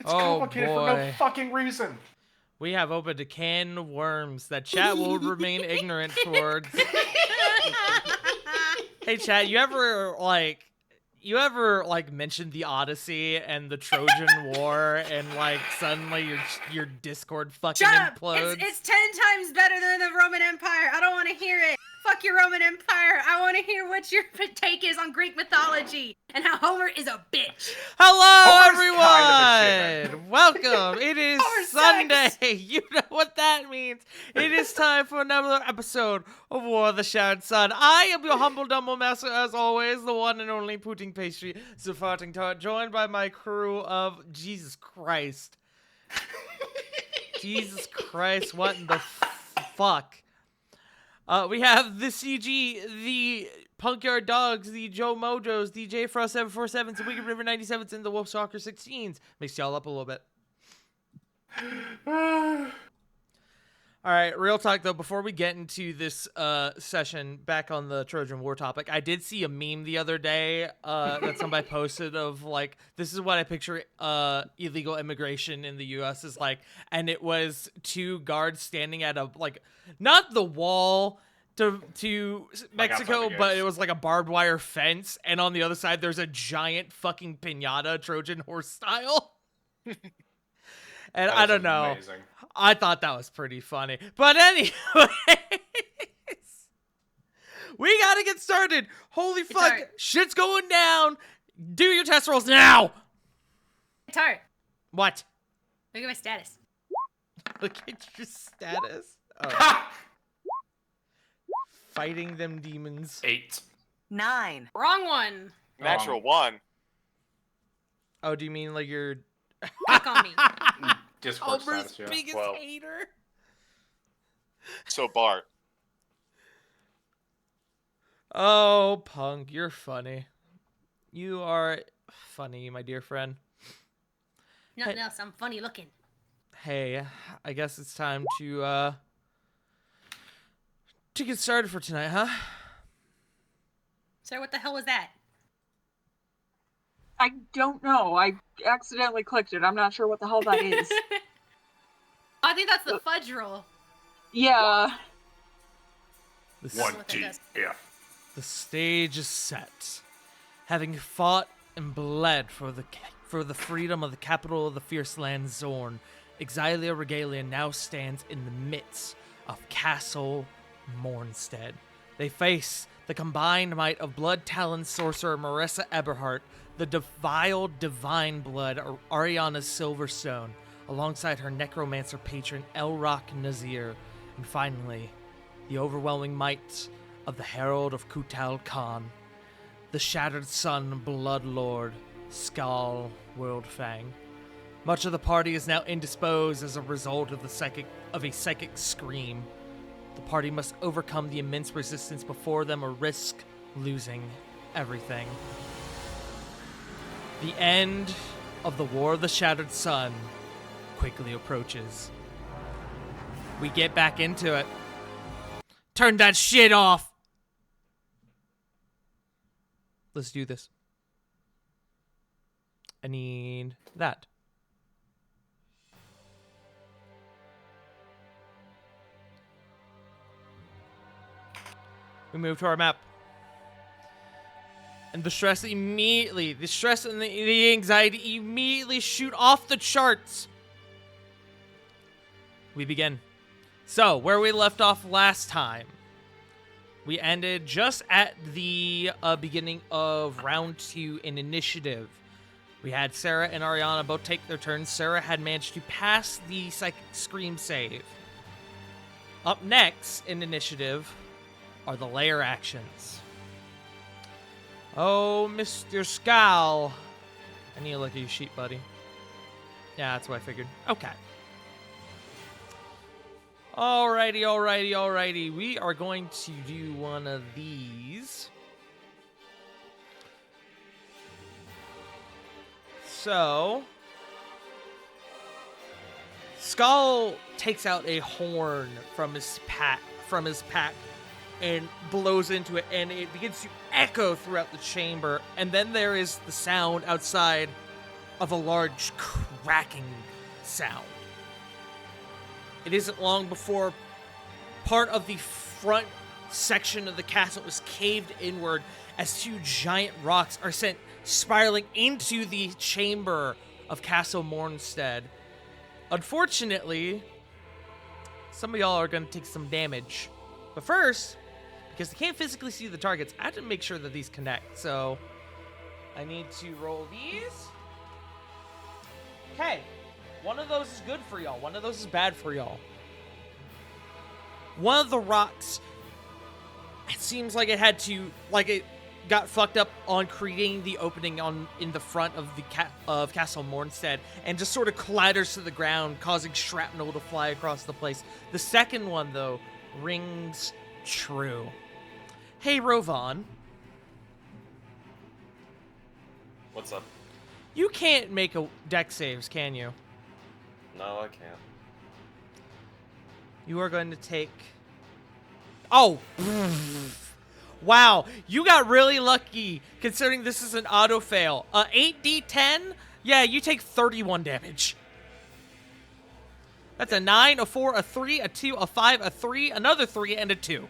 It's complicated for no boy. fucking reason. We have opened a can of worms that chat will remain ignorant towards. Hey, chat, you ever mentioned the Odyssey and the Trojan War and like suddenly your Discord fucking Shut up! implodes? It's 10 times better than the Roman Empire. I don't want to hear it. Fuck your Roman Empire. I want to hear what your take is on Greek mythology and how Homer is a bitch. Hello, Homer's everyone! Welcome. It is Homer Sunday. sucks. You know what that means. It is time for another episode of War of the Shattered Sun. I am your humble, dumble master, as always, the one and only Pudding Pastry, the farting tart, joined by my crew of Jesus Christ. Jesus Christ, what in the fuck? We have the CG, the Punkyard Dogs, the Joe Mojos, the J Frost 747s, the Wicked River 97s, and the Wolf Soccer 16s. Mix y'all up a little bit. All right, real talk though, before we get into this session back on the Trojan War topic, I did see a meme the other day that somebody posted of like, this is what I picture illegal immigration in the US is like, and it was two guards standing at a, like, not the wall to Mexico, but it was like a barbed wire fence, and on the other side there's a giant fucking piñata, Trojan horse style. And I don't know. Amazing. I thought that was pretty funny. But anyways, we gotta get started. Holy fuck, shit's going down. Do your test rolls now. Tart, What? look at my status. Look at your status. Oh. Fighting them demons. 8. 9. Wrong one. Natural 1. Oh, do you mean like your Fuck on me. Discord Homer's status, yeah. biggest Well. hater? So Bart. Oh, Punk, you're funny. You are funny, my dear friend. Nothing else. I'm funny looking. Hey, I guess it's time to get started for tonight, huh? Sir, what the hell was that? I don't know. I accidentally clicked it. I'm not sure what the hell that is. I think that's the fudge roll. Yeah. The, s- What that does. the stage is set. Having fought and bled for the freedom of the capital of the fierce land Zorn, Exilia Regalia now stands in the midst of Castle Mornstead. They face the combined might of blood-taloned sorcerer Marissa Eberhardt, the defiled divine blood Ariana Silverstone, alongside her necromancer patron Elrock Nazir, and finally, the overwhelming might of the Herald of Kutal Khan, the Shattered Sun Blood Lord Skal Worldfang. Much of the party is now indisposed as a result of a psychic scream. The party must overcome the immense resistance before them or risk losing everything. The end of the War of the Shattered Sun quickly approaches. We get back into it. Turn that shit off! Let's do this. I need that. We move to our map. And the stress and the anxiety immediately shoot off the charts. We begin. So, where we left off last time, we ended just at the beginning of round 2 in initiative. We had Sarah and Ariana both take their turns. Sarah had managed to pass the psychic scream save. Up next in initiative are the layer actions. Oh, Mr. Skal. I need to look at your sheet, buddy. Yeah, that's what I figured. Okay. Alrighty. We are going to do one of these. So, Skal takes out a horn from his pack, and blows into it, and it begins to echo throughout the chamber. And then there is the sound outside of a large cracking sound. It isn't long before part of the front section of the castle is caved inward as two giant rocks are sent spiraling into the chamber of Castle Mornstead. Unfortunately, some of y'all are going to take some damage. But first, because they can't physically see the targets, I have to make sure that these connect. So I need to roll these. Okay. One of those is good for y'all. One of those is bad for y'all. One of the rocks, it seems like it had to, like it got fucked up on creating the opening in the front of the of Castle Mornstead and just sort of clatters to the ground, causing shrapnel to fly across the place. The second one, though, rings true. Hey, Rovan. What's up? You can't make a deck saves, can you? No, I can't. You are going to take... Oh! Wow, you got really lucky, considering this is an auto-fail. 8d10? Yeah, you take 31 damage. That's a 9, a 4, a 3, a 2, a 5, a 3, another 3, and a 2.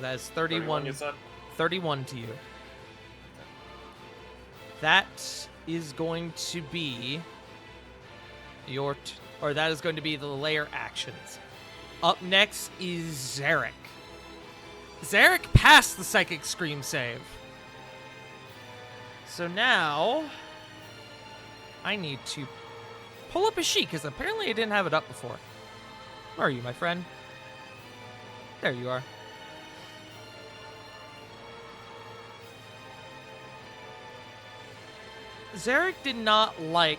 That is 31. You said? 31 to you. That is going to be your... that is going to be the layer actions. Up next is Zarek. Zarek passed the Psychic Scream save. So now, I need to pull up a sheet, because apparently I didn't have it up before. Where are you, my friend? There you are. Zarek did not like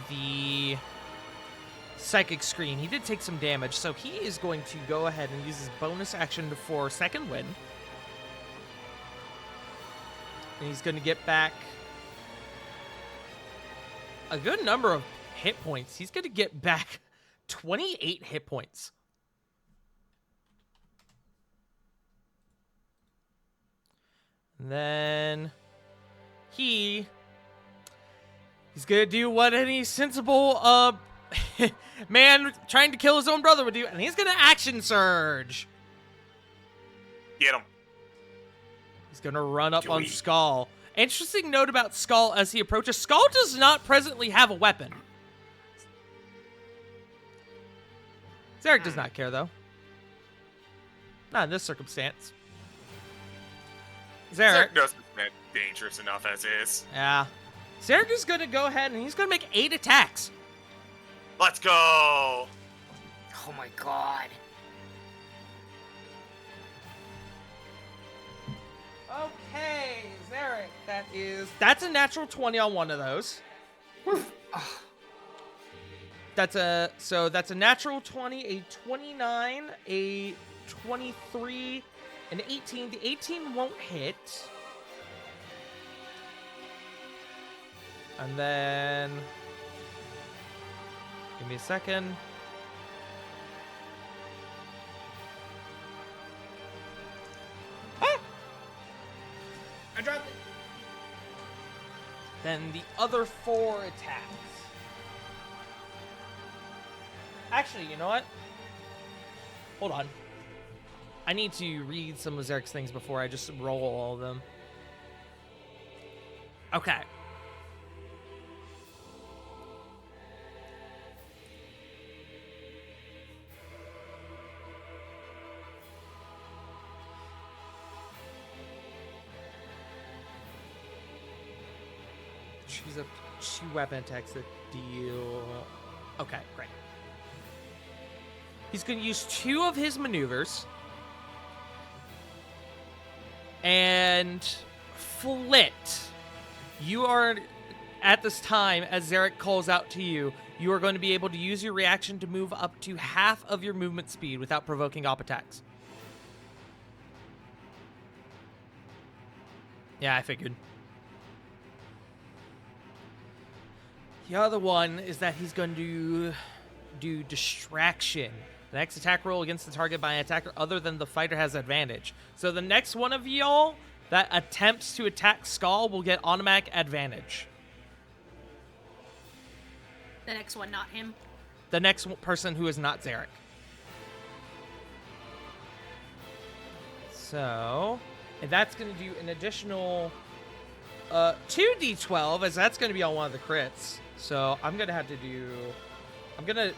the Psychic Screen. He did take some damage, so he is going to go ahead and use his bonus action for Second Wind. And he's going to get back a good number of hit points. He's going to get back 28 hit points. And then he's going to do what any sensible man trying to kill his own brother would do, and he's going to action surge. Get him. He's going to run up on Skull. Interesting note about Skull as he approaches. Skull does not presently have a weapon. Zarek does not care, though. Not in this circumstance. Zarek doesn't seem dangerous enough as is. Yeah. Zarek is going to go ahead and he's going to make 8 attacks. Let's go. Oh my god. Okay, Zarek, that's a natural 20 on one of those. That's a natural 20, a 29, a 23, an 18. The 18 won't hit. And then give me a second. I dropped it. Then the other 4 attacks. Actually, you know what? Hold on. I need to read some of Zarek's things before I just roll all of them. Okay. Choose up 2 weapon attacks that deal... Okay, great. He's going to use 2 of his maneuvers. And Flit. You are, at this time, as Zarek calls out to you, you are going to be able to use your reaction to move up to half of your movement speed without provoking op attacks. Yeah, I figured. The other one is that he's going to do Distraction. The next attack roll against the target by an attacker other than the fighter has advantage. So the next one of y'all that attempts to attack Skull will get automatic advantage. The next one, not him. The next person who is not Zarek. So, and that's going to do an additional 2d12, as that's going to be on one of the crits. So I'm going to have to do... I'm going to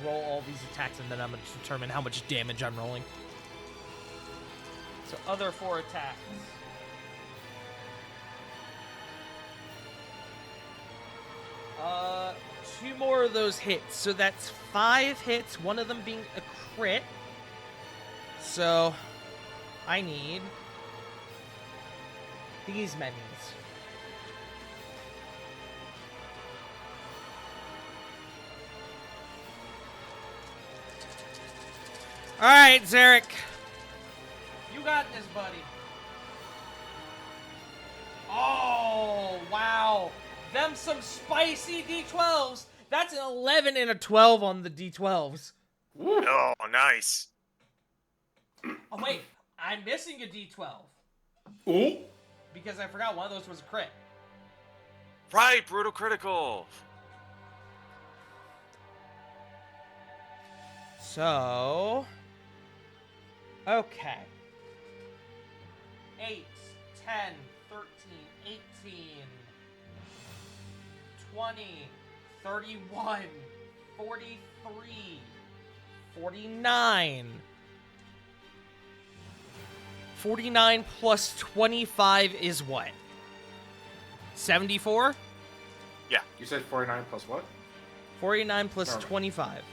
roll all these attacks, and then I'm going to determine how much damage I'm rolling. So other 4 attacks. Two more of those hits. So that's 5 hits, one of them being a crit. So I need these menus. All right, Zarek. You got this, buddy. Oh, wow. Them some spicy D12s. That's an 11 and a 12 on the D12s. Oh, nice. Oh, wait. I'm missing a D12. Ooh. Because I forgot one of those was a crit. Right, brutal critical. So... Okay. 8, 10, 13, 18, 20, 31, 43, 49. 49 plus 25 is what? 74? You said 49 plus what? 49 plus No. 25.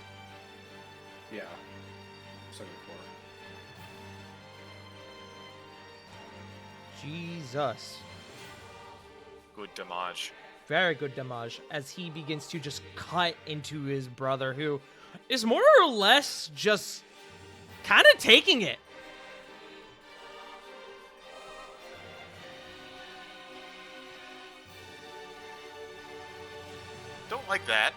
Yeah. 74. Jesus. Good damage. Very good damage as he begins to just cut into his brother, who is more or less just kind of taking it. Don't like that.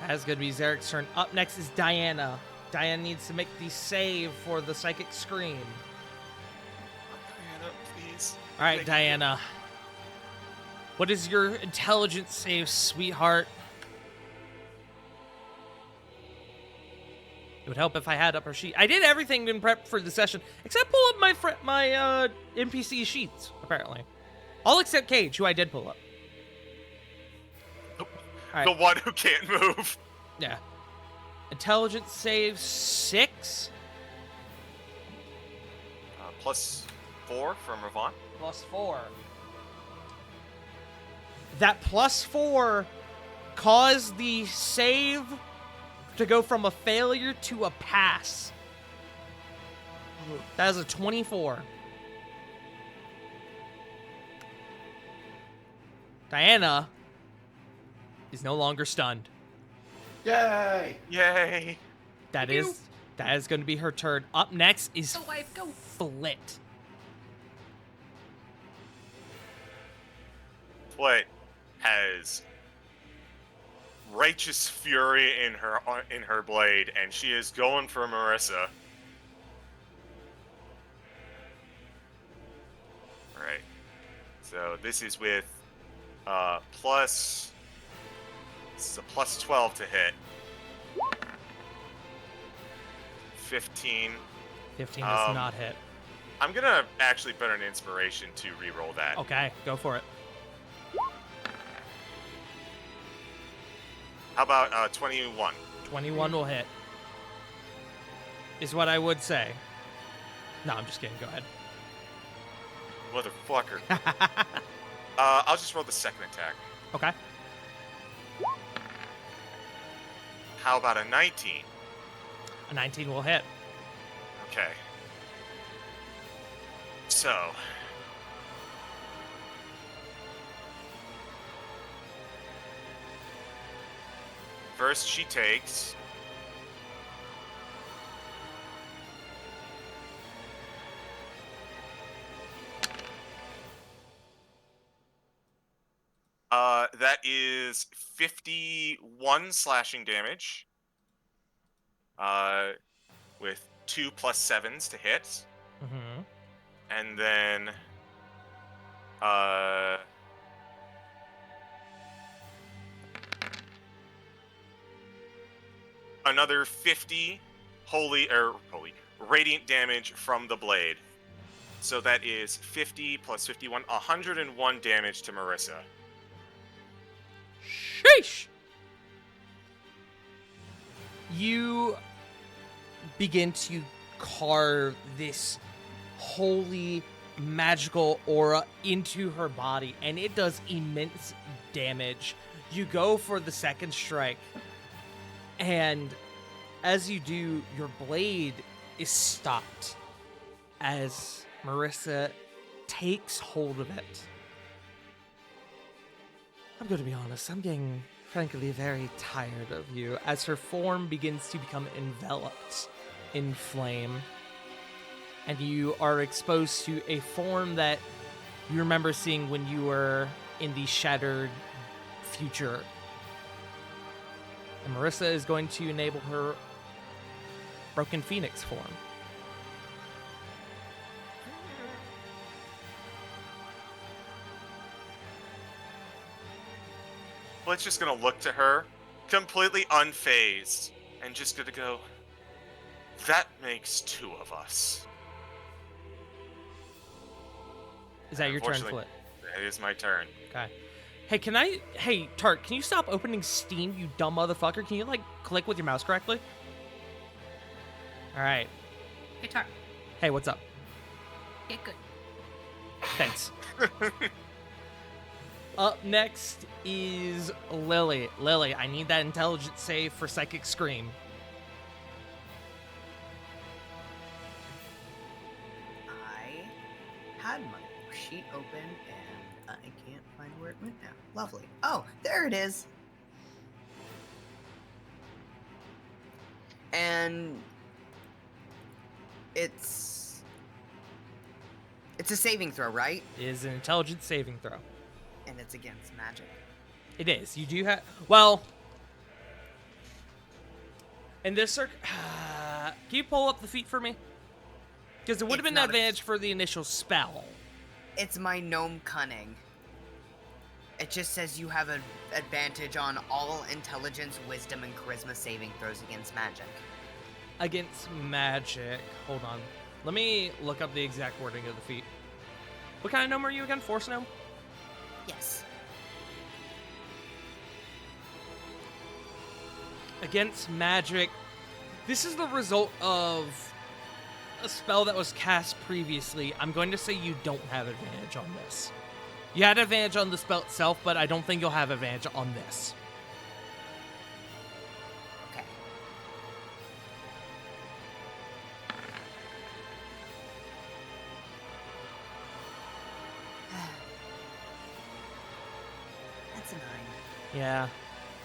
That's going to be Zarek's turn. Up next is Diana. Diana needs to make the save for the Psychic Scream. Diana, please. All right, Thank Diana. What is your intelligence save, sweetheart? It would help if I had up her sheet. I did everything in prep for the session, except pull up my NPC sheets, apparently. All except Cage, who I did pull up. All right. The one who can't move. Yeah. Intelligence save 6. Plus 4 from Ravon. Plus 4. That plus 4 caused the save to go from a failure to a pass. That is a 24. Diana is no longer stunned. Yay! Yay. That is going to be her turn. Up next is Go, wife, go. Flit. Flit has righteous fury in her blade, and she is going for Marissa. Alright. So this is with plus... This is a plus 12 to hit. 15. 15 does not hit. I'm gonna actually put an inspiration to re-roll that. Okay, go for it. How about 21? 21 will hit. Is what I would say. No, I'm just kidding. Go ahead. Motherfucker. I'll just roll the second attack. Okay. How about a 19? A 19 will hit. Okay. So. First, she takes. That is 51 slashing damage. with 2 +7s to hit. Mm-hmm. And then another 50 holy radiant damage from the blade. So that is 50 plus 51, 101 damage to Marissa. Sheesh! You begin to carve this holy magical aura into her body, and it does immense damage. You go for the second strike, and as you do, your blade is stopped as Marissa takes hold of it. I'm going to be honest, I'm getting, frankly, very tired of you as her form begins to become enveloped in flame. And you are exposed to a form that you remember seeing when you were in the shattered future. And Marissa is going to enable her Broken Phoenix form. Blit's just gonna look to her, completely unfazed, and just gonna go, that makes 2 of us. Is that your turn, Unfortunately, Flit? It is my turn. Okay. Hey, Tart, can you stop opening Steam, you dumb motherfucker? Can you, click with your mouse correctly? Alright. Hey, Tar. Hey, what's up? Get good. Thanks. Up next is Lily. Lily, I need that intelligence save for Psychic Scream. I had my sheet open and I can't find where it went now. Lovely. Oh, there it is. And it's a saving throw, right? It is an intelligence saving throw. And it's against magic. It is. You do have... Well... In this can you pull up the feat for me? Because it would have It's been an not a- advantage for the initial spell. It's my gnome cunning. It just says you have an advantage on all intelligence, wisdom, and charisma saving throws against magic. Against magic. Hold on. Let me look up the exact wording of the feat. What kind of gnome are you again? Force gnome? Yes. Against magic. This is the result of a spell that was cast previously. I'm going to say you don't have advantage on this. You had advantage on the spell itself, but I don't think you'll have advantage on this. Okay. That's a 9. Yeah,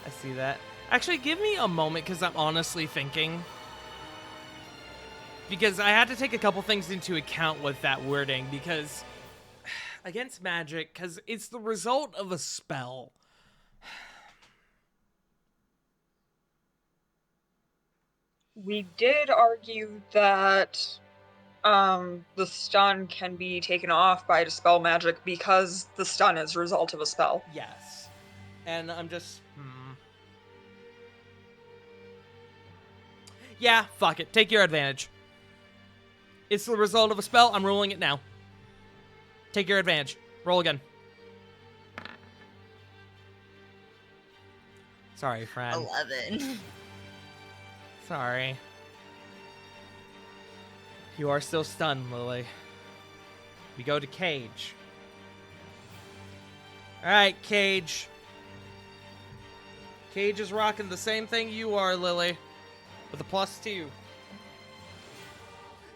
I see that. Actually, give me a moment, because I'm honestly thinking. Because I had to take a couple things into account with that wording, because against magic, because it's the result of a spell. We did argue that the stun can be taken off by dispel magic because the stun is a result of a spell. Yes. And I'm just... Yeah, fuck it. Take your advantage. It's the result of a spell. I'm ruling it now. Take your advantage. Roll again. Sorry, friend. 11. Sorry. You are still stunned, Lily. We go to Cage. Alright, Cage. Cage is rocking the same thing you are, Lily. With a +2.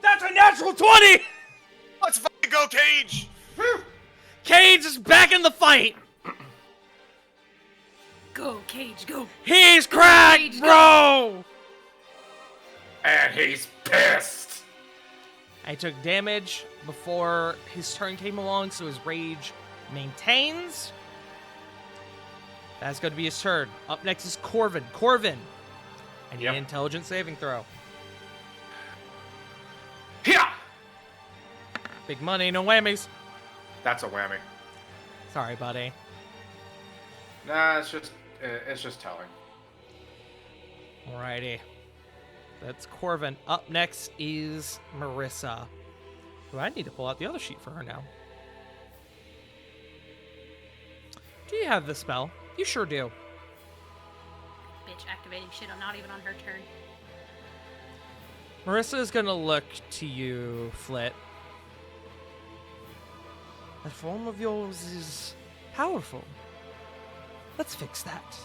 That's a natural 20! Let's fucking go, Cage! Cage is back in the fight! Go, Cage, go. He's cracked, Cage, bro! And he's pissed. I took damage before his turn came along, so his rage maintains. That's going to be his turn. Up next is Corvin. Corvin, I need an intelligence saving throw. Big money, no whammies. That's a whammy. Sorry, buddy. Nah, it's just telling. Alrighty. That's Corvin. Up next is Marissa. Do I need to pull out the other sheet for her now? Do you have the spell? You sure do. Bitch, activating shit. I'm not even on her turn. Marissa is going to look to you, Flit. That form of yours is powerful. Let's fix that.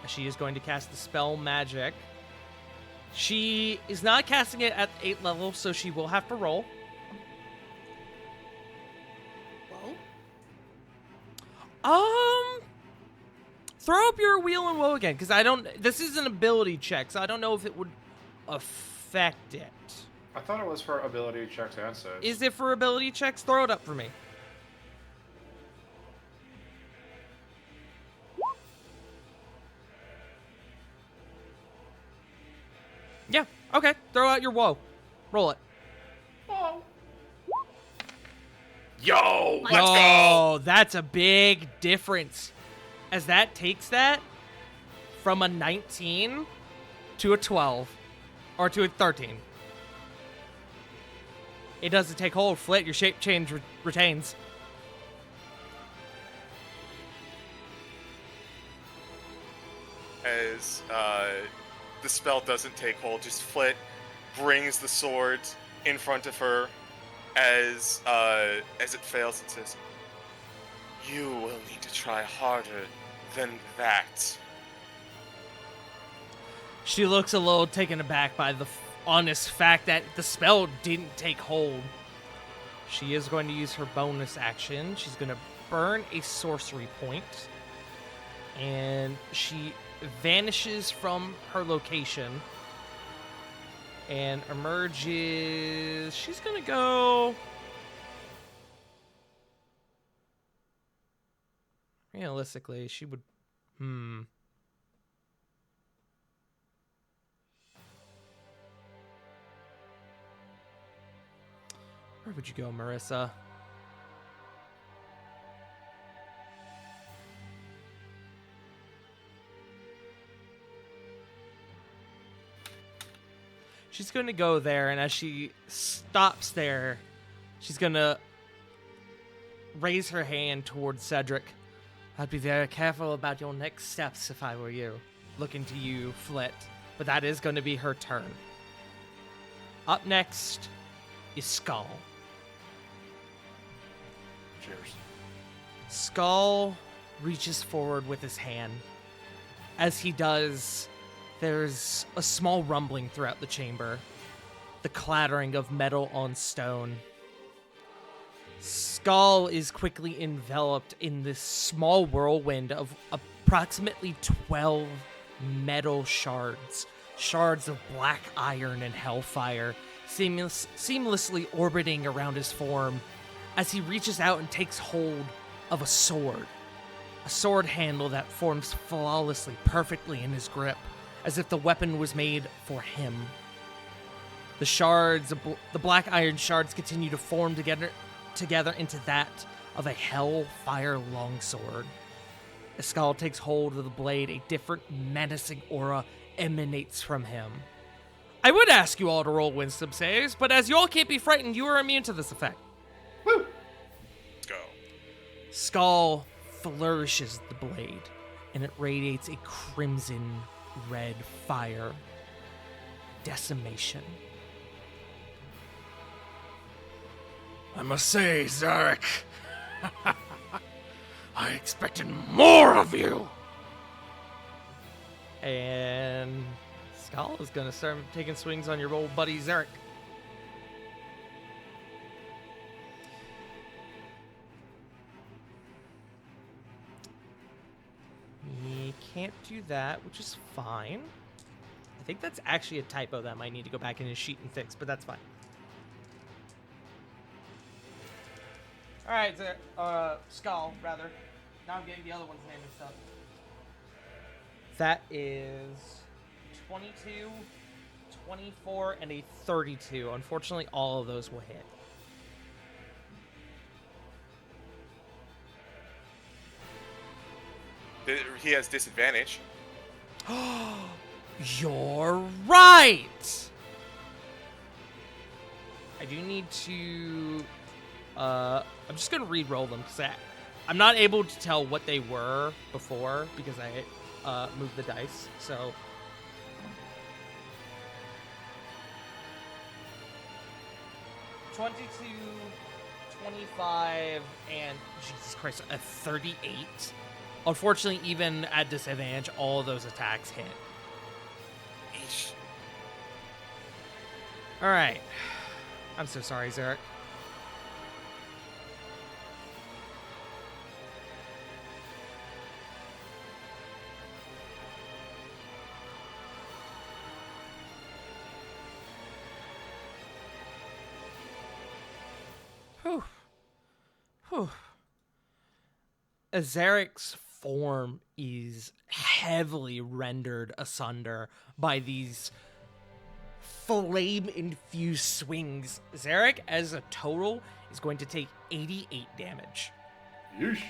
She is going to cast the spell magic. She is not casting it at 8th level, so she will have to roll. Whoa. Throw up your wheel and woe again, because I don't. This is an ability check, so I don't know if it would affect it. I thought it was for ability checks and saves. Is it for ability checks? Throw it up for me. Yeah, okay. Throw out your woe. Roll it. Yo, let's go! Oh, that's a big difference. As that takes that from a 19 to a 12 or to a 13. It doesn't take hold. Flit, your shape change retains. As the spell doesn't take hold, just Flit brings the sword in front of her. As it fails, it says, "You will need to try harder than that." She looks a little taken aback by the honest fact that the spell didn't take hold. She is going to use her bonus action. She's going to burn a sorcery point. And she vanishes from her location. And emerges... She's going to go... Realistically, she would... Where would you go, Marissa? She's going to go there, and as she stops there, she's going to raise her hand towards Cedric. I'd be very careful about your next steps if I were you. Looking to you, Flit. But that is going to be her turn. Up next is Skull. Cheers. Skull reaches forward with his hand. As he does, there's a small rumbling throughout the chamber. The clattering of metal on stone. Skull is quickly enveloped in this small whirlwind of approximately 12 metal shards. Shards of black iron and hellfire, seamlessly orbiting around his form as he reaches out and takes hold of a sword. A sword handle that forms flawlessly, perfectly in his grip, as if the weapon was made for him. The shards, the black iron shards continue to form together into that of a hellfire longsword. As Skull takes hold of the blade, a different menacing aura emanates from him. I would ask you all to roll wisdom saves, but as you all can't be frightened, you are immune to this effect. Let's go. Skull flourishes the blade, and it radiates a crimson red fire. Decimation. I must say, Zarek, I expected more of you. And Skull is going to start taking swings on your old buddy Zarek. He can't do that, which is fine. I think that's actually a typo that I might need to go back in his sheet and fix, but that's fine. Alright, Skull, rather. Now I'm getting the other one's name and stuff. That is 22, 24, and a 32. Unfortunately, all of those will hit. he has disadvantage. You're right! I do need to... I'm just going to re-roll them, because I'm not able to tell what they were before, because I moved the dice, so... $22, 25, and Jesus Christ, a 38. Unfortunately, even at disadvantage, all of those attacks hit. Eesh. All right. I'm so sorry, Zarek. Whew. Whew. Azarek's form is heavily rendered asunder by these flame-infused swings. Zarek, as a total, is going to take 88 damage. Yeesh.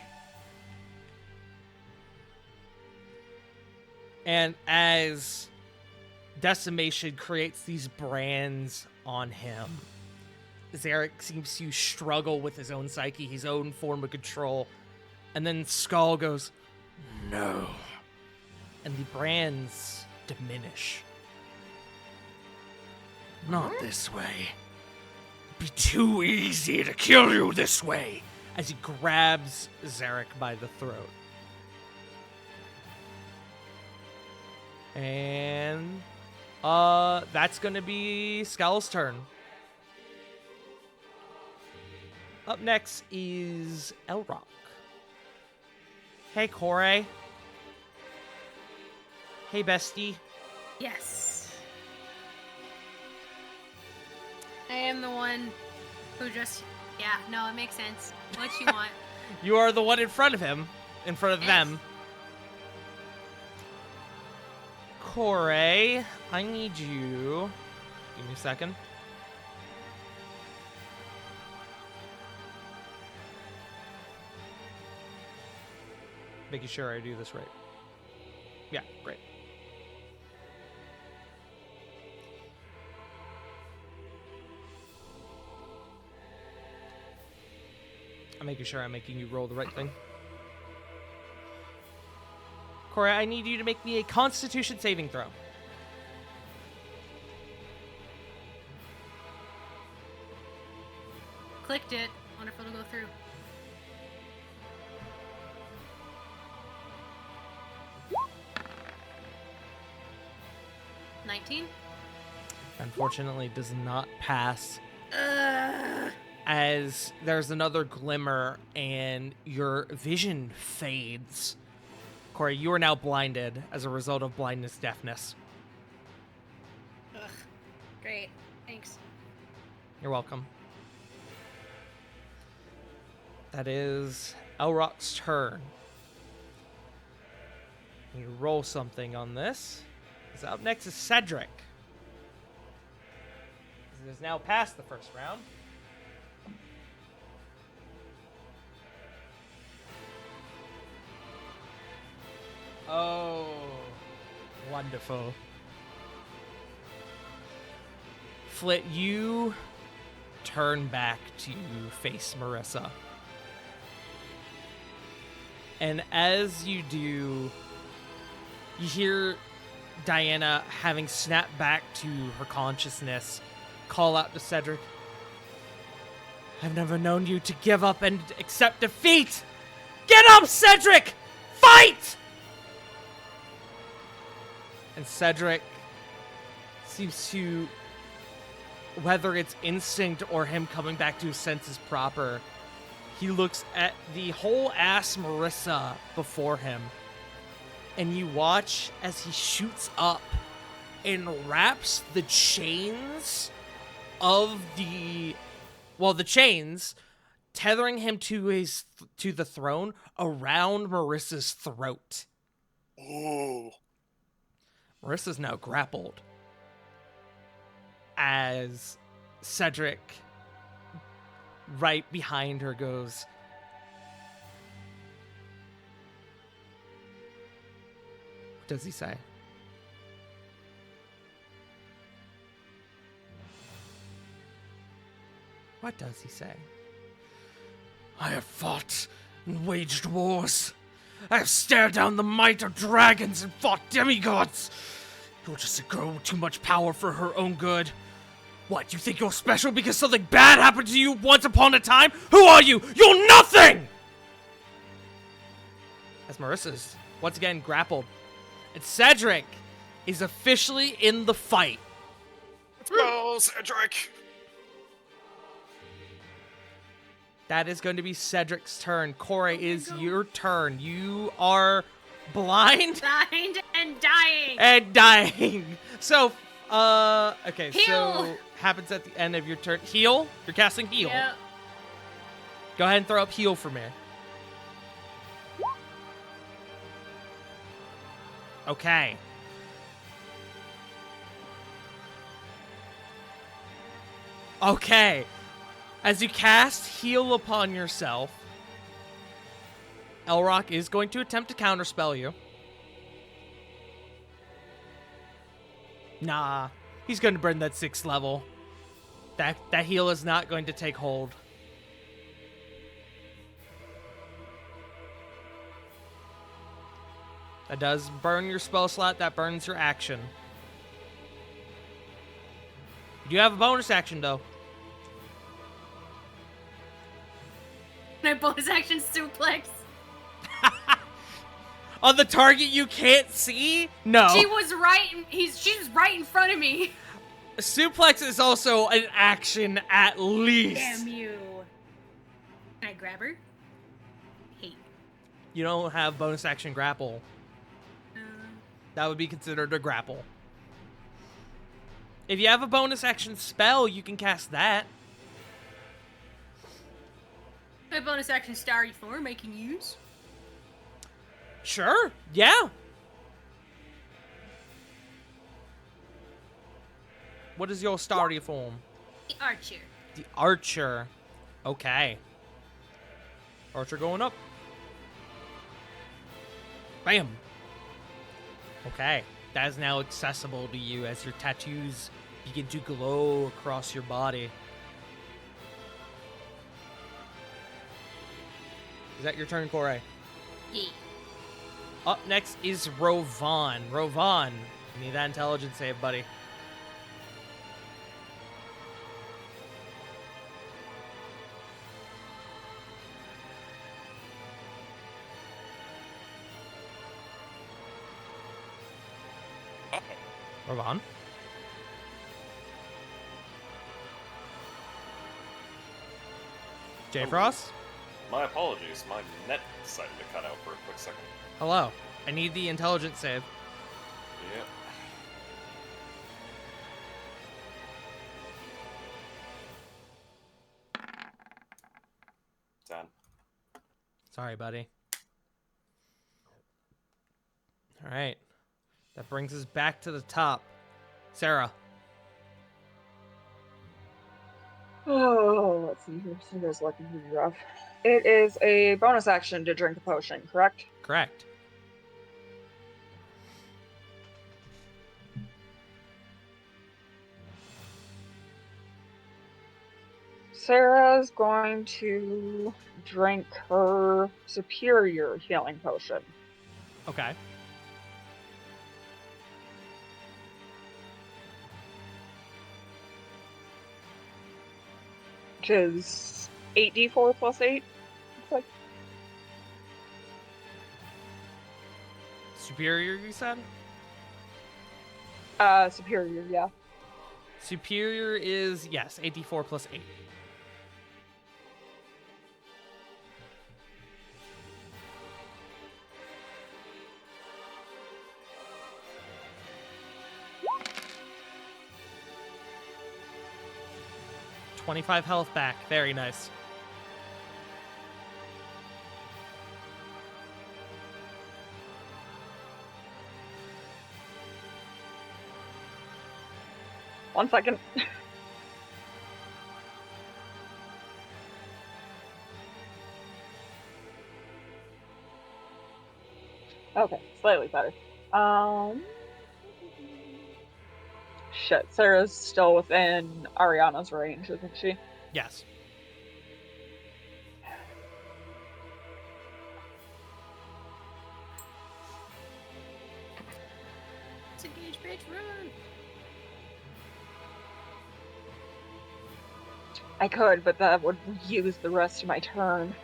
And as Decimation creates these brands on him, Zarek seems to struggle with his own psyche, his own form of control. And then Skull goes, No. and the brands diminish. Not this way. It'd be too easy to kill you this way. As he grabs Zarek by the throat. And that's gonna be Skull's turn. Up next is Elrock. Hey, Corey. Hey, bestie. Yes. I am the one who just... Yeah, no, it makes sense. What you want. You are the one in front of him, in front of Yes. them. Corey, I need you. Give me a second. Making sure I do this right. Yeah, great. I'm making sure I'm making you roll the right thing. Corey, I need you to make me a Constitution saving throw. Clicked it. Wonderful to go through. $19. Unfortunately, does not pass. Ugh. As there's another glimmer and your vision fades. Corey, you are now blinded as a result of blindness deafness. Ugh. Great. Thanks. You're welcome. That is Elrock's turn. You roll something on this. So up next is Cedric. It is now past the first round. Oh, wonderful. Flit, you turn back to face Marissa. And as you do, you hear Diana, having snapped back to her consciousness, call out to Cedric, "I've never known you to give up and accept defeat! Get up, Cedric! Fight!" And Cedric seems to, whether it's instinct or him coming back to his senses proper, he looks at the whole ass Marissa before him. And you watch as he shoots up and wraps the chains of the chains tethering him to the throne around Marissa's throat. Ooh. Marissa's now grappled as Cedric, right behind her, goes, does he say? What does he say? I have fought and waged wars. I have stared down the might of dragons and fought demigods. You're just a girl with too much power for her own good. What, you think you're special because something bad happened to you once upon a time? Who are you? You're nothing! As Marissa's once again grappled. And Cedric is officially in the fight. Let's go, Cedric! That is going to be Cedric's turn. Corey, is your turn. You are blind Blind and dying. and dying. So, okay, Heal. so happens at the end of your turn. Heal? You're casting heal. Yep. Go ahead and throw up heal for me. Okay. Okay. As you cast heal upon yourself, Elrock is going to attempt to counterspell you. Nah, he's going to burn that 6th level. That heal is not going to take hold. That does burn your spell slot. That burns your action. You do have a bonus action, though. My bonus action suplex. On the target you can't see? No. She was right. She's right in front of me. Suplex is also an action at least. Damn you. Can I grab her? Hey. You don't have bonus action grapple. That would be considered a grapple. If you have a bonus action spell, you can cast that. My bonus action starry form I can use. Sure. Yeah. What is your starry form? The archer. The archer. Okay. Archer going up. Bam. Okay. That is now accessible to you as your tattoos begin to glow across your body. Is that your turn, Corey? Yeah. Up next is Rovan. Rovan, you need that intelligence save, buddy. Rovan? J. Frost? My apologies, my net decided to cut out for a quick second. Hello. I need the intelligence save. Yep. Done. Sorry, buddy. All right. That brings us back to the top. Sarah. Oh, let's see here. Cinder's looking pretty rough. It is a bonus action to drink a potion, correct? Correct. Sarah's going to drink her superior healing potion. Okay. Which is 8d4 plus 8. Looks like. Superior, you said? Superior, yeah. Superior is, yes, 84 plus 8. $25 health back. Very nice. One second. Okay, slightly better. Um. Shit, Sarah's still within Ariana's range, isn't she? Yes. Disengage, bitch, run! I could, but that would use the rest of my turn.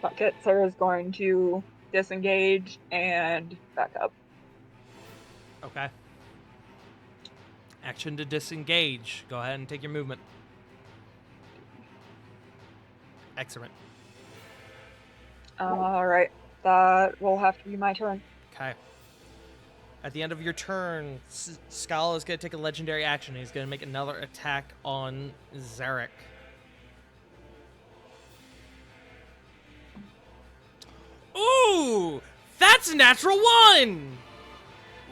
Fuck it, Sarah's going to disengage and back up. Okay. Action to disengage. Go ahead and take your movement. Excellent. Alright, that will have to be my turn. Okay. At the end of your turn, Skal is going to take a legendary action. He's going to make another attack on Zarek. Ooh! That's a natural one!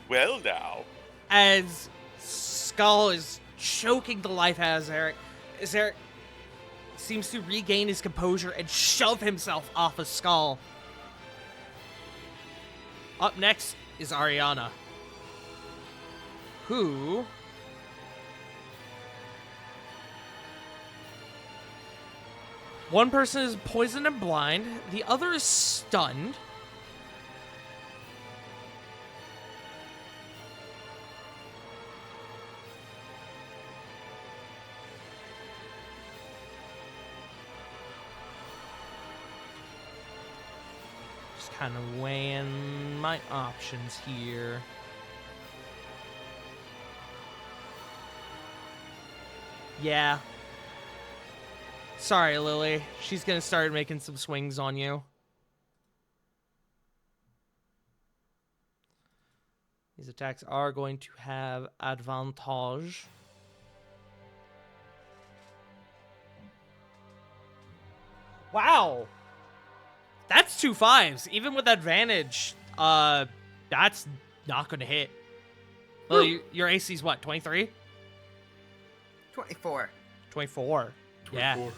Well, now. As Skal is choking the life out of Zarek, Zarek seems to regain his composure and shove himself off of Skal. Up next is Ariana, who one person is poisoned and blind, the other is stunned. Just kind of weighing my options here. Yeah. Sorry, Lily. She's gonna start making some swings on you. These attacks are going to have advantage. Wow! That's 2 5s. Even with advantage, that's not gonna hit. Lily, your AC's what, 23? 24. 24. Yeah.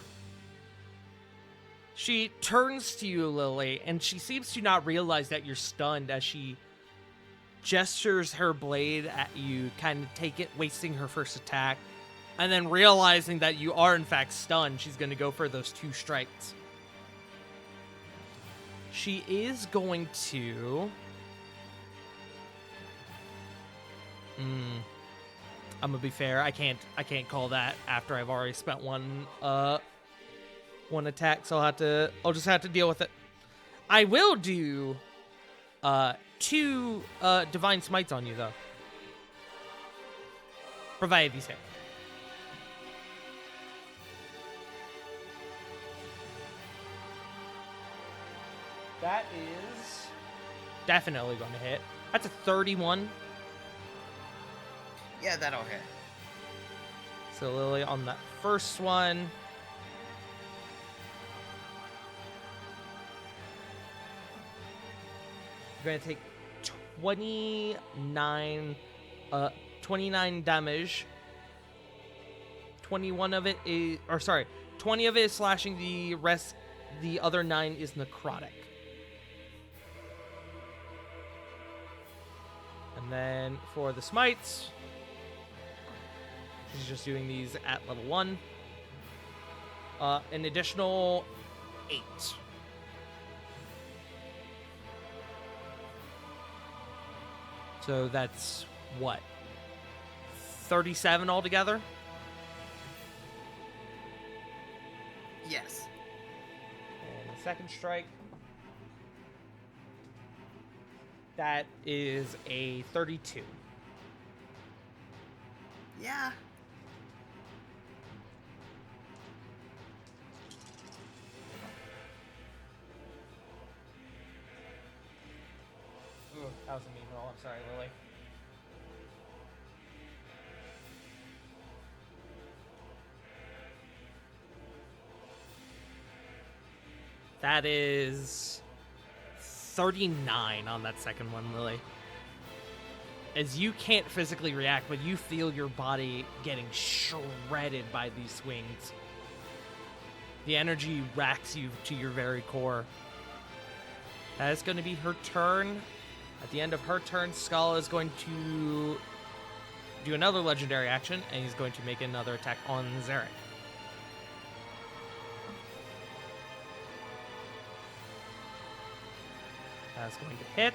She turns to you, Lily, and she seems to not realize that you're stunned as she gestures her blade at you, kind of wasting her first attack. And then realizing that you are in fact stunned, she's going to go for those 2 strikes. She is going to... I'm gonna be fair. I can't call that after I've already spent one attack, so I'll just have to deal with it. I will do 2 divine smites on you though, provided these hit. That is definitely going to hit. That's a 31. Yeah, that'll hit. So Lily, on that first one, you're gonna take 29 damage. 21 of it is, 20 of it is slashing. The other 9 is necrotic. And then for the smites, she's just doing these at level 1. An additional 8. So that's what? 37 altogether? Yes. And the second strike. That is a 32. Yeah. Ooh, that was a mean roll. I'm sorry, Lily. That is 39 on that second one, Lily. as you can't physically react, but you feel your body getting shredded by these swings. The energy racks you to your very core. That is going to be her turn. At the end of her turn, Skull is going to do another legendary action, and he's going to make another attack on Zarek. That's going to hit.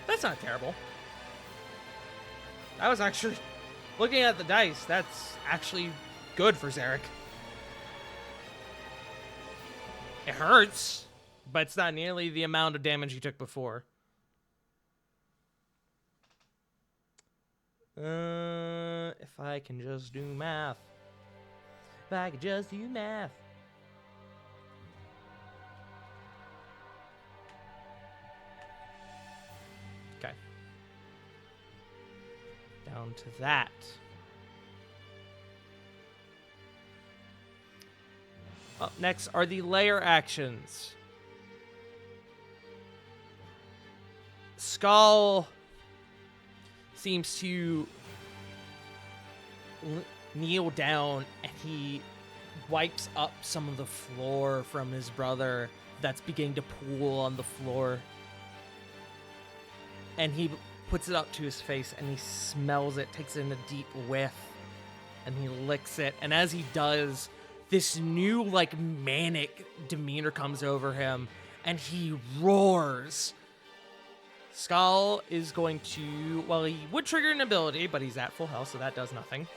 That's not terrible. That was actually, looking at the dice, that's actually good for Zarek. It hurts, but it's not nearly the amount of damage he took before. If I can just do math. If I could just do math. Okay. Down to that. Up next are the layer actions. Skull seems to kneel down, and he wipes up some of the floor from his brother that's beginning to pool on the floor. And he puts it up to his face, and he smells it, takes in a deep whiff, and he licks it. And as he does, this new, like, manic demeanor comes over him, and he roars. Skull is going to, well, he would trigger an ability, but he's at full health, so that does nothing.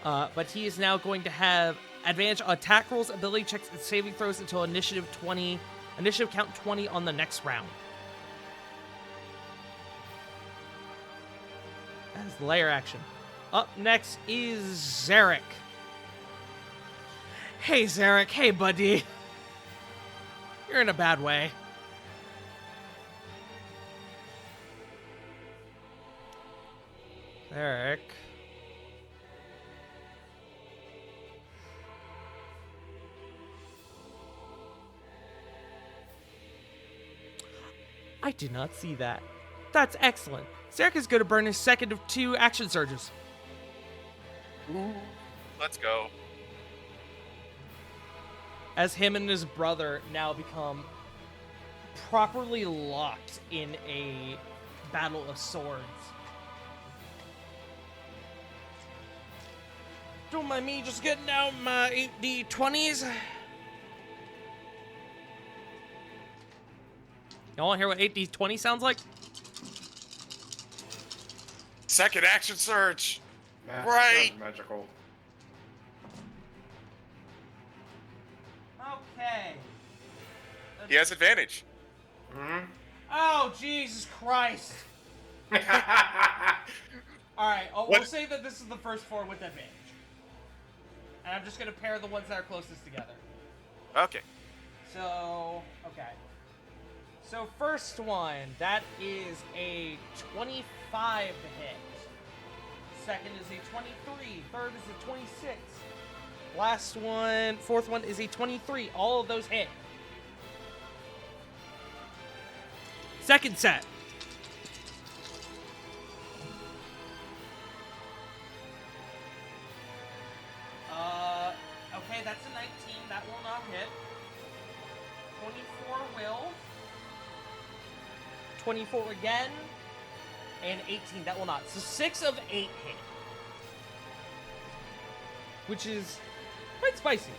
But he is now going to have advantage on attack rolls, ability checks, and saving throws until initiative count 20 on the next round. That is the layer action. Up next is Zarek. Hey, Zarek. Hey, buddy. You're in a bad way. Zarek. I did not see that. That's excellent. Zarek is going to burn his second of 2 action surges. Ooh, let's go. As him and his brother now become properly locked in a battle of swords. Don't mind me just getting out my 8d20s. Y'all want to hear what 8d20 sounds like? Second action surge. Math Right. is magical. Okay. He has advantage. Hmm? Oh, Jesus Christ. Alright, we'll What? say that this is the first 4 with advantage. And I'm just going to pair the ones that are closest together. Okay. So, okay. So first one, that is a 25 to hit. Second is a 23. Third is a 26. Last one, fourth one is a 23. All of those hit. Second set. Okay, that's a 19. That will not hit. 24 will. 24 again. And 18. That will not. So 6 of 8 hit. Which is quite spicy.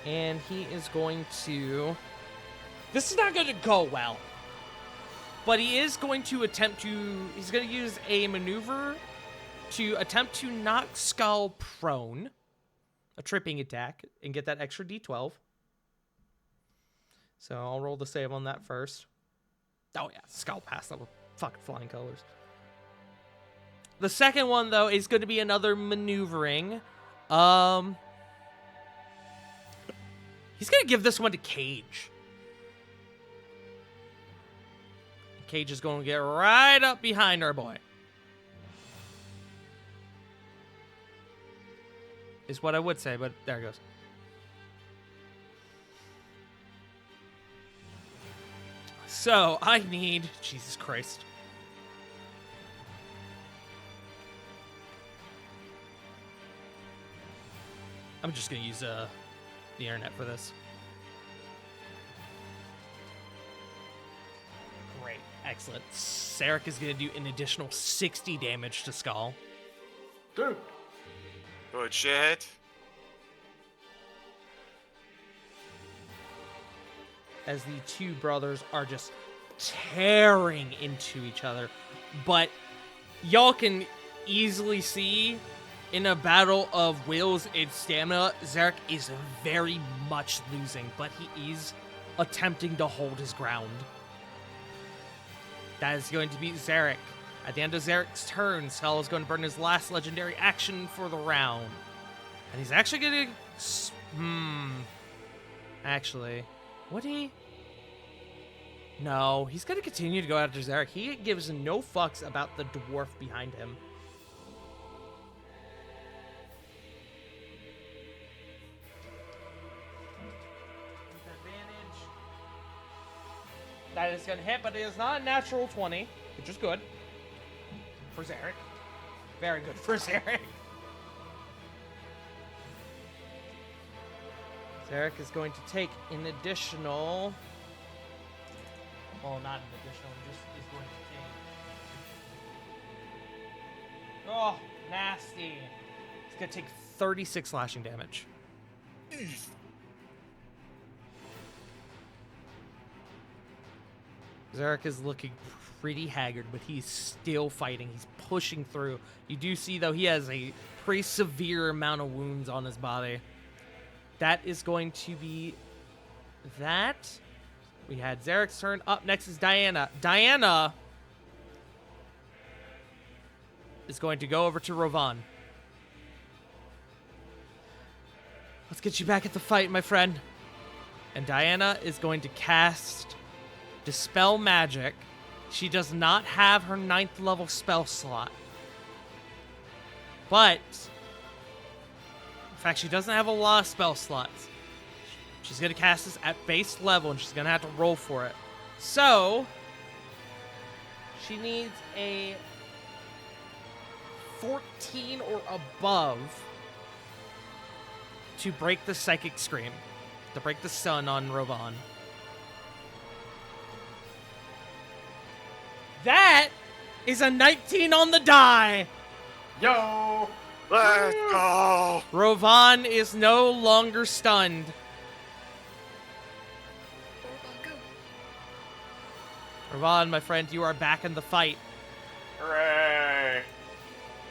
And he is going to... This is not going to go well. But he is going to attempt to... He's going to use a maneuver to attempt to knock Skull prone. A tripping attack. And get that extra d12. So I'll roll the save on that first. Oh yeah, Skull passed up with fucking flying colors. The second one, though, is going to be another maneuvering. He's going to give this one to Cage. Cage is going to get right up behind our boy. Is what I would say, but there it goes. So, I need... Jesus Christ. I'm just going to use the internet for this. Great. Excellent. Sarek is going to do an additional 60 damage to Skull. Dude. Good shit. As the two brothers are just tearing into each other. But y'all can easily see in a battle of wills and stamina, Zarek is very much losing, but he is attempting to hold his ground. That is going to be Zarek. At the end of Zarek's turn, Skull is going to burn his last legendary action for the round. And he's actually going to... Actually, would he? No, he's going to continue to go after Zarek. He gives no fucks about the dwarf behind him. That is going to hit, but it is not a natural 20, which is good for Zarek. Very good for Zarek. Zarek is going to take an additional... Well, not an additional, just is going to take... Oh, nasty. He's going to take 36 slashing damage. Zarek is looking pretty haggard, but he's still fighting. He's pushing through. You do see, though, he has a pretty severe amount of wounds on his body. That is going to be that. We had Zarek's turn. Up next is Diana. Diana is going to go over to Rovan. Let's get you back at the fight, my friend. And Diana is going to cast Dispel Magic. She does not have her 9th level spell slot. But, in fact, she doesn't have a lot of spell slots. She's going to cast this at base level, and she's going to have to roll for it. So, she needs a 14 or above to break the Psychic Scream, to break the stun on Rovan. That is a 19 on the die. Yo! Let's go! Rovan is no longer stunned. Rovan, my friend, you are back in the fight. Hooray!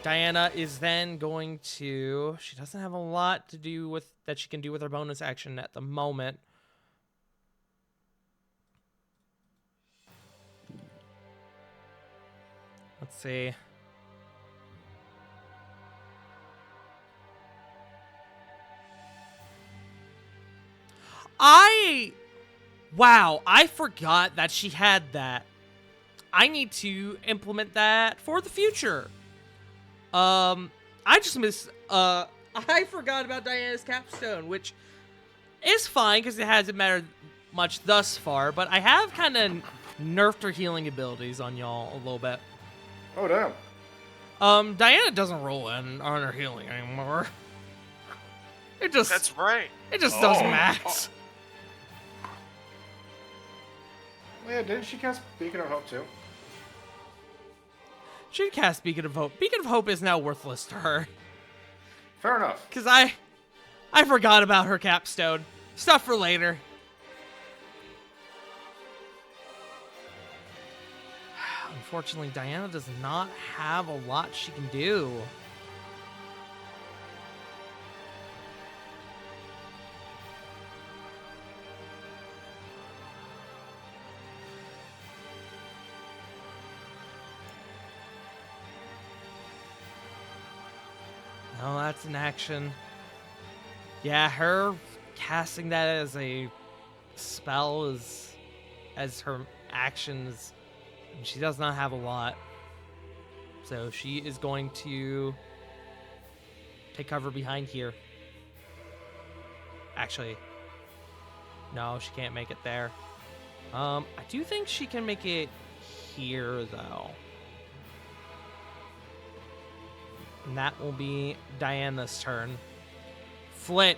Diana is then going to... She doesn't have a lot to do with that she can do with her bonus action at the moment. Let's see. Wow, I forgot that she had that. I need to implement that for the future. I forgot about Diana's capstone, which is fine because it hasn't mattered much thus far, but I have kind of nerfed her healing abilities on y'all a little bit. Oh, damn. Diana doesn't roll in on her healing anymore. It just... That's right. It just does max. Yeah, didn't she cast Beacon of Hope too? She cast Beacon of Hope. Beacon of Hope is now worthless to her. Fair enough. Because I forgot about her capstone. Stuff for later. Unfortunately, Diana does not have a lot she can do. No, that's an action. Yeah, her casting that as a spell is, as her actions, And she does not have a lot. So she is going to take cover behind here. Actually, no, she can't make it there. I do think she can make it here, though. And that will be Diana's turn. Flit,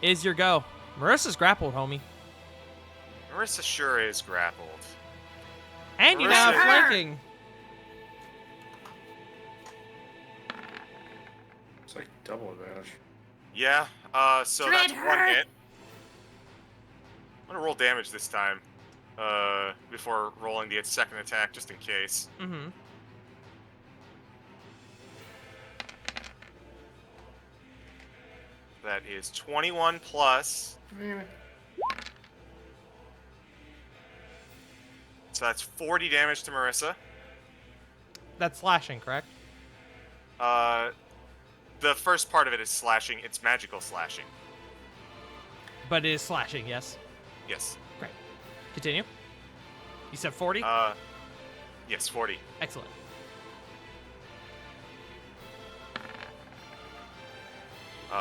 is your go. Marissa's grappled, homie. Marissa sure is grappled. And you now have Marissa- flanking. It's like double advantage. Yeah, so Dread that's her. one hit. I'm gonna roll damage this time, before rolling the second attack, just in case. Mm-hmm. That is 21 plus, so that's 40 damage to Marissa. That's slashing, correct? The first part of it is slashing. It's magical slashing. But it is slashing, yes. Yes. Great. Continue. You said 40? Yes, 40. Excellent.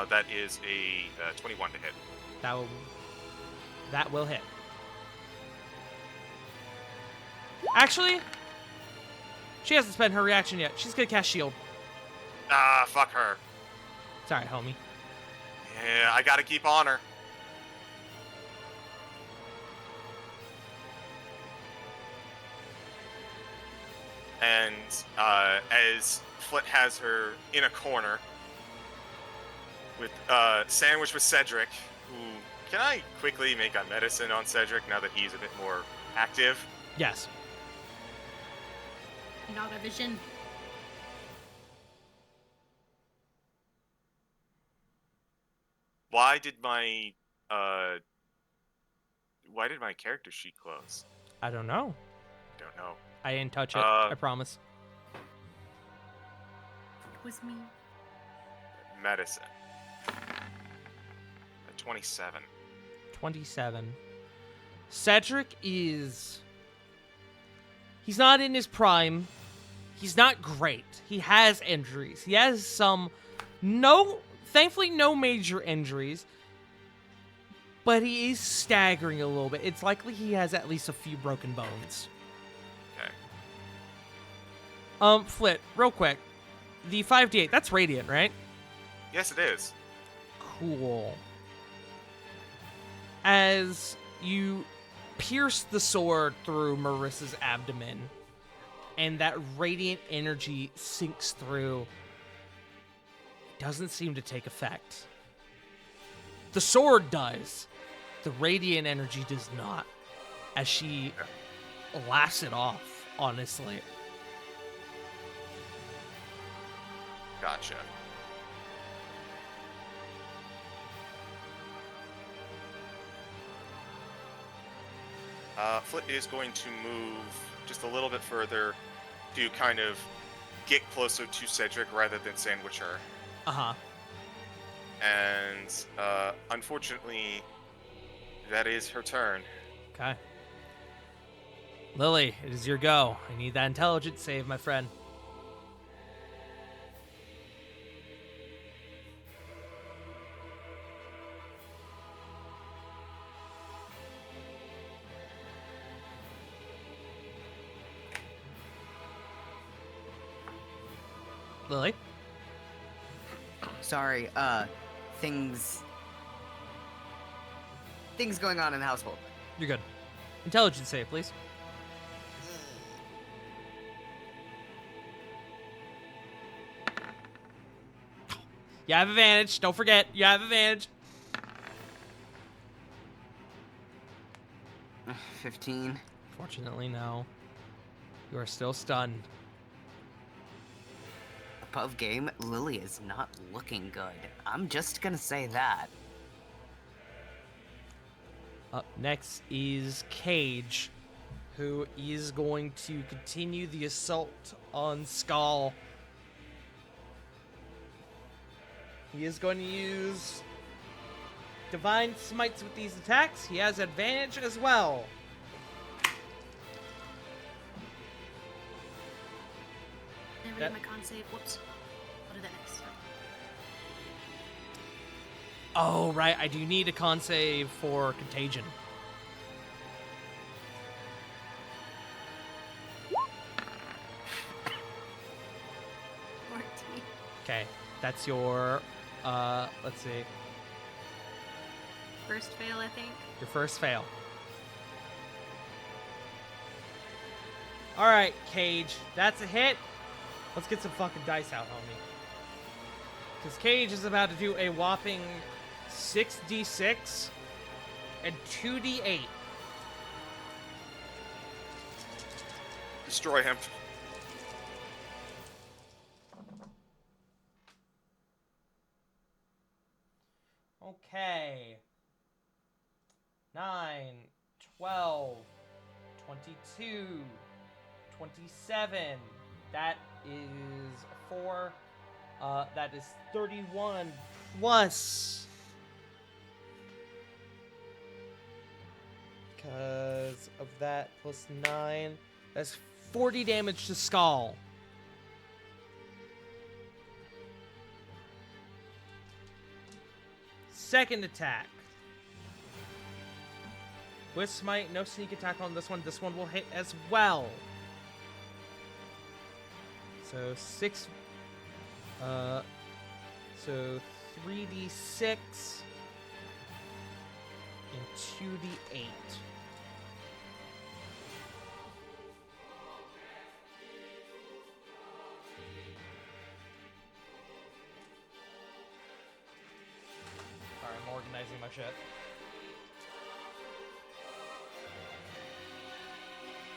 That is a 21 to hit. That will hit. Actually, she hasn't spent her reaction yet. She's gonna cast shield. Ah, fuck her. Sorry, homie. Yeah, I gotta keep on her. And as Flit has her in a corner, with sandwiched with Cedric, who can I quickly make a medicine on Cedric now that he's a bit more active? Yes. Not a vision. Why did my character sheet close? I don't know. Don't know. I didn't touch it. I promise. It was me. Medicine. At 27. 27. Cedric is... He's not in his prime. He's not great. He has injuries. He has some... Thankfully, no major injuries. But he is staggering a little bit. It's likely he has at least a few broken bones. Okay. Flit, real quick. The 5d8, that's radiant, right? Yes, it is. Cool. As you pierce the sword through Marissa's abdomen, and that radiant energy sinks through, it doesn't seem to take effect. The sword does. The radiant energy does not, as she laughs it off, honestly. Gotcha. Flit is going to move just a little bit further to kind of get closer to Cedric rather than sandwich her. Uh-huh. And unfortunately, that is her turn. Okay. Lily, it is your go. I need that intelligence save, my friend. Lily? Sorry, things going on in the household. You're good. Intelligence save, please. You have advantage. Don't forget, you have advantage. 15. Fortunately, no. You are still stunned. Above game, Lily is not looking good. I'm just gonna say that. Up next is Cage, who is going to continue the assault on Skull. He is going to use Divine Smites with these attacks. He has advantage as well. I That- get my con save? Whoops. I'll do that next. Oh, right. I do need a con save for Contagion. Okay, that's your, let's see, First fail, I think. your first fail. All right, Cage, that's a hit. Let's get some fucking dice out, homie. Because Cage is about to do a whopping 6d6 and 2d8. Destroy him. Okay. 9, 12, 22, 27. That is 4. That is 31 plus. Because of that, plus 9. That's 40 damage to Skull. Second attack. With Smite, no sneak attack on this one. This one will hit as well. So 6. So 3d6 and 2d8. Alright, I'm organizing my shit.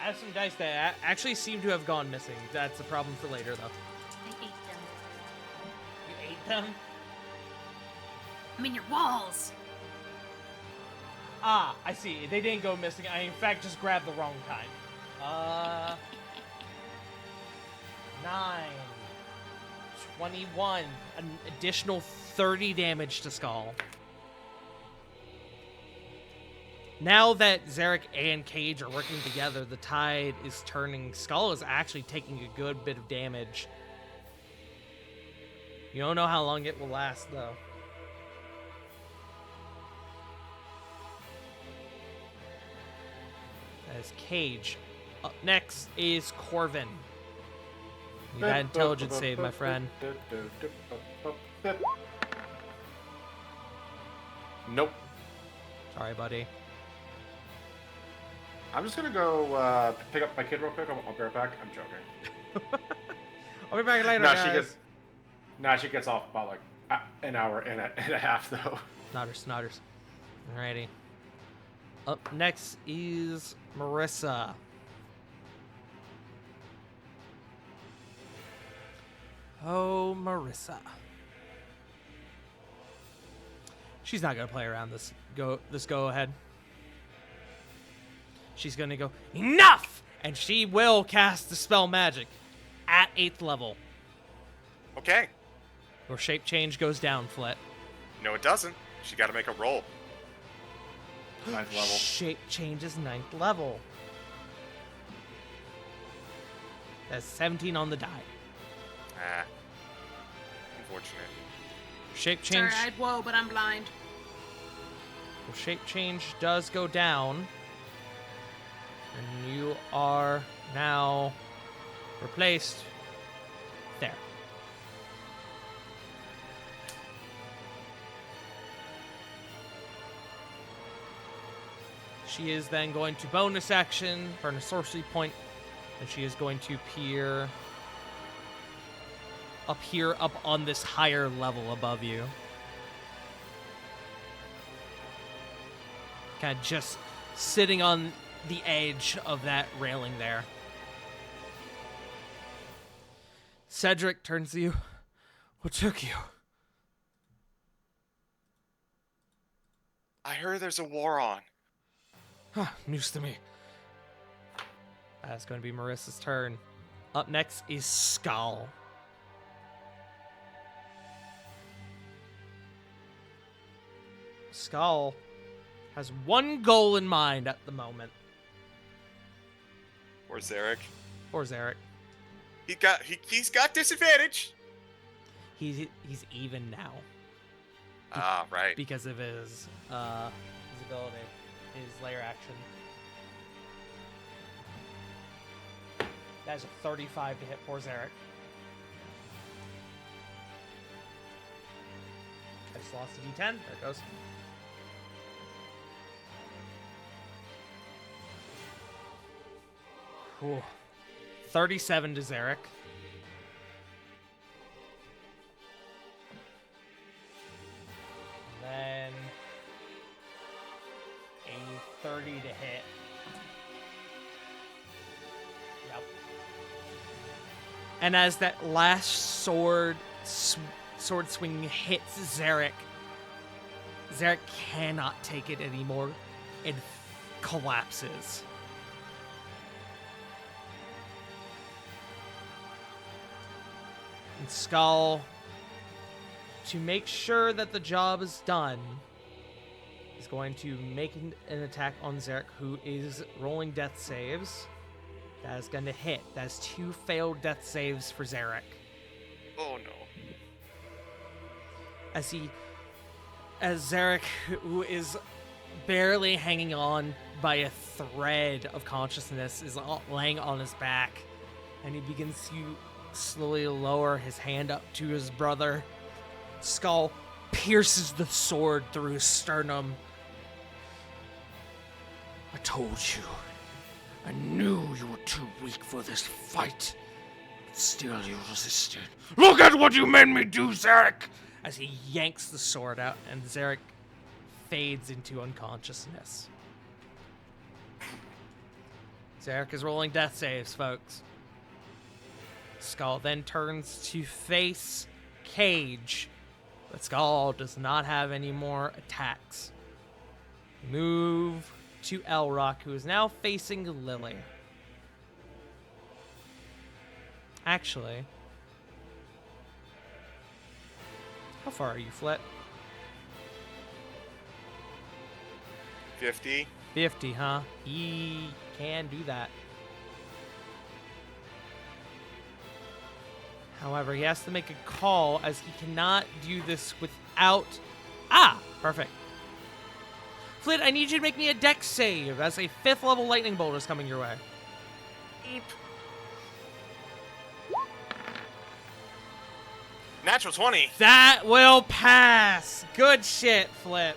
I have some dice that actually seem to have gone missing. That's a problem for later, though. I ate them. You ate them? I'm in your walls. Ah, I see. They didn't go missing. I, in fact, just grabbed the wrong kind. 9, 21, an additional 30 damage to Skull. Now that Zarek and Cage are working together, the tide is turning. Skull is actually taking a good bit of damage. You don't know how long it will last, though. That is Cage. Up next is Corvin. You got intelligence save, my friend. Nope. Sorry, buddy. I'm just gonna go pick up my kid real quick. I'll be right back. I'm joking. I'll be back later, Nah, guys. she gets off about like an hour and a half though. Snotters. Alrighty. Up next is Marissa. Oh, Marissa. She's not gonna play around this go ahead. She's gonna go, enough! And she will cast Dispel Magic at 8th level. Okay. Your shape change goes down, Flit. No, it doesn't. She got to make a roll. 9th level. Shape change is 9th level. That's 17 on the die. Ah. Unfortunate. Shape change. Sorry, whoa, but I'm blind. Well, shape change does go down. And you are now replaced there. She is then going to bonus action, burn a sorcery point, and she is going to peer up here, up on this higher level above you. Kind of just sitting on the edge of that railing there. Cedric turns to you. What took you? I heard there's a war on. Huh, news to me. That's going to be Marissa's turn. Up next is Skull. Skull has one goal in mind at the moment. Or Zarek. Or Zarek. He's got disadvantage. He's even now Ah, right. because of his ability, his layer action. That's a 35 to hit poor Zarek. I just lost a D10. There it goes. Whew. 37 to Zarek. Then a 30 to hit. Yep. And as that last sword swing hits Zarek, Zarek cannot take it anymore and collapses. And Skull, to make sure that the job is done, is going to make an attack on Zarek, who is rolling death saves. That is going to hit. That's 2 failed death saves for Zarek. Oh no. As Zarek, who is barely hanging on by a thread of consciousness, is laying on his back, and he begins to slowly lower his hand up to his brother. Skull pierces the sword through his sternum. I told you. I knew you were too weak for this fight. But still you resisted. Look at what you made me do, Zarek! As he yanks the sword out, and Zarek fades into unconsciousness. Zarek is rolling death saves, folks. Skull then turns to face Cage, but Skull does not have any more attacks. Move to Elrock, who is now facing Lily. Actually, how far are you, Flit? 50. 50, huh? He can do that. However, he has to make a call, as he cannot do this without... Ah! Perfect. Flit, I need you to make me a dex save, as a 5th level lightning bolt is coming your way. Eep. Natural 20. That will pass! Good shit, Flit.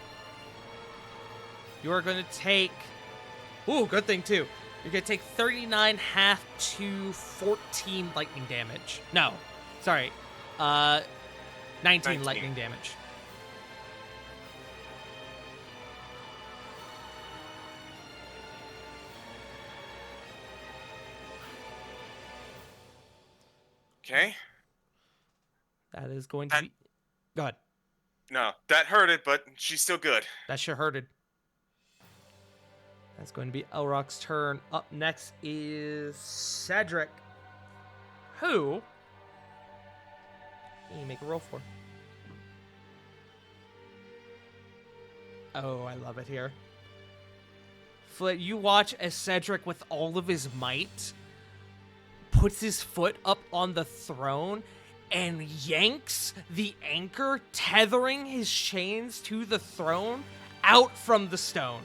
You are going to take... Ooh, good thing, too. You're going to take 39 half to 14 lightning damage. No. Sorry. 19 lightning damage. Okay. That is going to be... Go ahead. No, that hurted, but she's still good. That sure hurted. That's going to be Elrock's turn. Up next is Cedric, who you make a roll for. Oh, I love it here. Flit, you watch as Cedric, with all of his might, puts his foot up on the throne and yanks the anchor tethering his chains to the throne out from the stone.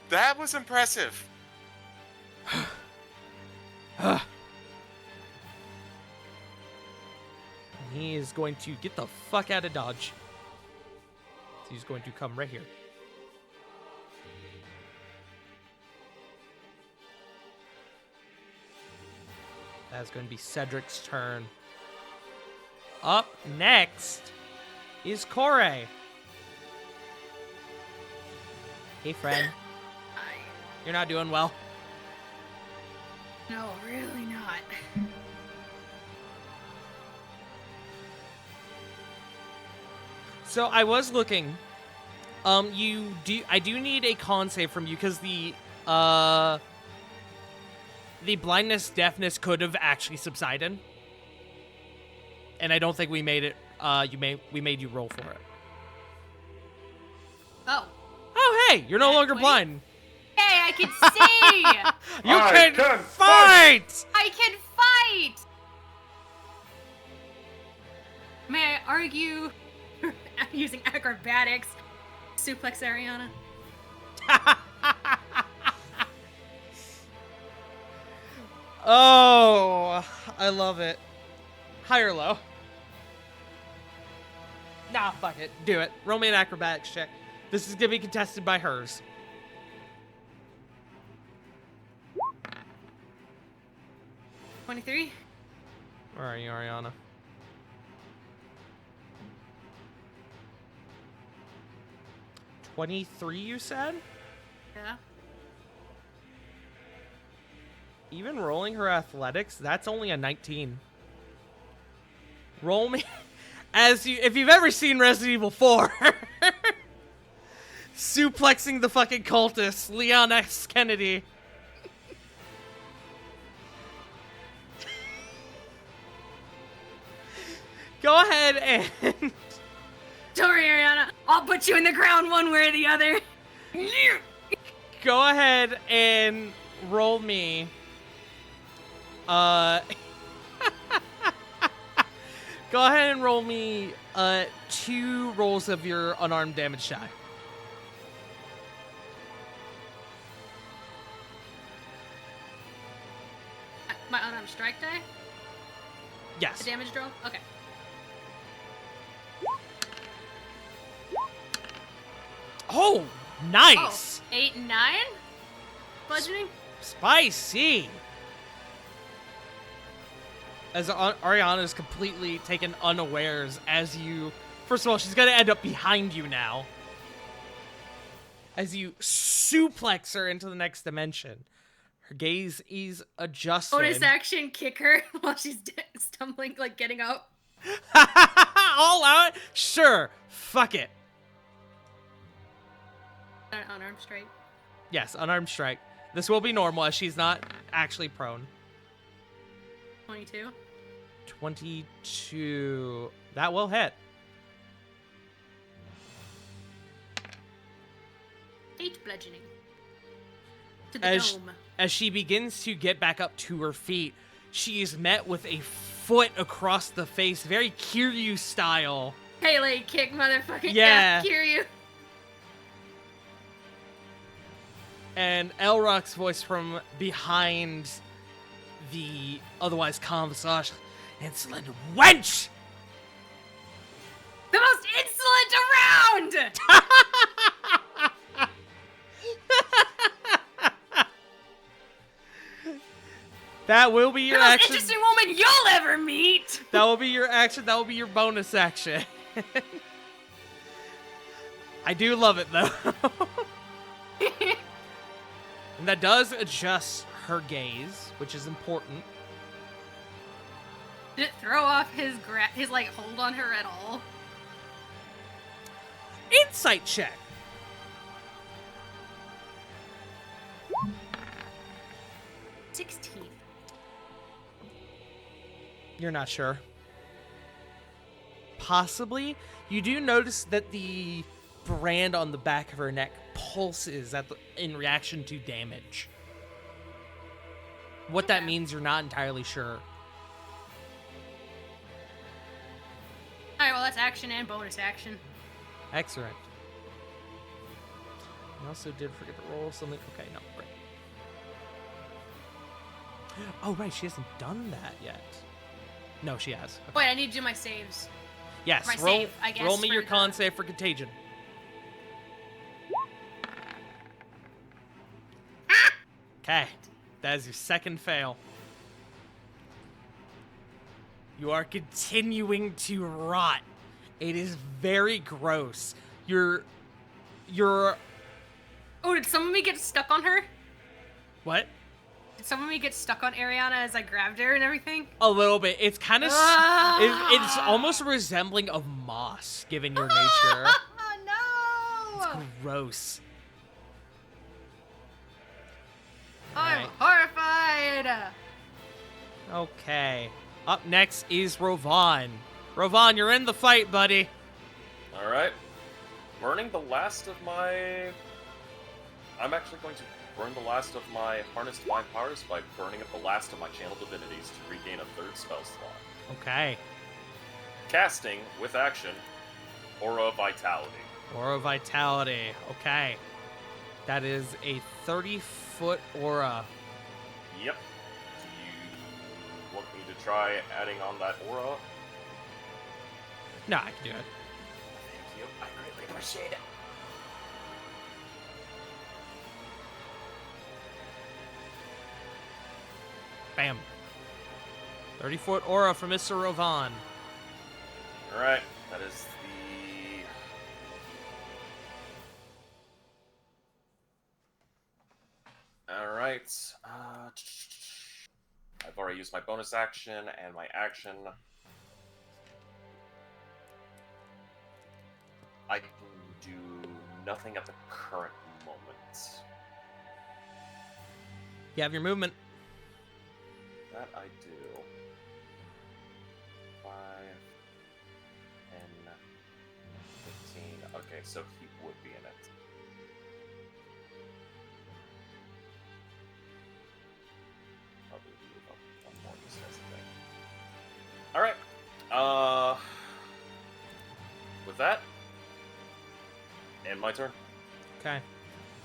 That was impressive. He is going to get the fuck out of Dodge. So he's going to come right here. That's going to be Cedric's turn. Up next is Corey. Hey, friend. You're not doing well. No, really not. So I was looking. I do need a con save from you, because the blindness, deafness could have actually subsided, and I don't think we made it. We made you roll for it. Oh. Oh, hey, you're no That longer way? blind. I can see! You I can can fight! I can fight! May I argue using acrobatics? Suplex Ariana. Oh, I love it. High or low? Nah, fuck it. Do it. Roll me an acrobatics check. This is gonna be contested by hers. 23? Where are you, Ariana? $23, you said? Yeah. Even rolling her athletics, that's only a 19. Roll me if you've ever seen Resident Evil 4. Suplexing the fucking cultist, Leon X. Kennedy. Go ahead and Don't worry, Ariana. I'll put you in the ground one way or the other. go ahead and roll me. Go ahead and roll me 2 rolls of your unarmed damage die. My unarmed strike die? Yes. The damage roll? Okay. Oh, nice. Oh, 8 and 9? Bludgeoning? Spicy. As Ariana is completely taken unawares as you... First of all, she's going to end up behind you now. As you suplex her into the next dimension. Her gaze is adjusted. Bonus action, kick her while she's stumbling, like getting up. All out? Sure. Fuck it. Unarmed strike. Yes, unarmed strike. This will be normal as she's not actually prone. 22. 22. That will hit. 8 bludgeoning. To the dome. As she begins to get back up to her feet, she is met with a foot across the face, very Kiryu style. Hey, leg kick, motherfucker. Yeah. Hear you. And Elrock's voice from behind the otherwise calm visage. Insolent wench! The most insolent around! That will be your the most action. interesting woman you'll ever meet! That will be your action. That will be your bonus action. I do love it, though. And that does adjust her gaze, which is important. Did it throw off his like hold on her at all? Insight check. $16. You're not sure. Possibly. You do notice that the brand on the back of her neck pulses in reaction to damage. What that means, you're not entirely sure. Alright, well, that's action and bonus action. Excellent. I also did forget to roll something. Okay, no, great. Oh, right, she hasn't done that yet. No, she has. Okay. Wait, I need to do my saves. Yes, my roll, save, I guess, roll me for your the- con save for contagion. Okay, that is your second fail. You are continuing to rot. It is very gross. You're Oh, did some of me get stuck on her? what? Did some of me get stuck on Ariana as I grabbed her and everything? A little bit. It's kind of Ah! it's almost resembling of moss given your nature. Oh no! Gross. I'm Alright. horrified! Okay. Up next is Rovan. Rovan, you're in the fight, buddy. Alright. Burning the last of my... I'm actually going to burn the last of my harnessed divine powers by burning up the last of my channel divinities to regain a third spell slot. Okay. Casting, with action, Aura Vitality. Aura Vitality. Okay. That is a 30-foot aura. Yep. Do you want me to try adding on that aura? No, I can do it. Thank you. I greatly appreciate it. Bam. 30-foot aura from Mr. Rovan. Alright, that is the... Alright, I've already used my bonus action and my action. I can do nothing at the current moment. You have your movement. That I do. 5, 10, 15. Okay, so he would be in it. Probably be a more distressing thing. Alright. With that, end my turn. Okay. At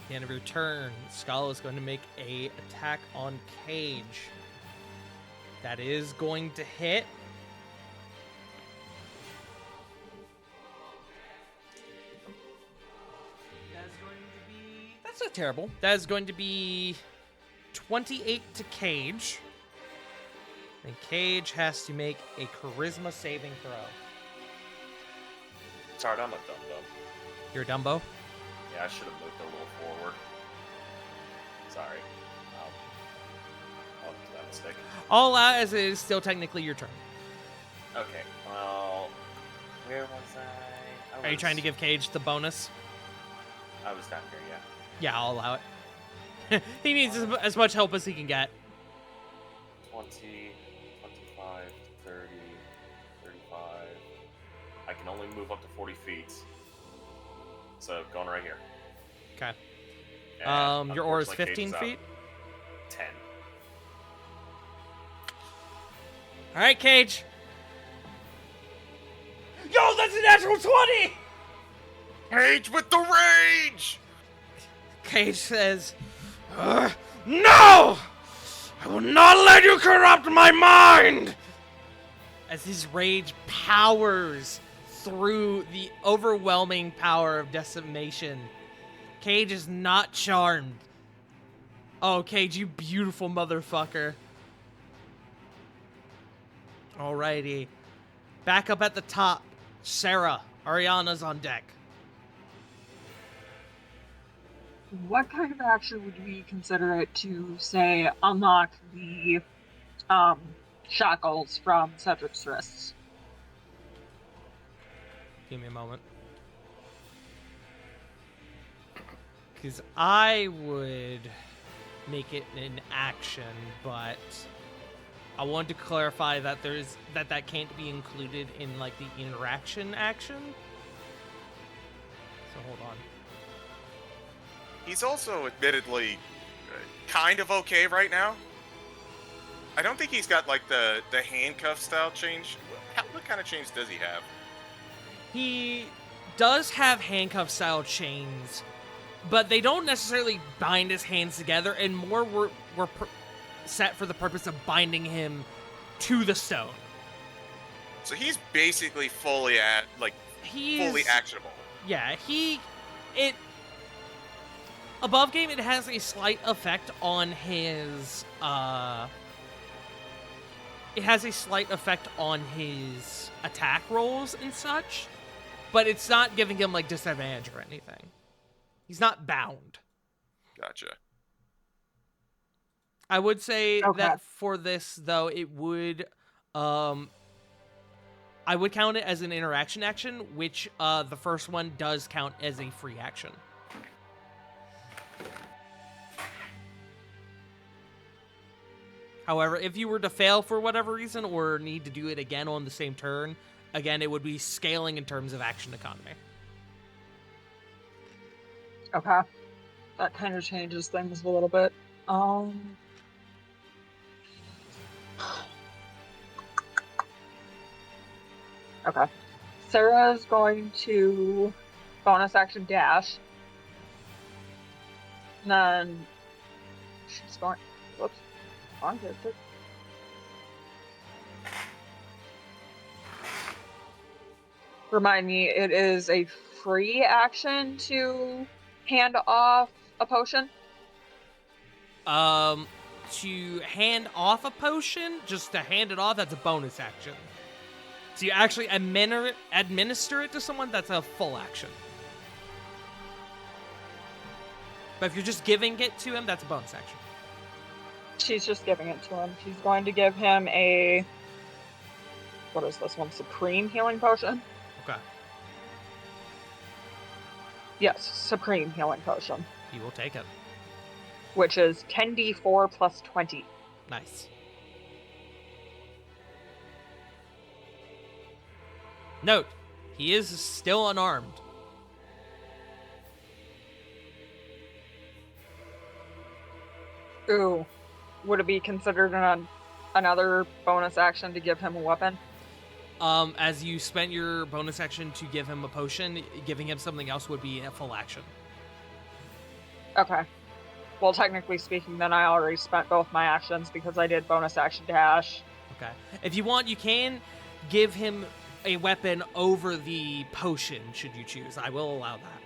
the end of your turn, Skull is going to make a attack on Cage. That is going to hit. That's not terrible. That is going to be 28 to Cage. And Cage has to make a charisma saving throw. Sorry, I'm a dum-dum. You're a Dumbo? Yeah, I should have moved a little forward. Sorry. I'll do that mistake. All out as it is still technically your turn. Okay, well... Where was I? Are you trying to give Cage the bonus? I was down here, yeah. Yeah, I'll allow it. He needs as much help as he can get. 20, 25, 30, 35. I can only move up to 40 feet. So, going right here. Okay. And Your aura is unfortunately, 15 Cage feet? out. 10. All right, Cage. Yo, that's a natural 20! Rage with the rage! Cage says, no! I will not let you corrupt my mind! As his rage powers through the overwhelming power of decimation. Cage is not charmed. Oh, Cage, you beautiful motherfucker. Alrighty. Back up at the top. Sarah, Ariana's on deck. What kind of action would we consider it to, say, unlock the shackles from Cedric's wrists? Give me a moment. Because I would make it an action, but I want to clarify that that can't be included in like the interaction action. So hold on. He's also admittedly kind of okay right now. I don't think he's got like the handcuff style change. What kind of change does he have? He does have handcuff style chains, but they don't necessarily bind his hands together, and more were set for the purpose of binding him to the stone. So he's basically fully fully actionable. Yeah, above game, it has a slight effect on his, it has a slight effect on his attack rolls and such, but it's not giving him, like, disadvantage or anything. He's not bound. Gotcha. I would say Okay. that for this, though, it would, I would count it as an interaction action, which, the first one does count as a free action. However, if you were to fail for whatever reason or need to do it again on the same turn, again, it would be scaling in terms of action economy. Okay. That kind of changes things a little bit. Okay. Sarah's going to bonus action dash. And then she's going. Whoops. On character. Remind me, it is a free action to hand off a potion? To hand off a potion, just to hand it off, that's a bonus action. So you actually administer it to someone, that's a full action. But if you're just giving it to him, that's a bonus action. She's just giving it to him. She's going to give him a... What is this one? Supreme healing potion? Okay. Yes, Supreme healing potion. He will take it. Which is 10d4 plus 20. Nice. Note, he is still unarmed. Ooh. Would it be considered another bonus action to give him a weapon? As you spent your bonus action to give him a potion, giving him something else would be a full action. Okay. Well, technically speaking, then I already spent both my actions because I did bonus action dash. Okay. If you want, you can give him a weapon over the potion, should you choose. I will allow that.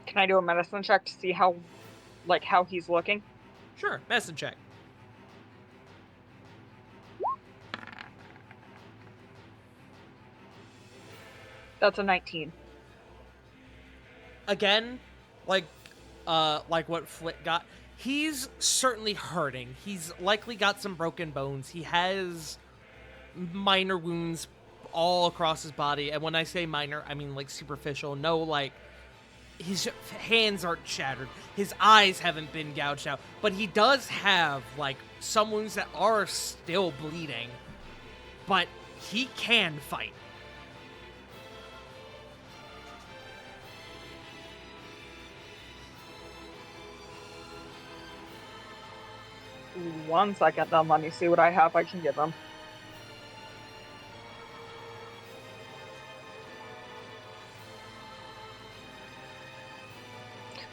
Can I do a medicine check to see how he's looking? Sure, medicine check. That's a 19. Again, like what Flit got, he's certainly hurting. He's likely got some broken bones. He has minor wounds all across his body. And when I say minor, I mean like superficial. No, like his hands aren't shattered. His eyes haven't been gouged out. But he does have like some wounds that are still bleeding. But he can fight. One second, then let me see what I have I can give him.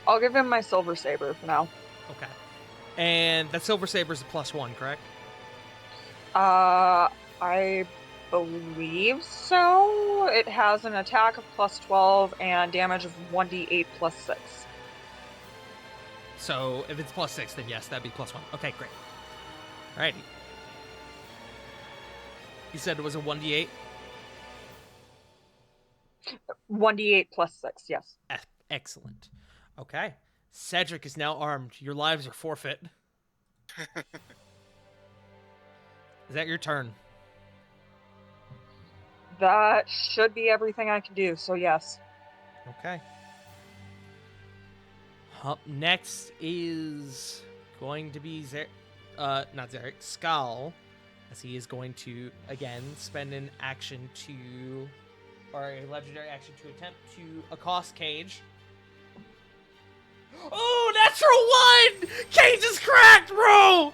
I'll give him my silver saber for now. Okay. And that silver saber is a +1, correct? I believe so. It has an attack of +12 and damage of 1d8 plus 6. So if it's +6, then yes, that'd be +1. Okay, great. Alrighty. You said it was a 1d8? 1d8 plus 6, yes. Excellent. Okay. Cedric is now armed. Your lives are forfeit. Is that your turn? That should be everything I can do, so yes. Okay. Up next is going to be not Zarek, Skal, as he is going to, again, spend an action to, or a legendary action to attempt to accost Cage. Oh, natural 1! Cage is cracked, bro!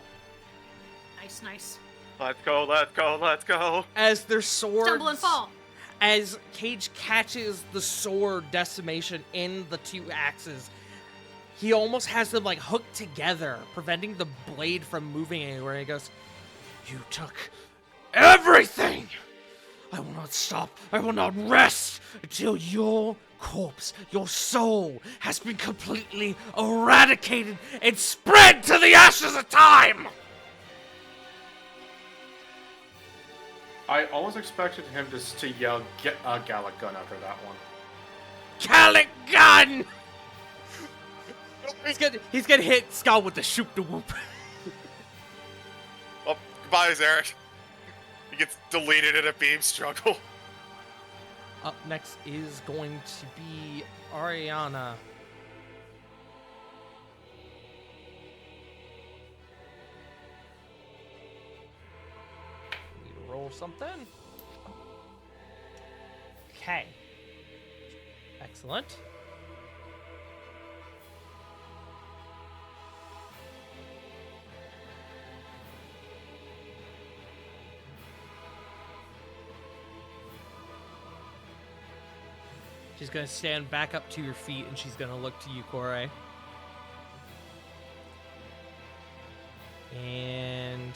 Nice, nice. Let's go, let's go, let's go. As their swords... Stumble and fall. As Cage catches the sword Decimation in the two axes, he almost has them, like, hooked together, preventing the blade from moving anywhere. And he goes, "You took everything! I will not stop. I will not rest until your corpse, your soul, has been completely eradicated and spread to the ashes of time!" I almost expected him just to yell, "Get a Gallic gun" after that one. Gallic gun! He's gonna hit Skull with the shoot the whoop. Oh, goodbye, Zarek. He gets deleted in a beam struggle. Up next is going to be Ariana. Need to roll something. Okay. Excellent. She's gonna stand back up to your feet, and she's gonna look to you, Kore. And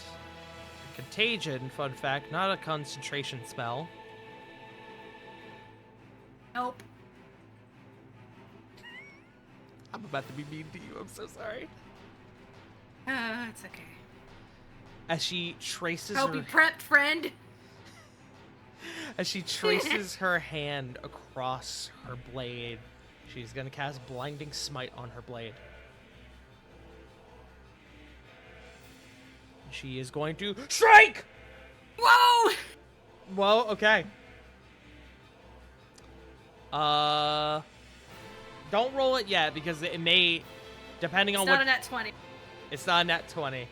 Contagion, fun fact, not a concentration spell. Nope. I'm about to be mean to you. I'm so sorry. It's okay. As she traces Hope her, you prepped, friend. as she traces her hand across her blade, she's gonna cast Blinding Smite on her blade. She is going to strike. Whoa! Well, okay. Don't roll it yet because it may, depending on It's what. not a nat 20. It's not a nat 20.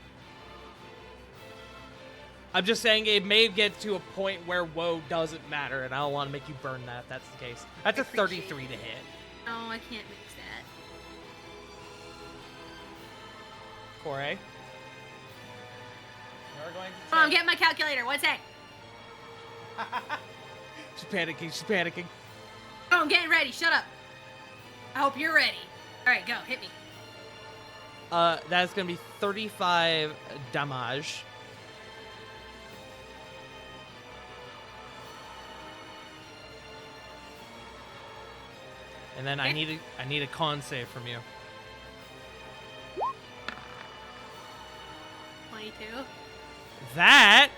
I'm just saying it may get to a point where woe doesn't matter, and I don't want to make you burn that if that's the case. That's a 33 to hit. No, I can't mix that. Kore. We're going to Hold on, I'm getting my calculator. One sec. She's panicking. She's panicking. Oh, I'm getting ready. Shut up. I hope you're ready. All right, go. Hit me. That's gonna be 35 damage. And then I need a con save from you. 22. That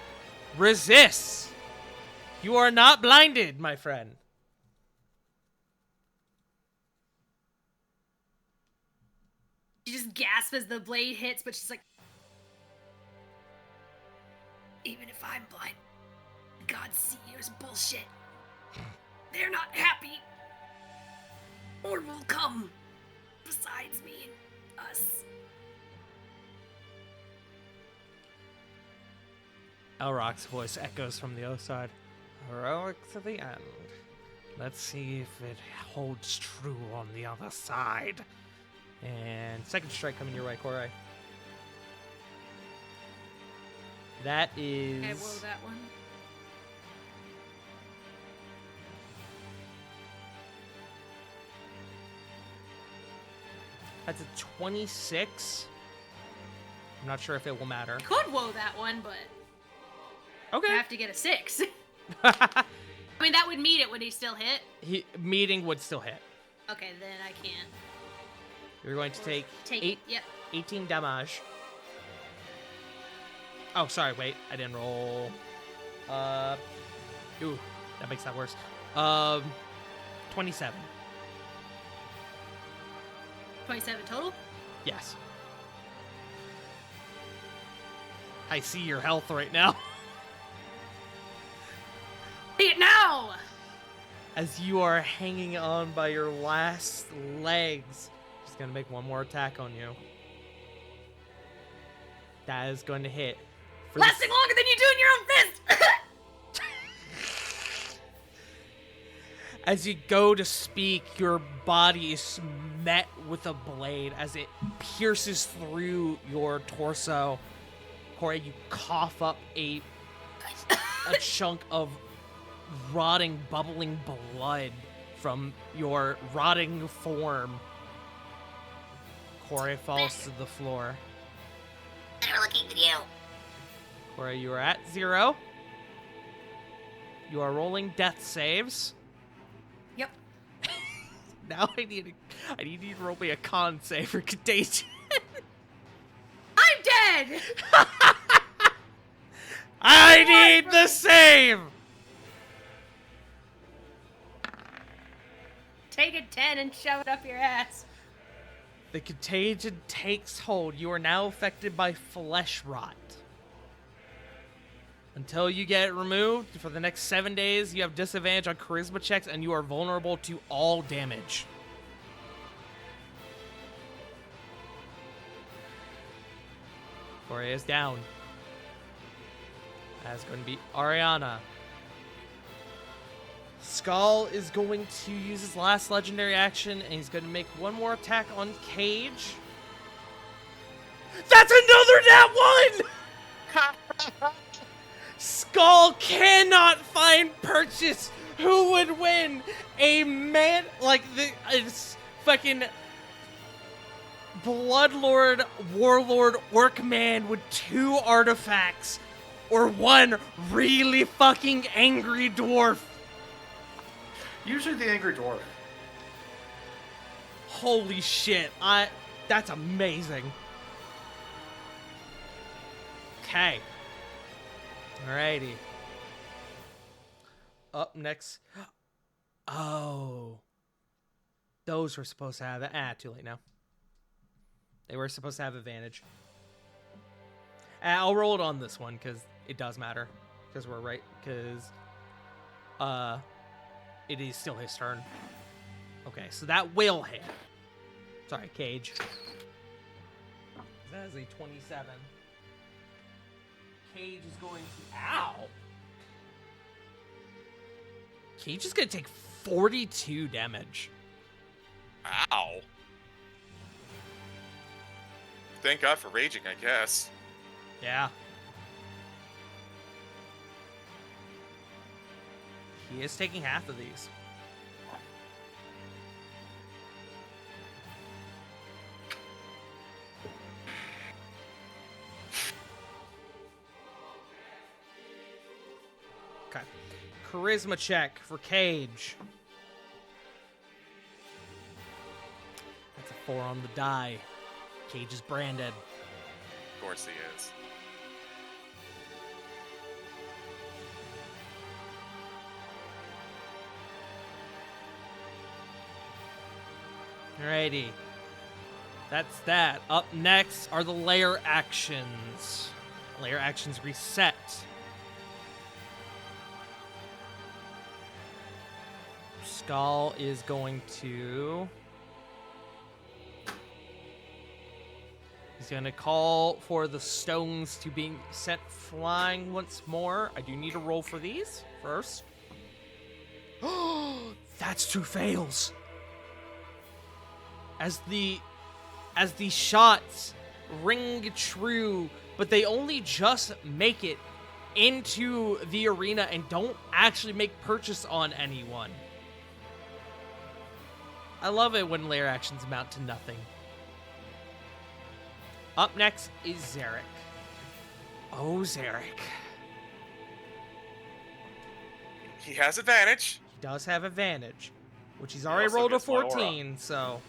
resists. You are not blinded, my friend. She just gasps as the blade hits, but she's like, even if I'm blind, God's see you is bullshit. They're not happy. More will come besides me and us. Elroc's voice echoes from the other side. Heroic to the end. Let's see if it holds true on the other side. And second strike coming your way, Kore. That is... Okay, whoa, that one. That's a 26. I'm not sure if it will matter. Could whoa that one, but I Okay. have to get a 6. I mean, that would meet it. Would he still hit? Meeting would still hit. Okay, then I can't. You're going to take, Take it. Yep. 18 damage. Oh, sorry, wait. I didn't roll. Ooh, that makes that worse. 27. 27 total? Yes. I see your health right now. See it now! As you are hanging on by your last legs. She's going to make one more attack on you. That is going to hit. For the Lasting longer than you do in your own fist! As you go to speak, your body is met with a blade as it pierces through your torso. Kore, you cough up a chunk of rotting, bubbling blood from your rotting form. Kore falls to the floor. Better looking than you. Kore, you are at 0. You are rolling death saves. Yep. Now I need you to roll me a con save for Contagion. I'm dead! I need the save! Take a 10 and shove it up your ass. The contagion takes hold. You are now affected by flesh rot. Until you get it removed, for the next 7 days, you have disadvantage on charisma checks and you are vulnerable to all damage. Kore is down. That's going to be Ariana. Skull is going to use his last legendary action, and he's going to make one more attack on Cage. That's another nat 1! Skull cannot find purchase Who would win? A man like it's fucking Bloodlord, Warlord, Orc Man with 2 artifacts, or 1 really fucking angry dwarf? Usually the angry dwarf. Holy shit! That's amazing. Okay. Alrighty. Up next. Oh. Those were supposed to have it. Too late now. They were supposed to have advantage. I'll roll it on this one because it does matter. Because we're right. Because it is still his turn. Okay, so that will hit. Sorry, Cage. That is a 27. Cage is going to... Ow! Cage is going to take 42 damage. Ow. Thank God for raging, I guess. Yeah. He is taking half of these. Okay. Charisma check for Cage. That's a 4 on the die. Cage is branded. Of course he is. Alrighty. That's that. Up next are the layer actions. Layer actions reset. Skull is going to... He's going to call for the stones to be sent flying once more. I do need a roll for these first. That's 2 fails. As the shots ring true, but they only just make it into the arena and don't actually make purchase on anyone. I love it when layer actions amount to nothing. Up next is Zarek. Oh, Zarek. He has advantage. He does have advantage, which he's He already also rolled a gets my aura. 14, so...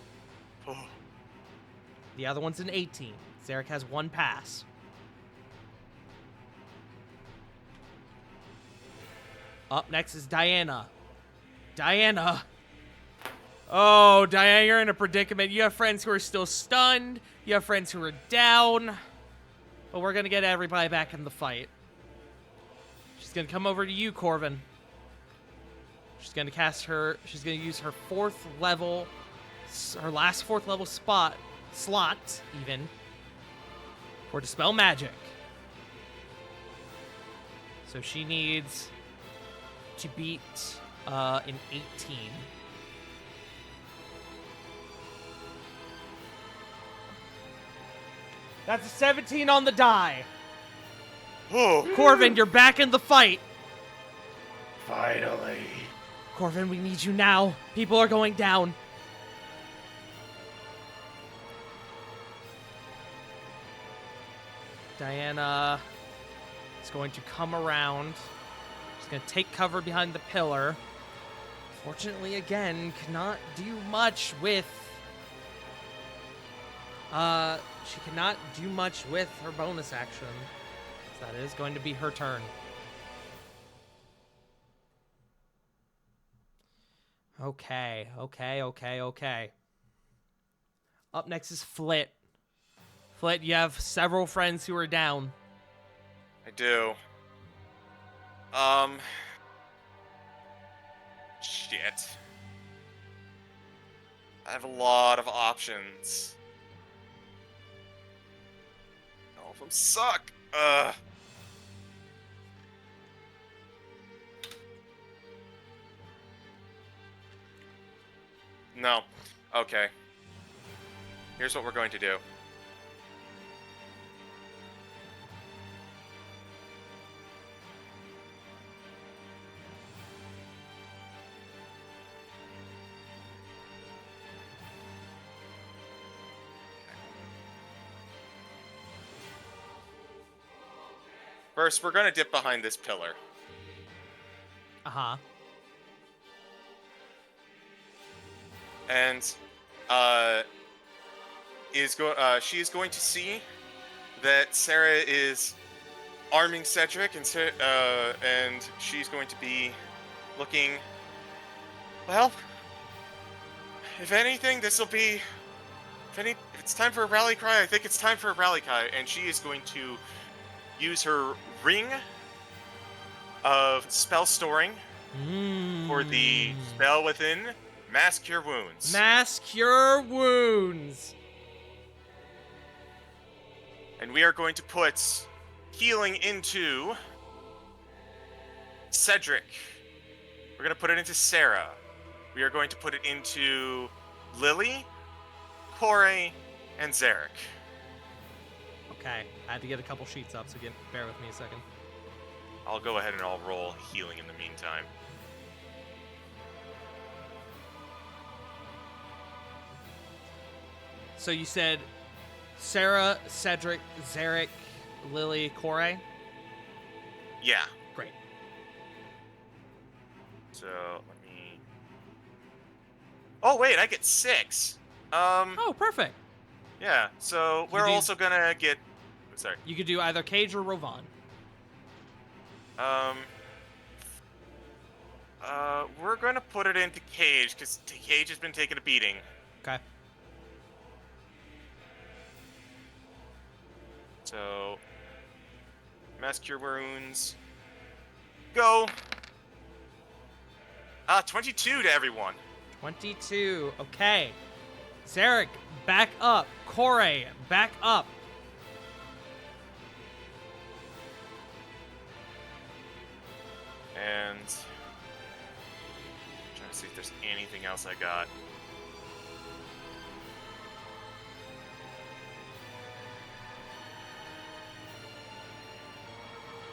The other one's an 18. Zarek has 1 pass. Up next is Diana. Diana. Oh, Diana, you're in a predicament. You have friends who are still stunned. You have friends who are down. But we're going to get everybody back in the fight. She's going to come over to you, Corvin. She's going to cast her... She's going to use her 4th level... Her last 4th level slot, even, for Dispel Magic. So she needs to beat an 18. That's a 17 on the die. Oh. Corvin, you're back in the fight. Finally. Corvin, we need you now. People are going down. Diana is going to come around. She's going to take cover behind the pillar. Fortunately, again, cannot do much with... she cannot do much with her bonus action. So that is going to be her turn. Okay. Up next is Flit. Flit, you have several friends who are down. I do. Shit. I have a lot of options. All of them suck. No. Okay. Here's what we're going to do. First, we're gonna dip behind this pillar. Uh-huh. And she is going to see that Sarah is arming Cedric, and she's going to be looking. Well, if anything, this will be. If it's time for a rally cry, I think it's time for a rally cry, and she is going to use her ring of spell storing for the spell within Mass Cure Wounds. Mass Cure Wounds. And we are going to put healing into Cedric. We're going to put it into Sarah. We are going to put it into Lily, Corey, and Zarek. Okay, I had to get a couple sheets up, so bear with me a second. I'll go ahead and I'll roll healing in the meantime. So you said Sarah, Cedric, Zarek, Lily, Corey? Yeah. Great. So, let me... Oh, wait, I get 6. Oh, perfect. Yeah, so we're also gonna get... Sorry. You could do either Cage or Rovan. We're gonna put it into Cage, because Cage has been taking a beating. Okay. So, Mass Cure Wounds. Go! 22 to everyone. 22. Okay. Zarek, back up. Corey, back up. And... trying to see if there's anything else I got.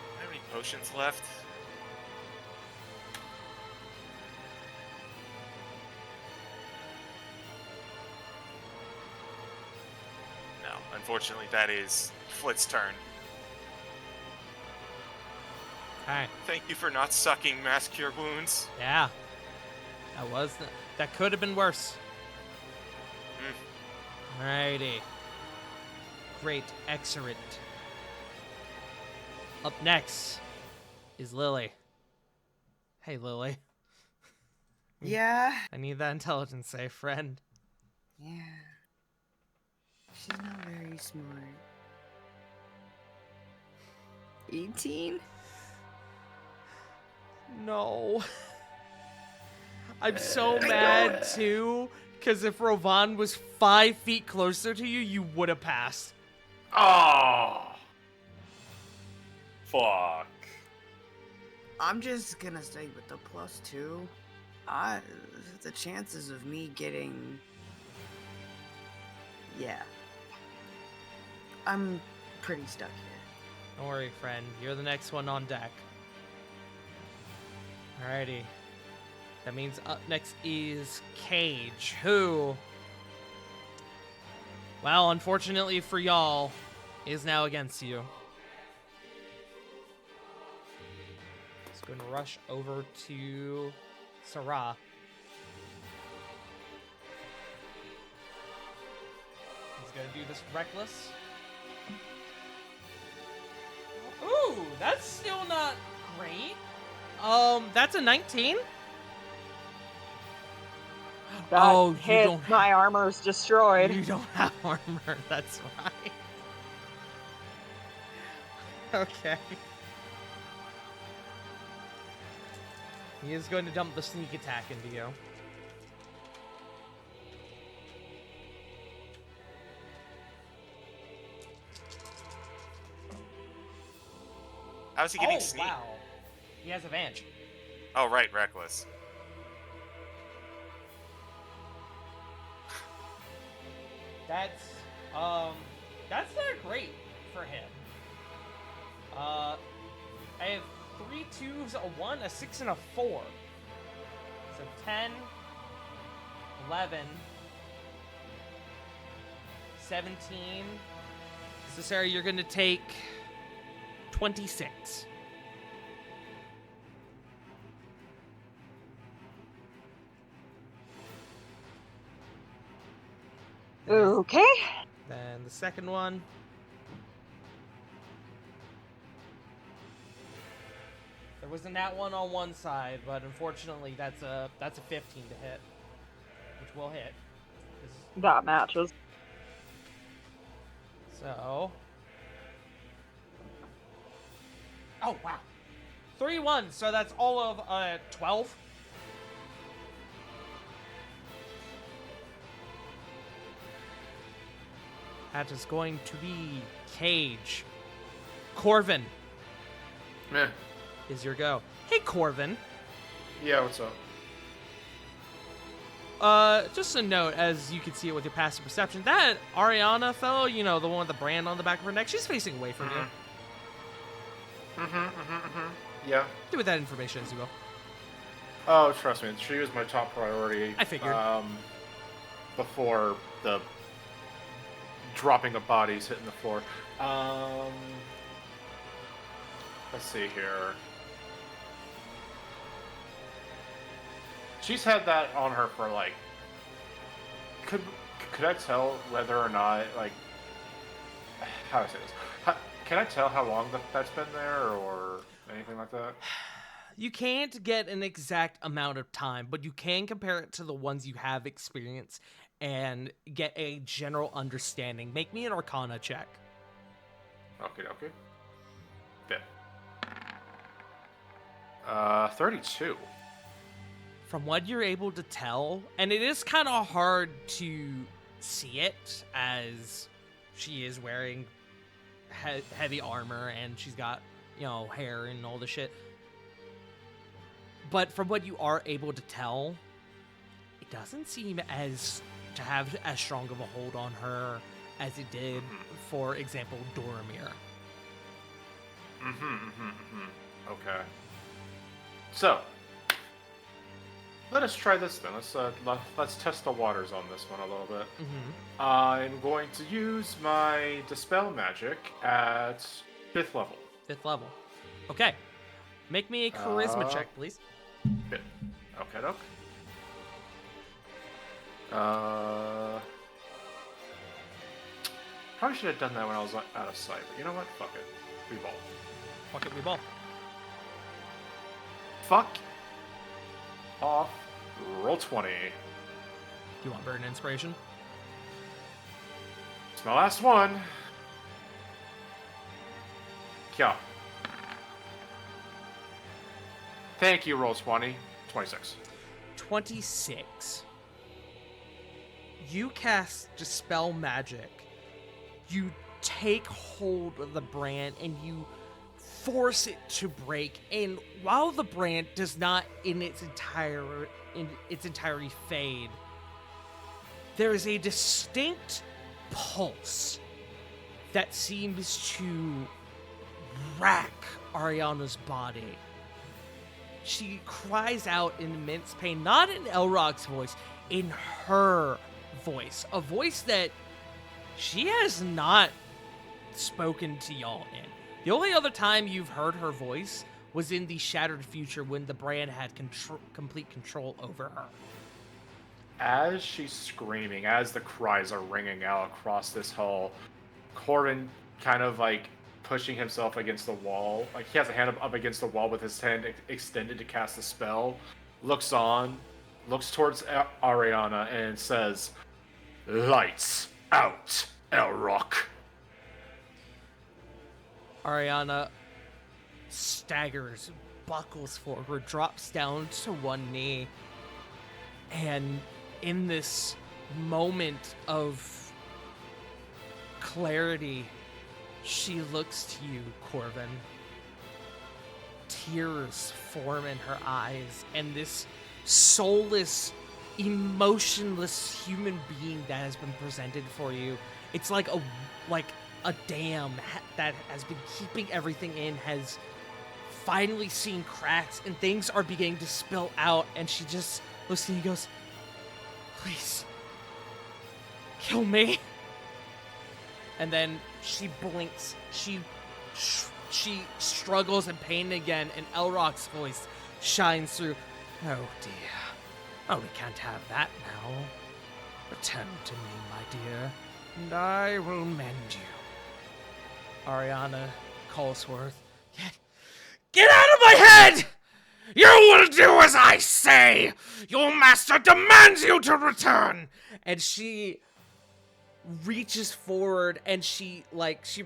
Do I have any potions left? No, unfortunately that is Flit's turn. Okay. Thank you for not sucking Mass Cure Wounds. Yeah. That could have been worse. Alrighty. Great. Excellent. Up next is Lily. Hey, Lily. Yeah. I need that intelligence save, friend. Yeah. She's not very smart. 18? No. I'm so mad, too, because if Rovan was 5 feet closer to you, you would have passed. Oh! Fuck. I'm just gonna stay with the +2. The chances of me getting... Yeah. I'm pretty stuck here. Don't worry, friend. You're the next one on deck. Alrighty. That means up next is Cage, who... well, unfortunately for y'all, is now against you. Just going to rush over to Sarah. He's going to do this reckless. Ooh, that's still not great. That's a 19? That you hit, don't my armor's destroyed. You don't have armor, that's right. Okay. He is going to dump the sneak attack into you. How's he getting sneak? Wow. He has advantage. Oh, right, reckless. That's not great for him. I have 3 2s, a 1, a 6, and a 4. So 10, 11, 17. So Sarah, you're going to take 26. Okay. Then the second one. There was a nat one on one side, but unfortunately that's a 15 to hit, which will hit. That matches. So. Oh wow. 3 1s, so that's all of 12. That is going to be Cage. Corvin Meh. is your go. Hey Corvin. Yeah, what's up? Just a note, as you can see it with your passive perception, that Ariana fellow, you know, the one with the brand on the back of her neck, she's facing away from you. Yeah. Do with that information as you go. Oh, trust me, she was my top priority. I figured. Before the dropping of bodies hitting the floor. Let's see here. She's had that on her for like. Could I tell whether or not like? How do I say this? Can I tell how long that's been there or anything like that? You can't get an exact amount of time, but you can compare it to the ones you have experienced and get a general understanding. Make me an Arcana check. Okay. Bit. 32. From what you're able to tell, and it is kind of hard to see it as she is wearing heavy armor and she's got, you know, hair and all the shit. But from what you are able to tell, it doesn't seem as to have as strong of a hold on her as it did, for example, Doramir. Okay. So, let us try this then. Let's test the waters on this one a little bit. I'm going to use my Dispel Magic at 5th level. 5th level. Okay. Make me a charisma check, please. Bit. Okay, doke. Probably should have done that when I was out of sight, but you know what? Fuck it. We ball. Fuck it, we ball. Fuck off. Roll 20. Do you want Burden Inspiration? It's my last one. Yeah. Thank you, roll 20. 26. 26. You cast Dispel Magic. You take hold of the brand and you force it to break. And while the brand does not in its entirety fade, there is a distinct pulse that seems to rack Ariana's body. She cries out in immense pain, not in Elrog's voice, in her voice. A voice that she has not spoken to y'all in. The only other time you've heard her voice was in the Shattered Future when the brand had complete control over her. As she's screaming, as the cries are ringing out across this hall, Corbin kind of like pushing himself against the wall. Like he has a hand up against the wall with his hand extended to cast the spell. Looks on, looks towards Ariana and says, "Lights out, Elrock." Ariana staggers, buckles forward, drops down to one knee, and in this moment of clarity, she looks to you, Corvin. Tears form in her eyes, and this soulless, emotionless human being that has been presented for you, it's like a dam that has been keeping everything in has finally seen cracks and things are beginning to spill out, and she just looks to you and goes, "Please, kill me." And then she blinks, she she struggles in pain again, and Elrock's voice shines through. Oh dear. Oh, we can't have that now. Return to me, my dear, and I will mend you. Ariana Colesworth. Get out of my head! You will do as I say! Your master demands you to return! And she reaches forward and she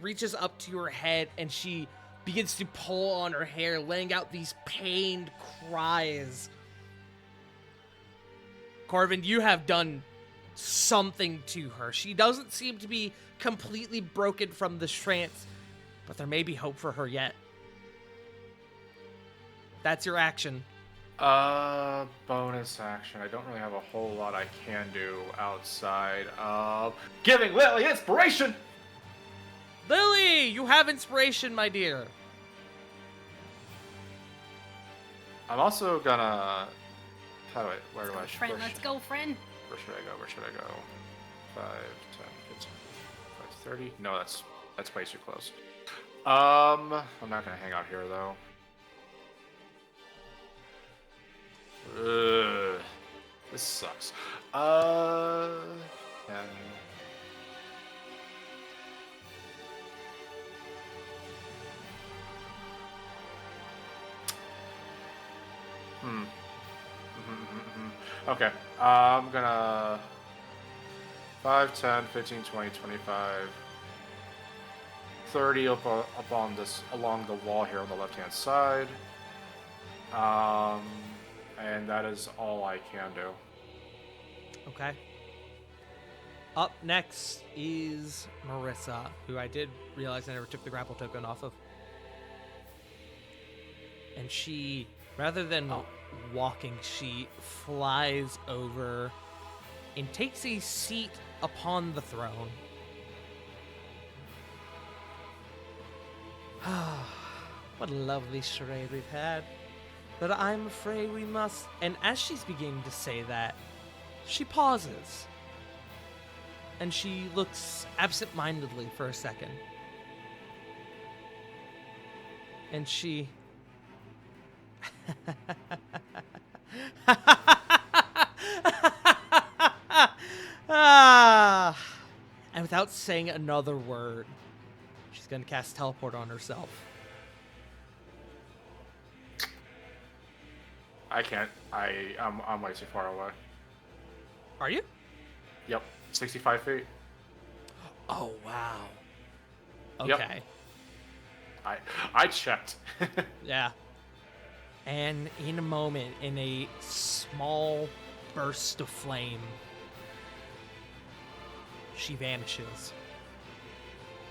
reaches up to your head and she begins to pull on her hair, laying out these pained cries. Corvin, you have done something to her. She doesn't seem to be completely broken from the trance, but there may be hope for her yet. That's your action. Bonus action. I don't really have a whole lot I can do outside of giving Lily inspiration! Lily, you have inspiration, my dear. I'm also gonna... Where do I... Friend, let's go, friend. Where should I go? 5, 10, 15, 5, 30? No, that's way too close. I'm not gonna hang out here, though. Ugh, this sucks. And... Okay, I'm gonna 5, 10, 15, 20, 25, 30 up on this along the wall here on the left-hand side. And that is all I can do. Okay. Up next is Marissa, who I did realize I never took the grapple token off of. And she, rather than walking, she flies over and takes a seat upon the throne. What a lovely charade we've had. But I'm afraid we must... And as she's beginning to say that, she pauses. And she looks absent-mindedly for a second. And she... And without saying another word, she's gonna cast teleport on herself. I can't. I'm way too far away. Are you? Yep, 65 feet. Oh, wow. Yep. Okay. I checked. Yeah. And in a moment, in a small burst of flame, she vanishes.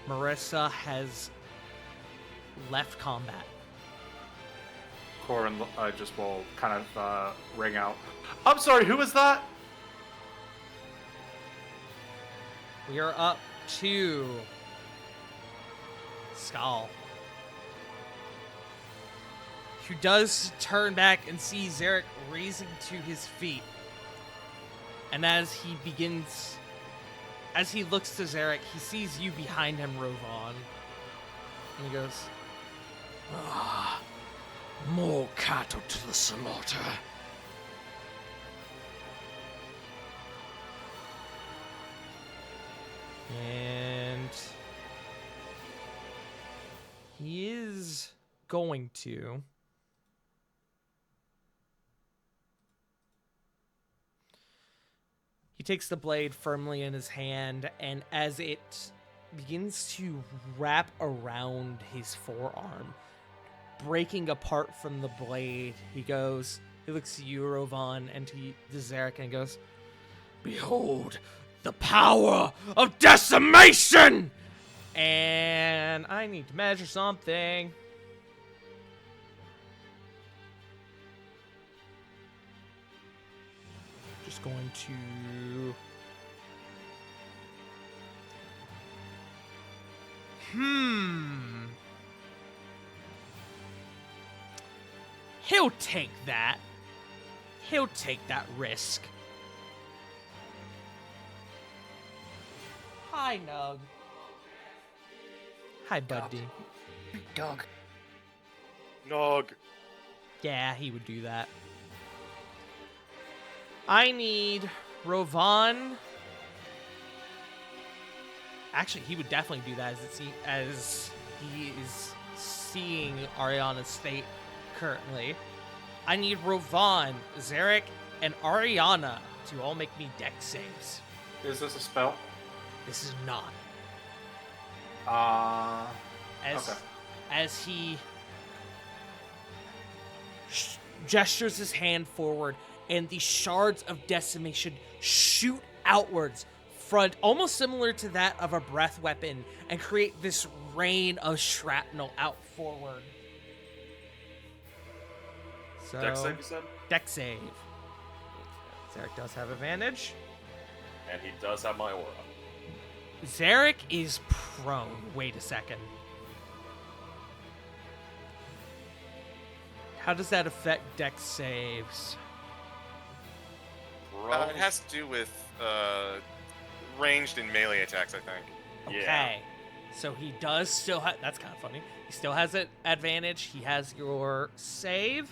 Marissa has left combat. Corin just will kind of ring out. I'm sorry, who was that? We are up to Skull, who does turn back and see Zarek raising to his feet. And as he looks to Zarek, he sees you behind him, Rovan. And he goes, More cattle to the slaughter. and he is going to He takes the blade firmly in his hand, and as it begins to wrap around his forearm, breaking apart from the blade, he looks to you, Rovan, and to Zarek, and goes, Behold, the power of decimation! and I need to measure something. Just going to... He'll take that. He'll take that risk. Hi, Nug. Hi, buddy. Dog. Nog. Yeah, he would do that. I need Rovan. Actually, he would definitely do that as he is seeing Ariana's state currently. I need Rovan, Zarek, and Ariana to all make me dex saves. Is this a spell? This is not. Okay. As he gestures his hand forward, and the shards of decimation shoot outwards, front, almost similar to that of a breath weapon, and create this rain of shrapnel out forward. So, Dex save, you said? dex save. Zarek does have advantage. And he does have my aura. Zarek is prone. Wait a second. How does that affect dex saves? It has to do with ranged and melee attacks, I think. Okay. Yeah. So he does still have... That's kind of funny. He still has an advantage. He has your save.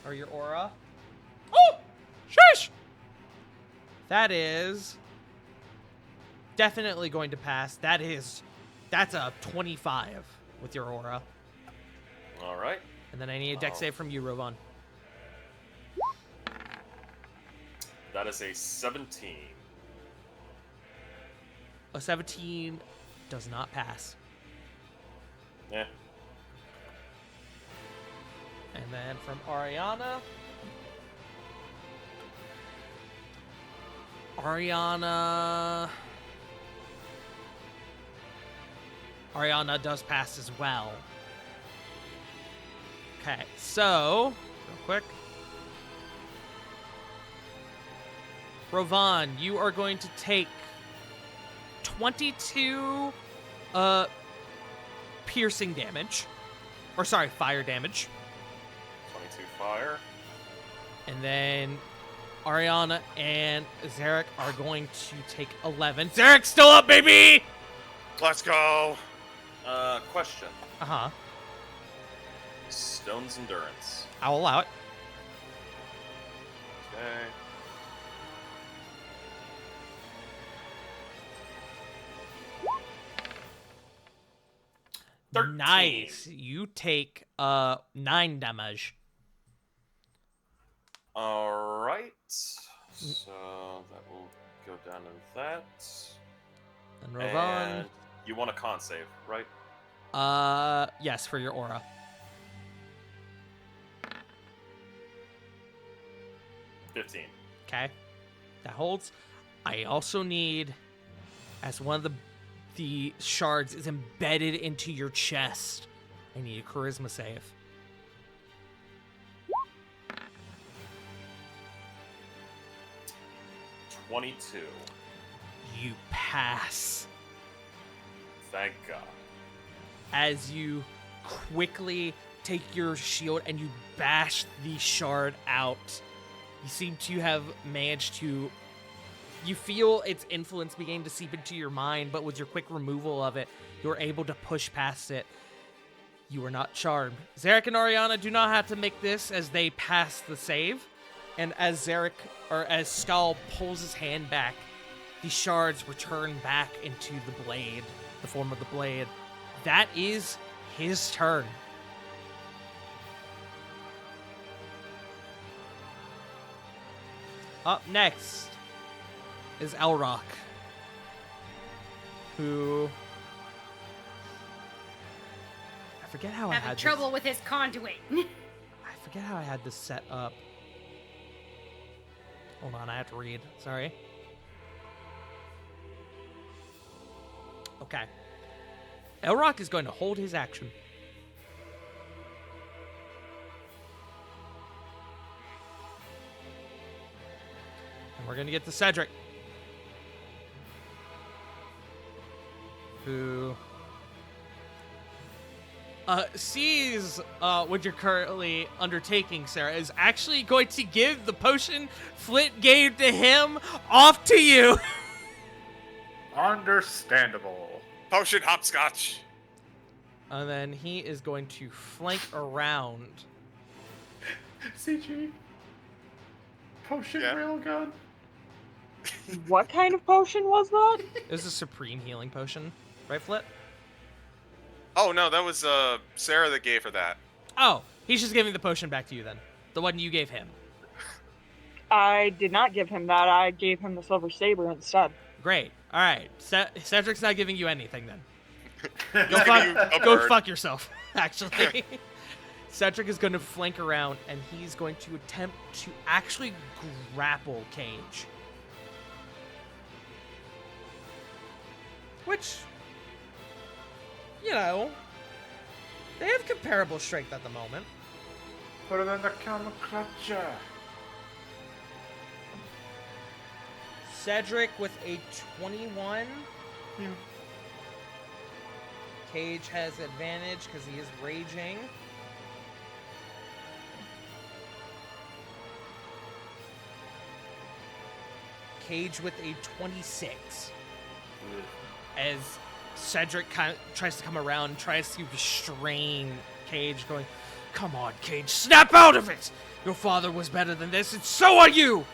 Or your aura. Oh! Shush! That is... definitely going to pass. That's a 25 with your aura. All right. And then I need a dex save from you, Rovan. That is a 17. A 17 does not pass. Yeah. And then from Ariana. Ariana does pass as well. Okay, so, real quick. Rovan, you are going to take 22 piercing damage. Or sorry, fire damage. 22 fire. And then Ariana and Zarek are going to take 11. Zarek's still up, baby! Let's go. Question. Uh-huh. Stone's endurance. I'll allow it. Okay. Nice. You take 9 damage. All right. So that will go down to that. And Rovan. And you want a con save, right? Yes, for your aura. $15. Okay. That holds. I also need, as one of the shards is embedded into your chest, I need a charisma save. $22. You pass. Thank God. As you quickly take your shield and you bash the shard out. You seem to have managed to... You feel its influence beginning to seep into your mind, but with your quick removal of it, you're able to push past it. You are not charmed. Zarek and Ariana do not have to make this as they pass the save. And as Skull pulls his hand back, the shards return back into the blade, the form of the blade. That is his turn. Up next is Elrock, who... I forget how I Having had trouble this. with his conduit. I forget how I had this set up. Hold on, I have to read. Sorry. Okay. Elrock is going to hold his action. And we're going to get to Cedric, who sees what you're currently undertaking, Sarah, is actually going to give the potion Flit gave to him off to you. Understandable. Potion hopscotch. And then he is going to flank around. CG. Potion Yeah. railgun. What kind of potion was that? It was a supreme healing potion. Right, Flip? Oh no, that was Sarah that gave her that. Oh, he's just giving the potion back to you then. The one you gave him. I did not give him that. I gave him the silver saber instead. Great. All right. Cedric's not giving you anything then. He's giving you a Go bird. fuck yourself, actually. Cedric is going to flank around, and he's going to attempt to actually grapple Cage. Which, you know, they have comparable strength at the moment. Put him in the camel clutcher. Cedric with a 21. Cage has advantage because he is raging. Cage with a 26. As Cedric kind of tries to come around, tries to restrain Cage, going, "Come on, Cage, snap out of it! Your father was better than this, and so are you!"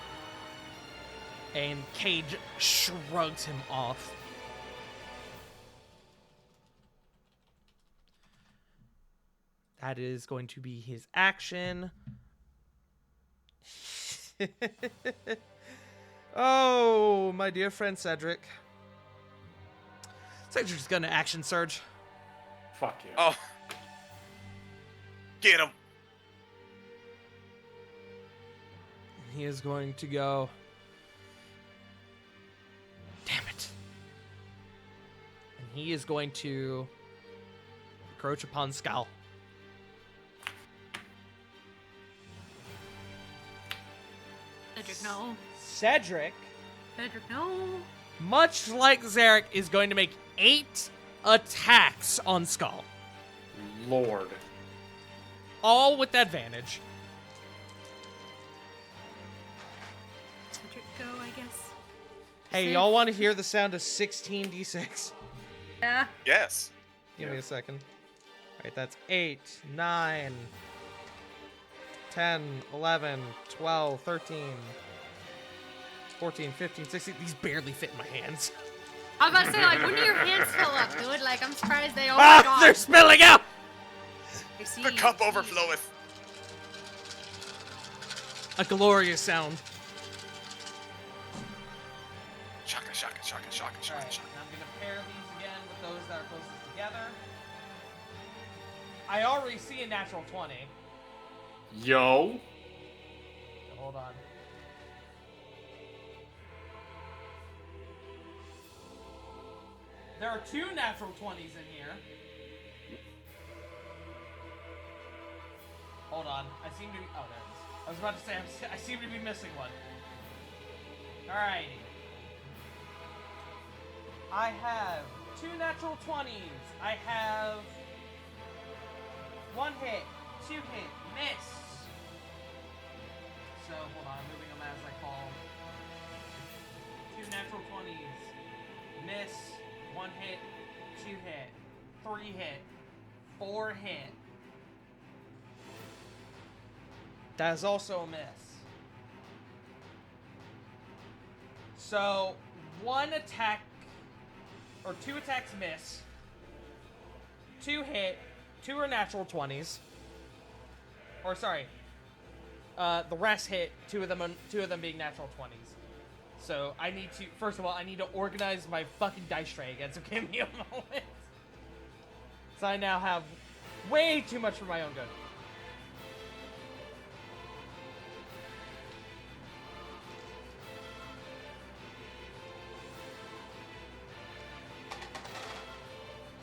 And Cage shrugs him off. That is going to be his action. Oh, my dear friend Cedric. Cedric's gonna action surge. Fuck you. Oh. Get him. He is going to go. Damn it. And he is going to encroach upon Skull. Cedric, no. Cedric, Cedric, no. much like Zarek, is going to make 8 attacks on Skull. Lord. All with advantage. Cedric, go, I guess. Hey, y'all want to hear the sound of 16d6? Yeah. Yes. Give me a second. All right, that's 8, 9, 10, 11, 12, 13, 14, 15, 16. These barely fit in my hands. I was about to say, like, when do your hands fill up, dude? Like, I'm surprised they, oh my Ah, god. they're spilling out! I see The you, cup I see you. overfloweth. A glorious sound. Shaka, shaka, shaka, shaka, shaka, Alright, shaka. I'm gonna pair these again with those that are closest together. I already see a natural 20. Yo. Hold on. There are 2 natural 20s in here. Hold on. I seem to be... Oh, there it is. I was about to say, I seem to be missing one. Alrighty. I have 2 natural 20s. I have 1 hit, 2 hit, miss. So, hold on, I'm moving them as I call. 2 natural 20s. Miss, 1 hit, 2 hit, 3 hit, 4 hit. That is also a miss. So, 1 attack, or 2 attacks miss. 2 hit, 2 are natural 20s. Or sorry, the rest hit, 2 of them being natural 20s. So I need to, first of all, I need to organize my fucking dice tray again, so give me a moment. So I now have way too much for my own good.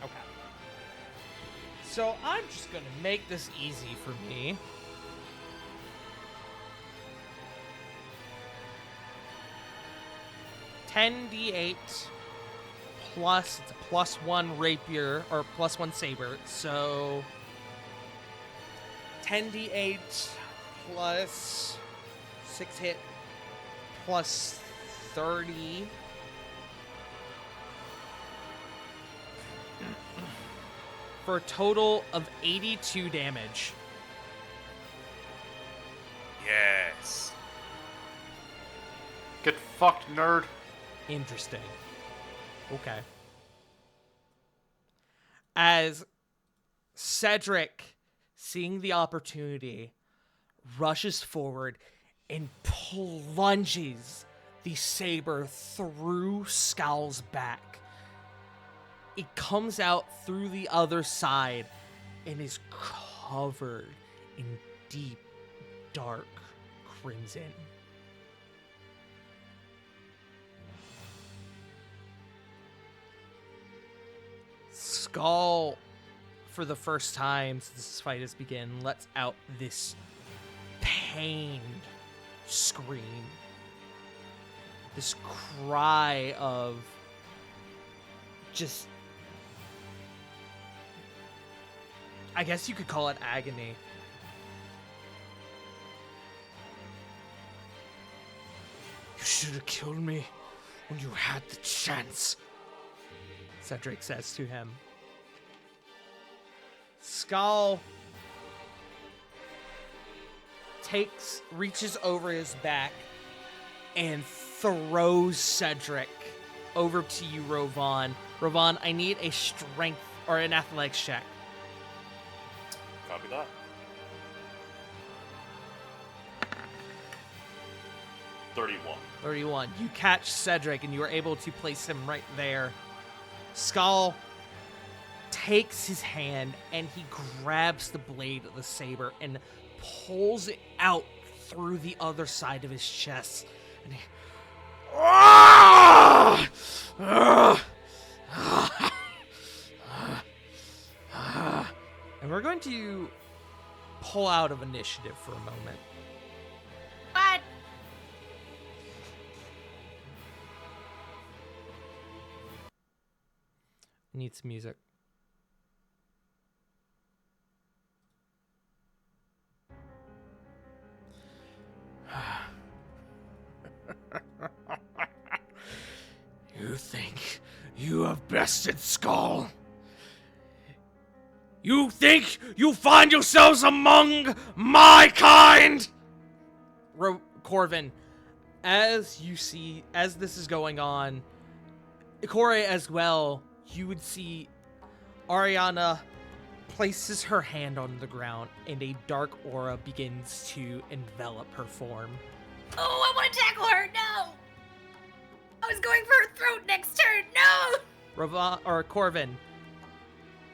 Okay. So I'm just gonna make this easy for me. $10d8 plus, it's a +1 rapier, or +1 saber, so 10d8 plus 6 hit plus 30. for a total of 82 damage. Yes. Get fucked, nerd. Interesting. Okay. As Cedric, seeing the opportunity, rushes forward and plunges the saber through Skull's back. It comes out through the other side and is covered in deep, dark crimson. Skull, for the first time since this fight has begun, lets out this pained scream. This cry of just, I guess you could call it agony. You should have killed me when you had the chance. Cedric says to him. Skull reaches over his back and throws Cedric over to you, Rovan. Rovan, I need a strength or an athletics check. Copy that. 31. 31. You catch Cedric and you are able to place him right there. Skull takes his hand and he grabs the blade of the saber and pulls it out through the other side of his chest. And and we're going to pull out of initiative for a moment. What? Need some music. You think you have bested Skull? You think you find yourselves among my kind? Corvin, as you see, as this is going on, Ikore as well, you would see Ariana places her hand on the ground and a dark aura begins to envelop her form. Oh, I want to tackle her. No. I was going for her throat next turn. No. Corvin,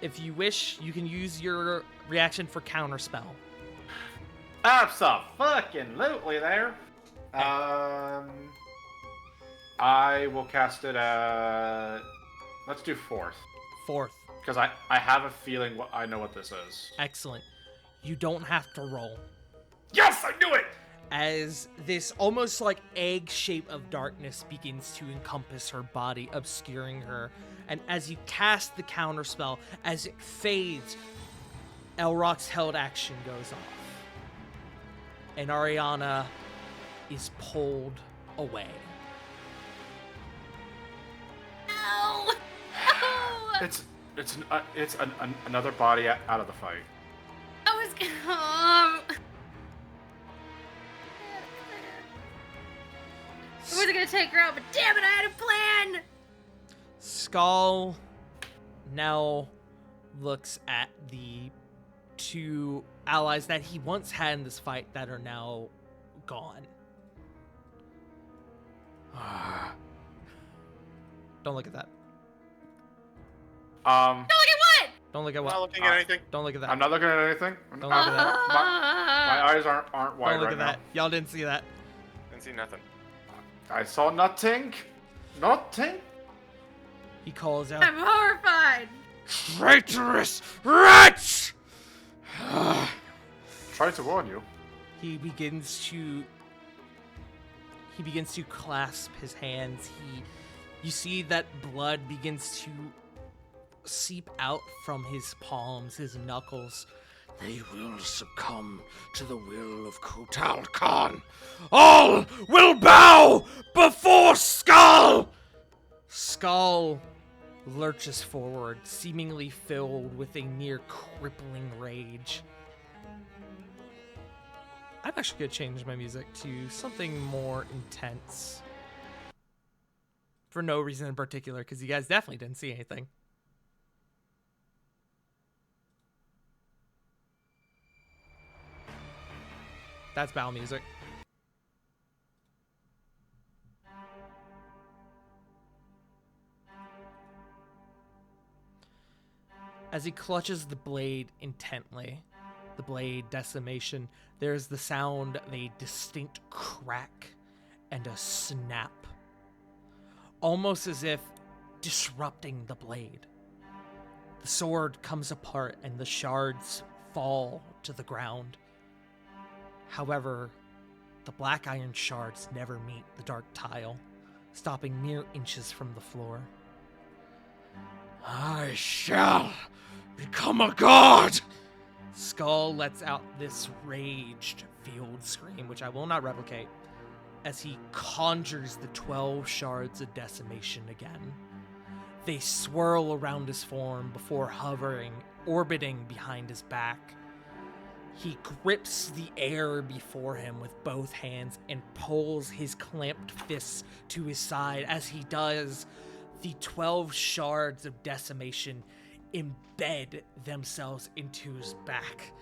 if you wish, you can use your reaction for counterspell. Abso-fucking-lutely there. I will cast it at... Let's do fourth. Fourth. Because I have a feeling I know what this is. Excellent. You don't have to roll. Yes, I knew it! As this almost like egg shape of darkness begins to encompass her body, obscuring her. And as you cast the counterspell, as it fades, Elrock's held action goes off. And Ariana is pulled away. No. No. It's another body out of the fight. I was gonna. I wasn't gonna take her out, but damn it, I had a plan! Skull now looks at the two allies that he once had in this fight that are now gone. Don't look at that. Don't look at what? Don't look at I'm what? not looking at anything. Don't look at that. I'm not looking at anything. Don't look at that. My eyes aren't wide Don't look right at now. that. Y'all didn't see that. Didn't see nothing. I saw nothing. Nothing. He calls out. I'm horrified. Traitorous wretch! Tried to warn you. He begins to clasp his hands. You see that blood begins to seep out from his palms, his knuckles. They will succumb to the will of Kutal Khan. All will bow before Skull! Skull lurches forward, seemingly filled with a near crippling rage. I'm actually going to change my music to something more intense. For no reason in particular, because you guys definitely didn't see anything. That's battle music. As he clutches the blade intently, the blade Decimation, there's the sound of a distinct crack and a snap, almost as if disrupting the blade. The sword comes apart and the shards fall to the ground. However, the black iron shards never meet the dark tile, stopping mere inches from the floor. I shall become a god! Skull lets out this raged field scream, which I will not replicate, as he conjures the 12 shards of Decimation again. They swirl around his form before hovering, orbiting behind his back. He grips the air before him with both hands and pulls his clamped fists to his side. As he does, the 12 shards of Decimation embed themselves into his back.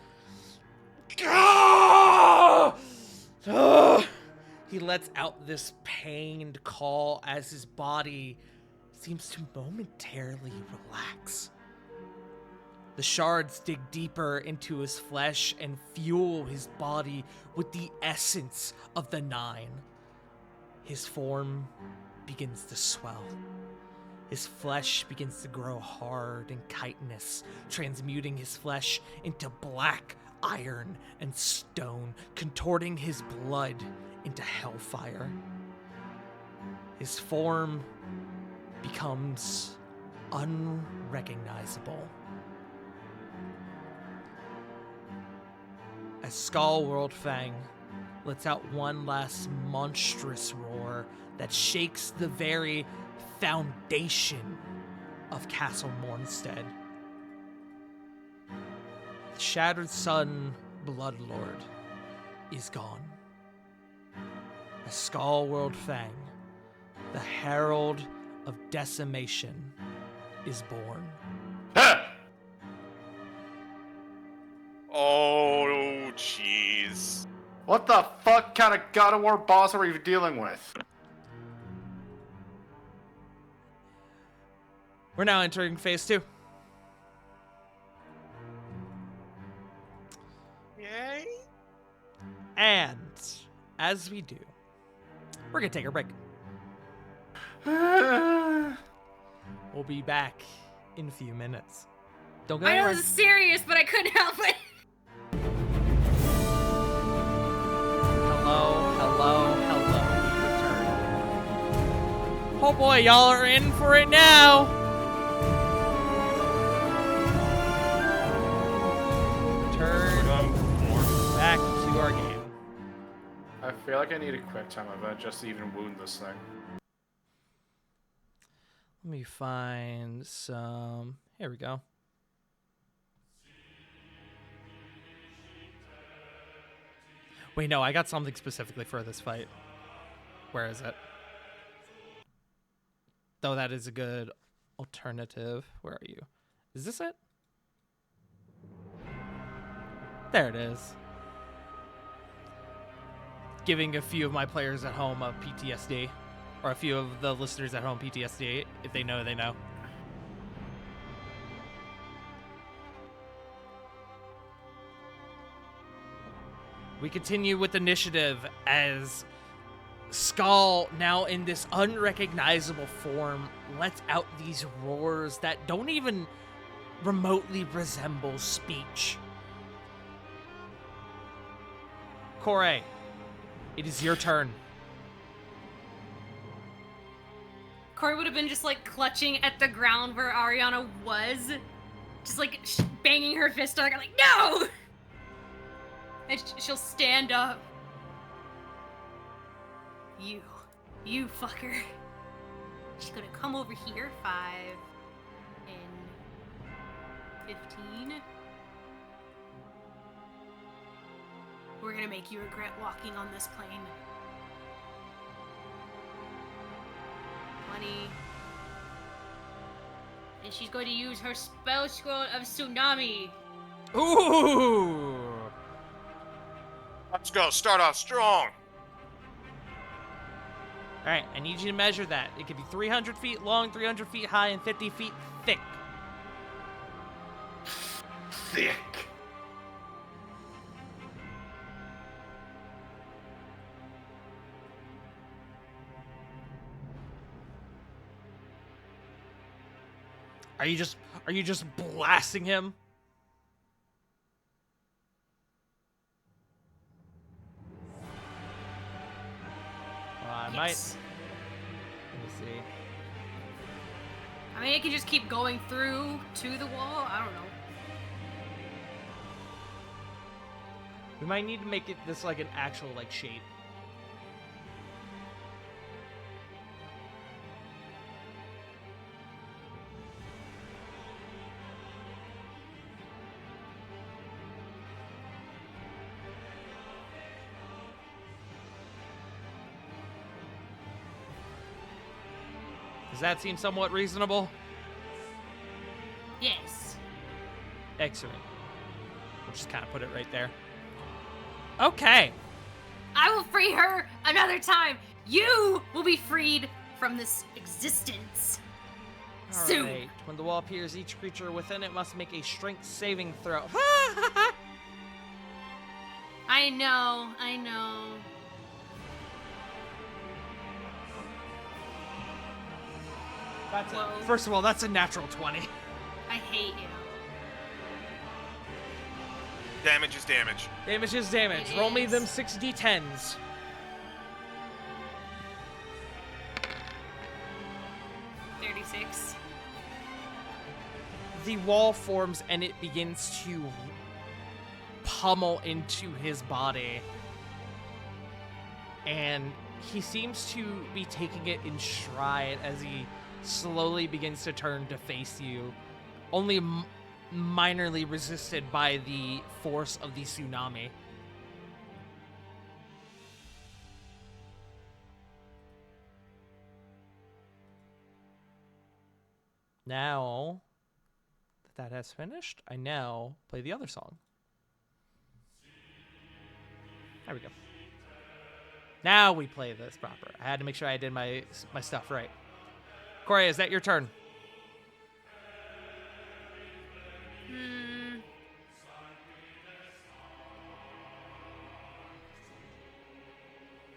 He lets out this pained call as his body seems to momentarily relax. The shards dig deeper into his flesh and fuel his body with the essence of the 9. His form begins to swell. His flesh begins to grow hard and chitinous, transmuting his flesh into black iron and stone, contorting his blood into hellfire. His form becomes unrecognizable. As Skull World Fang lets out one last monstrous roar that shakes the very foundation of Castle Mornstead. The Shattered Sun Bloodlord is gone. As Skull World Fang, the Herald of Decimation, is born. Oh, jeez. What the fuck kind of God of War boss are we dealing with? We're now entering phase 2. Yay. And as we do, we're going to take a break. We'll be back in a few minutes. Don't go I know anywhere. this is serious, but I couldn't help it. Hello. We return. Oh boy, y'all are in for it now. Return back to our game. I feel like I need a quick time event just to even wound this thing. Let me find some. Here we go. Wait, no, I got something specifically for this fight. Where is it? Though that is a good alternative. Where are you? Is this it? There it is. Giving a few of my players at home a PTSD. Or a few of the listeners at home PTSD. If they know, they know. We continue with initiative as Skull, now in this unrecognizable form, lets out these roars that don't even remotely resemble speech. Corey, it is your turn. Corey would have been just like clutching at the ground where Ariana was, just like banging her fist on her, like, no! And she'll stand up. You fucker. She's gonna come over here. 5, 15. We're gonna make you regret walking on this plane. 20. And she's going to use her spell scroll of tsunami. Ooh! Let's go. Start off strong. Alright, I need you to measure that. It could be 300 feet long, 300 feet high, and 50 feet thick. Thick. Are you just blasting him? Well, I might. Yes. Let me see. I mean, it can just keep going through to the wall. I don't know. We might need to make it this like an actual like shape. Does that seem somewhat reasonable? Yes. Excellent. We'll just kind of put it right there. Okay. I will free her another time. You will be freed from this existence. Soon. Alright. When the wall appears, each creature within it must make a strength saving throw. I know. That's Whoa. First of all, that's a natural 20. I hate you. Damage is damage. Damage is damage. It Roll me is. them 6d10s. $36. The wall forms and it begins to pummel into his body. And he seems to be taking it in stride as he slowly begins to turn to face you, only minorly resisted by the force of the tsunami. Now that has finished, I now play the other song. There we go. Now we play this proper. I had to make sure I did my stuff right. Corey, is that your turn?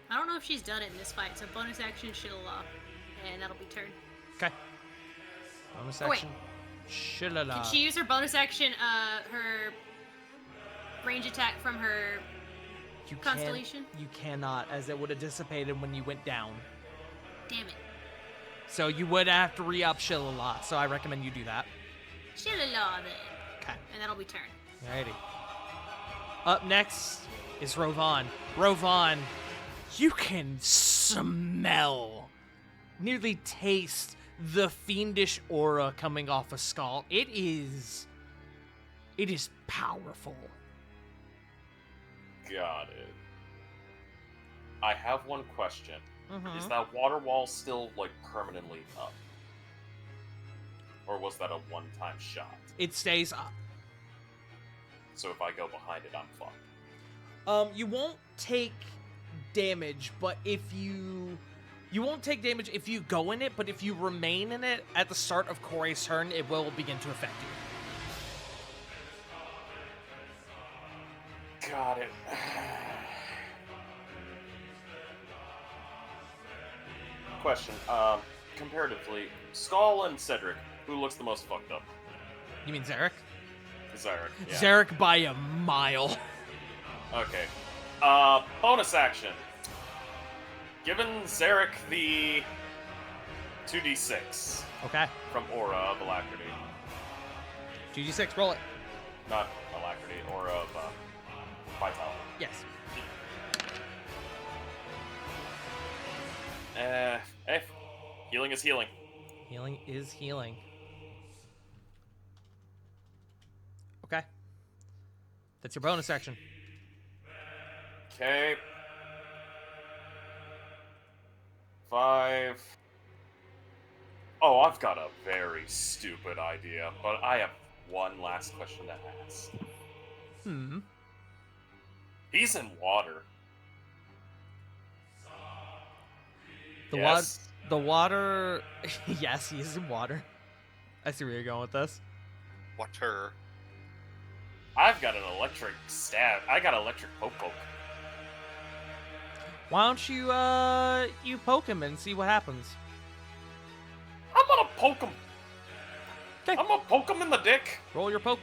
I don't know if she's done it in this fight, so bonus action she'll and that'll be turn. Okay. Bonus Oh, wait. action. Shillala. Can she use her bonus action, her range attack from her You Constellation? You cannot, as it would have dissipated when you went down. damn it. So you would have to re-up Shillala, so I recommend you do that. Shillala then. Okay. And that'll be turn. Alrighty. Up next is Rovan. Rovan, you can smell, nearly taste the fiendish aura coming off a skull. It is powerful. Got it. I have one question. Mhm. Is that water wall still, like, permanently up? Or was that a one-time shot? It stays up. So if I go behind it, I'm fucked. You won't take damage, but if you won't take damage if you go in it, but if you remain in it at the start of Corey's turn, it will begin to affect you. Got it. Question. Comparatively, Skull and Cedric, who looks the most fucked up? You mean Zarek? Zarek. Yeah. Zarek by a mile. Okay. Bonus action. Given Zarek the 2d6 Okay. from Aura of Alacrity. 2d6, roll it. Not Alacrity, Aura of Vitality. Yes. Hey, healing is healing. Healing is healing. Okay. That's your bonus action. Okay. 5. Oh, I've got a very stupid idea, but I have one last question to ask. Hmm. He's in water. The Yes? The water. Yes, he is in water. I see where you're going with this. Water. I've got an electric stab. I got electric poke. Why don't you poke him and see what happens? I'm gonna poke him. 'Kay. I'm gonna poke him in the dick. Roll your poke.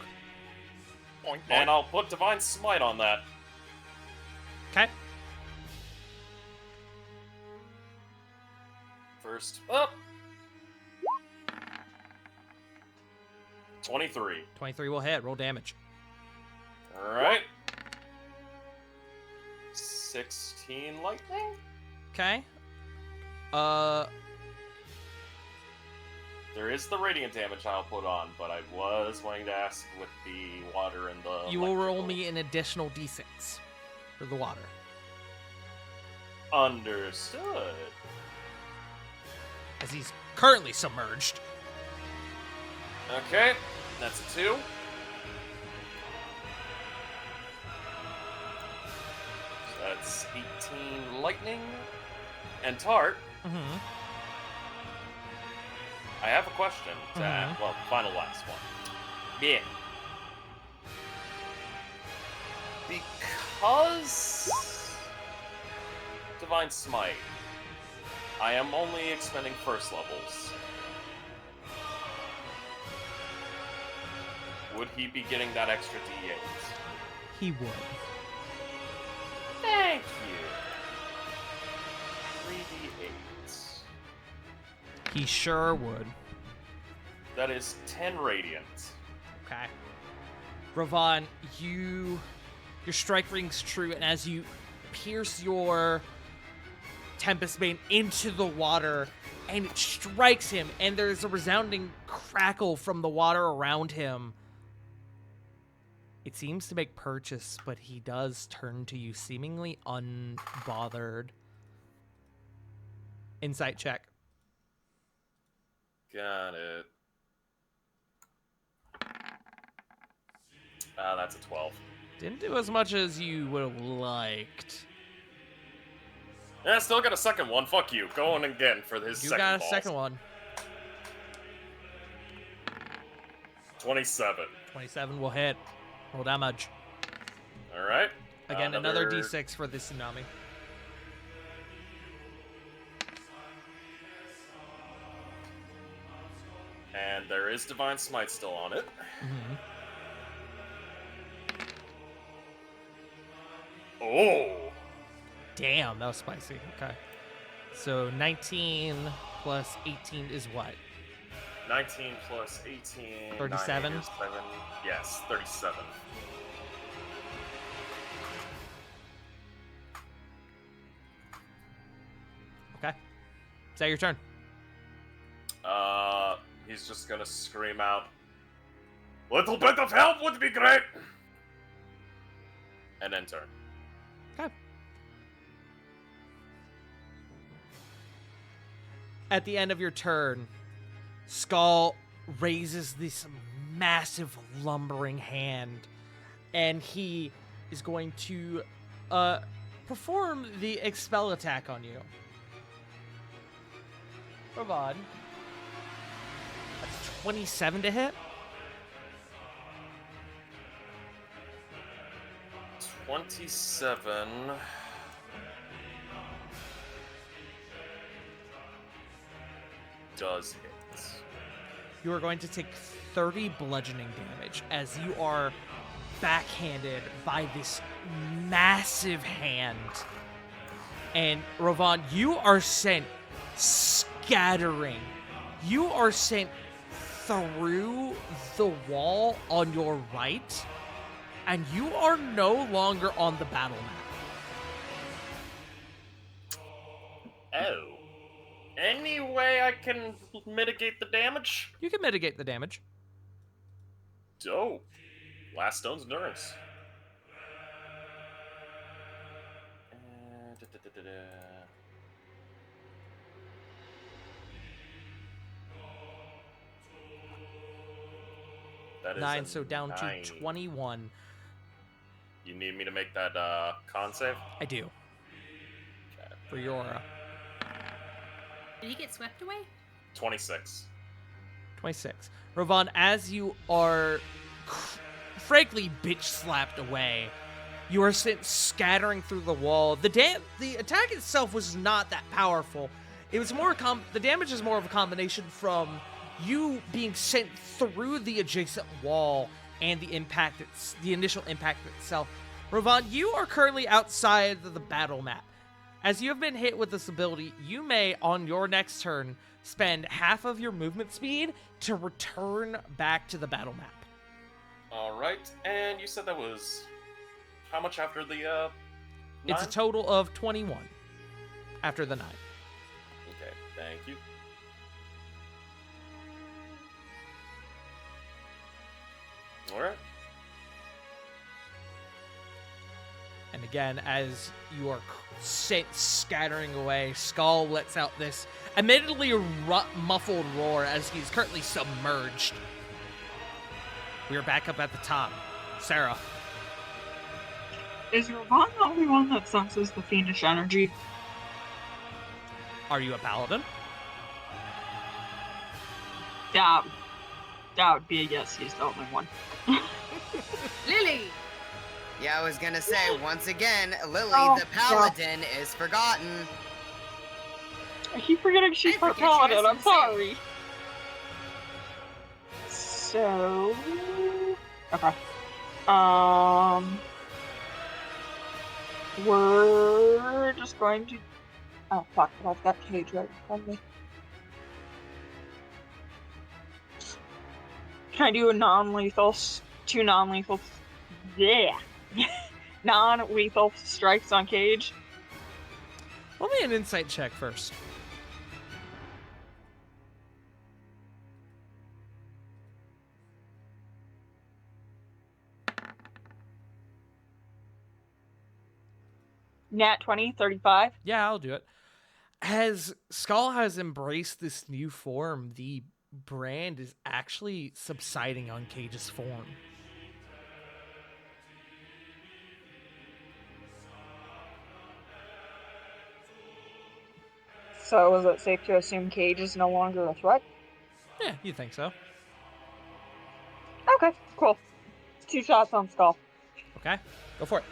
Boink, boink. And I'll put Divine Smite on that. Okay. First up. 23. 23 will hit. Roll damage. Alright. 16 lightning? Okay. There is the radiant damage I'll put on, but I was wanting to ask with the water and the You will roll electrical. me an additional d6 for the water. Understood. As he's currently submerged. Okay, that's a 2. So that's 18 lightning. And Tart, Mm-hmm. I have a question to ask. Well, final last one. Yeah. Because Divine Smite, I am only expending first levels. Would he be getting that extra D8? He would. Thank you. 3D8. He sure would. That is 10 radiant. Okay. Ravon, your strike rings true, and as you pierce your Tempest Bane into the water, and it strikes him, and there's a resounding crackle from the water around him. It seems to make purchase, but he does turn to you seemingly unbothered. Insight check. Got it. That's a 12. Didn't do as much as you would have liked. Yeah, still got a second one. Fuck you. Going again for his You second got a balls. second one. 27. 27 will hit. Roll damage. Alright. Again, another d6 for the tsunami. And there is Divine Smite still on it. Mm-hmm. Oh! Damn, that was spicy. Okay. So 19 plus 18 is what? 19 plus 18. 37? 9, 7. Yes, 37. Okay. Is that your turn? He's just gonna scream out, "Little bit of help would be great!" And then turn. Okay. At the end of your turn, Skull raises this massive lumbering hand, and he is going to perform the expel attack on you. Ravon. That's 27 to hit. 27. Does hit. You are going to take 30 bludgeoning damage as you are backhanded by this massive hand. And Ravon, you are sent scattering. You are sent through the wall on your right, and you are no longer on the battle map. Oh. Any way I can mitigate the damage? You can mitigate the damage. Dope. Last stone's endurance. That is 9, a so down 9. to 21. You need me to make that con save? I do. Okay. For your aura. Did he get swept away? 26. 26. Rovan, as you are frankly bitch slapped away, you are sent scattering through the wall. The attack itself was not that powerful. It was more the damage is more of a combination from you being sent through the adjacent wall and the initial impact itself. Rovan, you are currently outside of the battle map. As you have been hit with this ability, you may, on your next turn, spend half of your movement speed to return back to the battle map. Alright, and you said that was how much after the, It's a 9? total of 21 after the 9. Okay, thank you. Alright. And again, as you are sent scattering away, Skull lets out this admittedly muffled roar as he's currently submerged. We are back up at the top. Sarah. Is Ravon the only one that senses the fiendish energy? Are you a paladin? That would be a yes, he's the only one. Lily! Yeah, I was gonna say, once again, Lily, Oh, the paladin, is forgotten. I keep forgetting she's I part forget she paladin, was I'm insane. sorry. So... Okay. We're just going to... Oh, fuck, but I've got Cage right in front of me. Can I do a non-lethal... two non-lethal... Yeah! non-lethal strikes on Cage? Roll me an insight check first. Nat 20, 35. Yeah, I'll do it. As Skull has embraced this new form, the brand is actually subsiding on Cage's form. So is it safe to assume Cage is no longer a threat? Yeah, you think so. Okay, cool. 2 shots on Skull. Okay, go for it.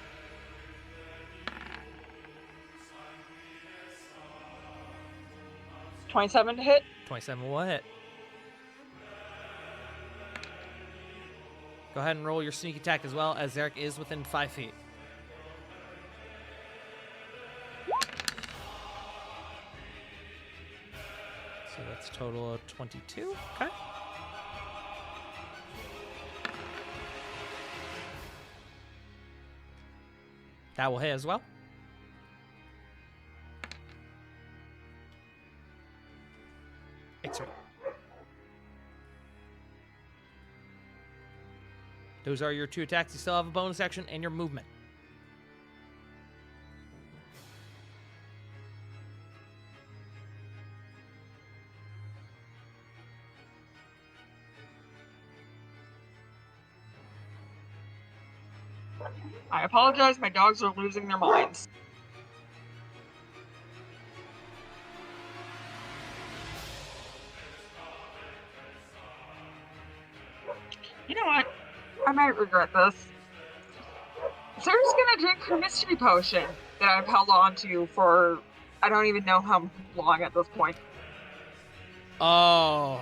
$27 to hit. 27 will hit. Go ahead and roll your sneak attack as well, as Zarek is within 5 feet. So that's a total of 22. Okay. That will hit as well. X-ray. Those are your 2 attacks. You still have a bonus action and your movement. I apologize, my dogs are losing their minds. You know what? I might regret this. Sarah's gonna drink her mystery potion that I've held on to for I don't even know how long at this point. Oh.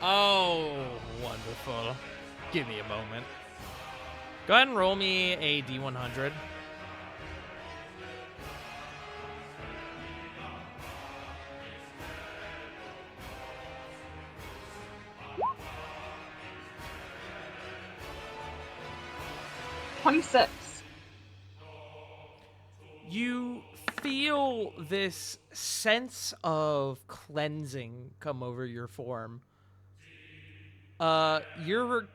Oh, wonderful. Give me a moment. Go ahead and roll me a D100. $26. You feel this sense of cleansing come over your form. You're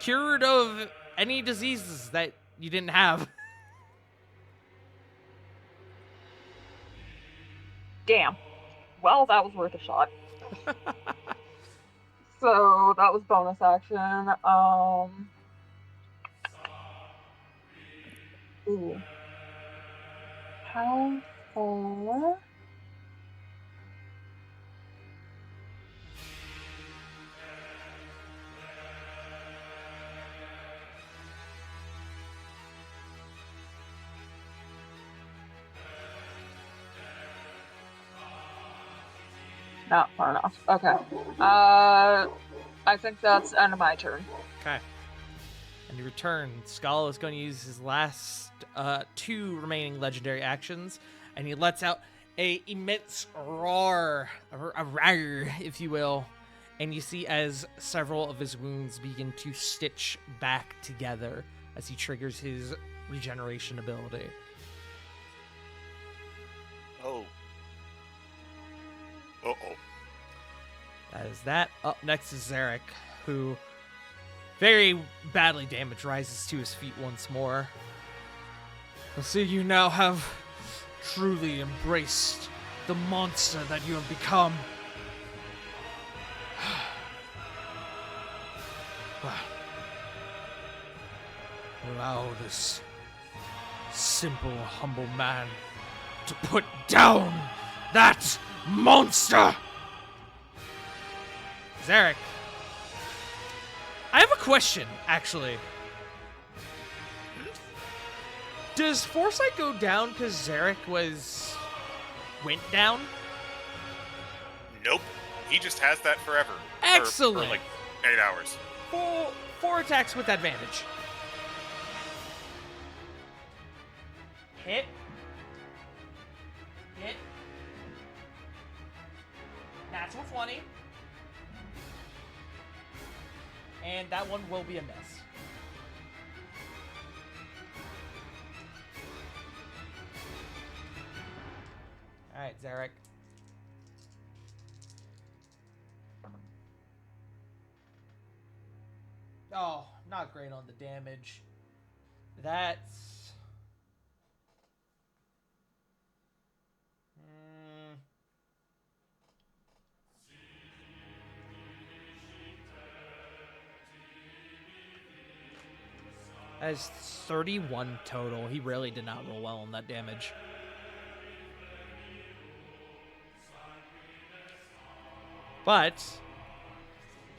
cured of any diseases that you didn't have. Damn. Well, that was worth a shot. So that was bonus action. Ooh. How far? Not far enough. Okay. I think that's the end of my turn. Okay. And you return. Skull is going to use his last 2 remaining legendary actions, and he lets out a immense roar, a roar, if you will. And you see as several of his wounds begin to stitch back together as he triggers his regeneration ability. Oh. Uh-oh. That is that. Up next is Zarek, who very badly damaged rises to his feet once more. I see you now have truly embraced the monster that you have become. Well, allow this simple, humble man to put down that monster! Zarek, I have a question, actually. Does Foresight go down because Zarek went down? Nope. He just has that forever. Excellent. For like 8 hours. 4 attacks with advantage. Hit. Hit. Natural 20. And that one will be a miss. Alright, Zarek. Oh, not great on the damage. That's... That's 31 total. He really did not roll well on that damage. But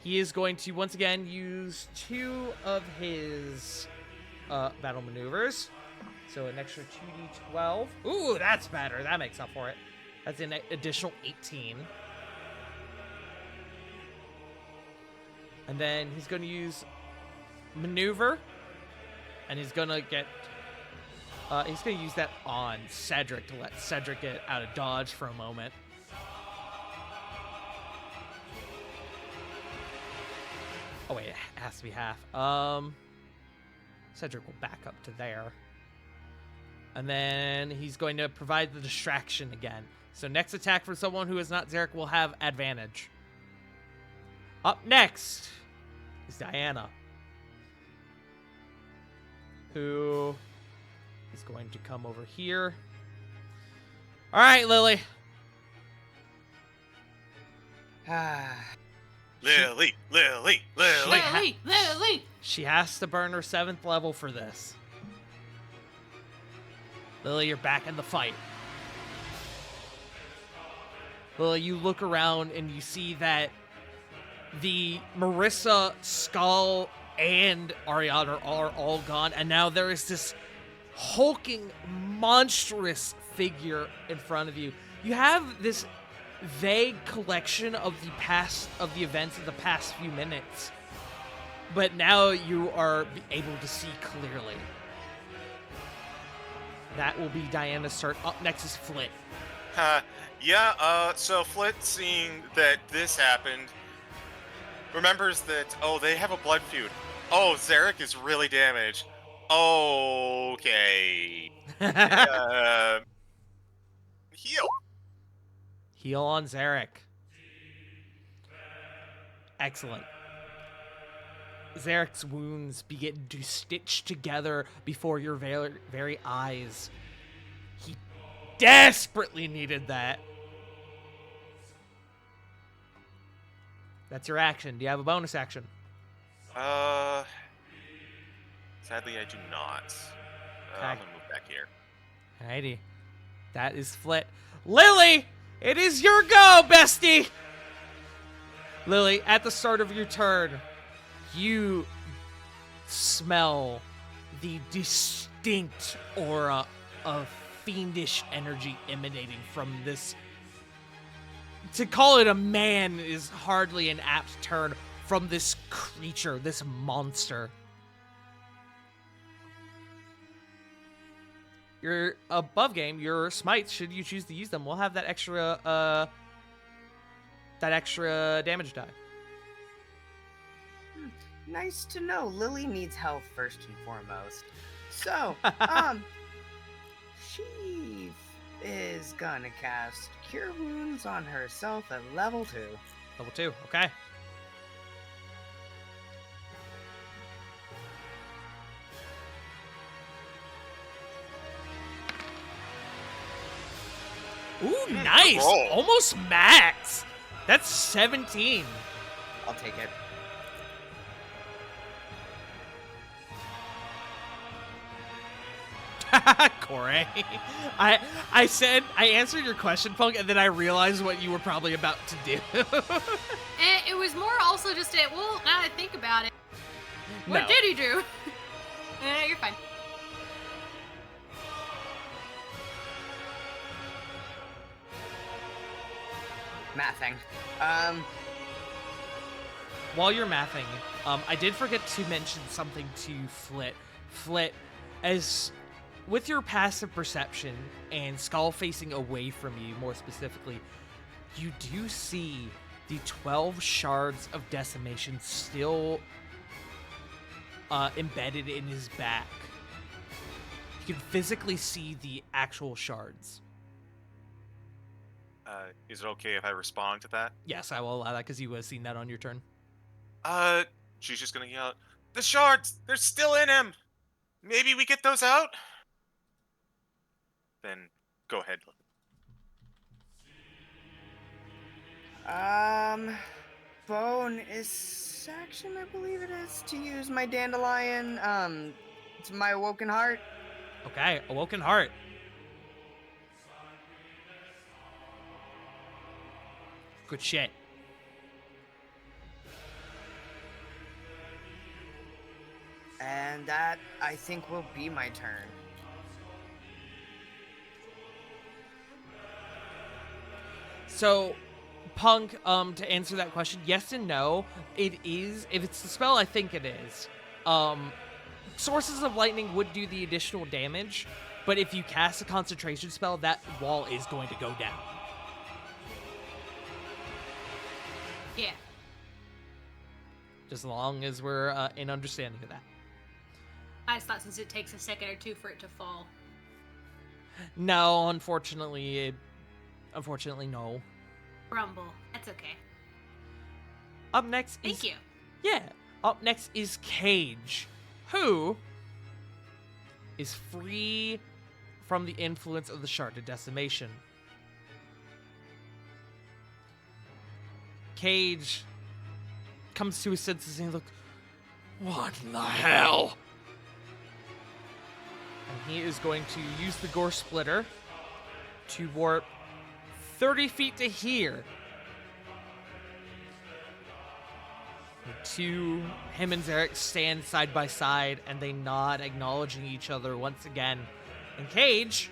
he is going to once again use 2 of his battle maneuvers. So an extra 2d12. Ooh, that's better. That makes up for it. That's an additional 18. And then he's going to use maneuver. And he's going to get... he's going to use that on Cedric to let Cedric get out of dodge for a moment. Oh, wait, it has to be half. Cedric will back up to there. And then he's going to provide the distraction again. So next attack for someone who is not Zarek will have advantage. Up next is Diana, who is going to come over here. All right, Lily. Lily. Lily! She has to burn her 7th level for this. Lily, you're back in the fight. Lily, you look around and you see that the Marissa, Skull, and Ariana are all gone, and now there is this hulking, monstrous figure in front of you. You have this vague collection of the events of the past few minutes, but now you are able to see clearly. That will be Diana's turn. Up next is Flit. So Flit, seeing that this happened, remembers that, oh, they have a blood feud. Oh, Zarek is really damaged. Okay. Heal. Heal on Zarek. Excellent. Zarek's wounds begin to stitch together before your very eyes. He desperately needed that. That's your action. Do you have a bonus action? Sadly, I do not. I'm gonna move back here. Alrighty. That is Flit. Lily! It is your go, bestie! Lily, at the start of your turn, you smell the distinct aura of fiendish energy emanating from this. To call it a man is hardly an apt term, from this creature, this monster. Your above game, your smites, should you choose to use them, will have that extra damage die. Nice to know. Lily needs health first and foremost. So, she is gonna cast Cure Wounds on herself at level 2. Level 2, okay. Ooh, nice! roll. Almost max! That's 17. I'll take it. Corey. I answered your question, Punk, and then I realized what you were probably about to do. And it was more also just a, well, now that I think about it, what No. did he do? You're fine. Mathing. While you're mathing, I did forget to mention something to Flit. Flit, as with your passive perception and Skull facing away from you, more specifically, you do see the 12 shards of Decimation still embedded in his back. You can physically see the actual shards. Is it okay if I respond to that? Yes, I will allow that because you would have seen that on your turn. She's just gonna yell, "The shards! They're still in him! Maybe we get those out?" Then, go ahead. Bonus action, I believe it is, to use my dandelion, to my awoken heart. Okay, Awoken Heart. Good shit. And that, I think, will be my turn. So, Punk, to answer that question, yes and no. It is, if it's the spell, I think it is. Sources of Lightning would do the additional damage, but if you cast a concentration spell, that wall is going to go down. Yeah. Just as long as we're in understanding of that. I just thought since it takes a second or two for it to fall. No, unfortunately, no. Rumble. That's okay. Up next is... Thank you. Yeah. Up next is Cage, who is free from the influence of the Shard of Decimation. Cage comes to his senses and look, what in the hell? And he is going to use the Gore Splitter to warp 30 feet to here. Him and Zarek stand side by side and they nod, acknowledging each other once again. And Cage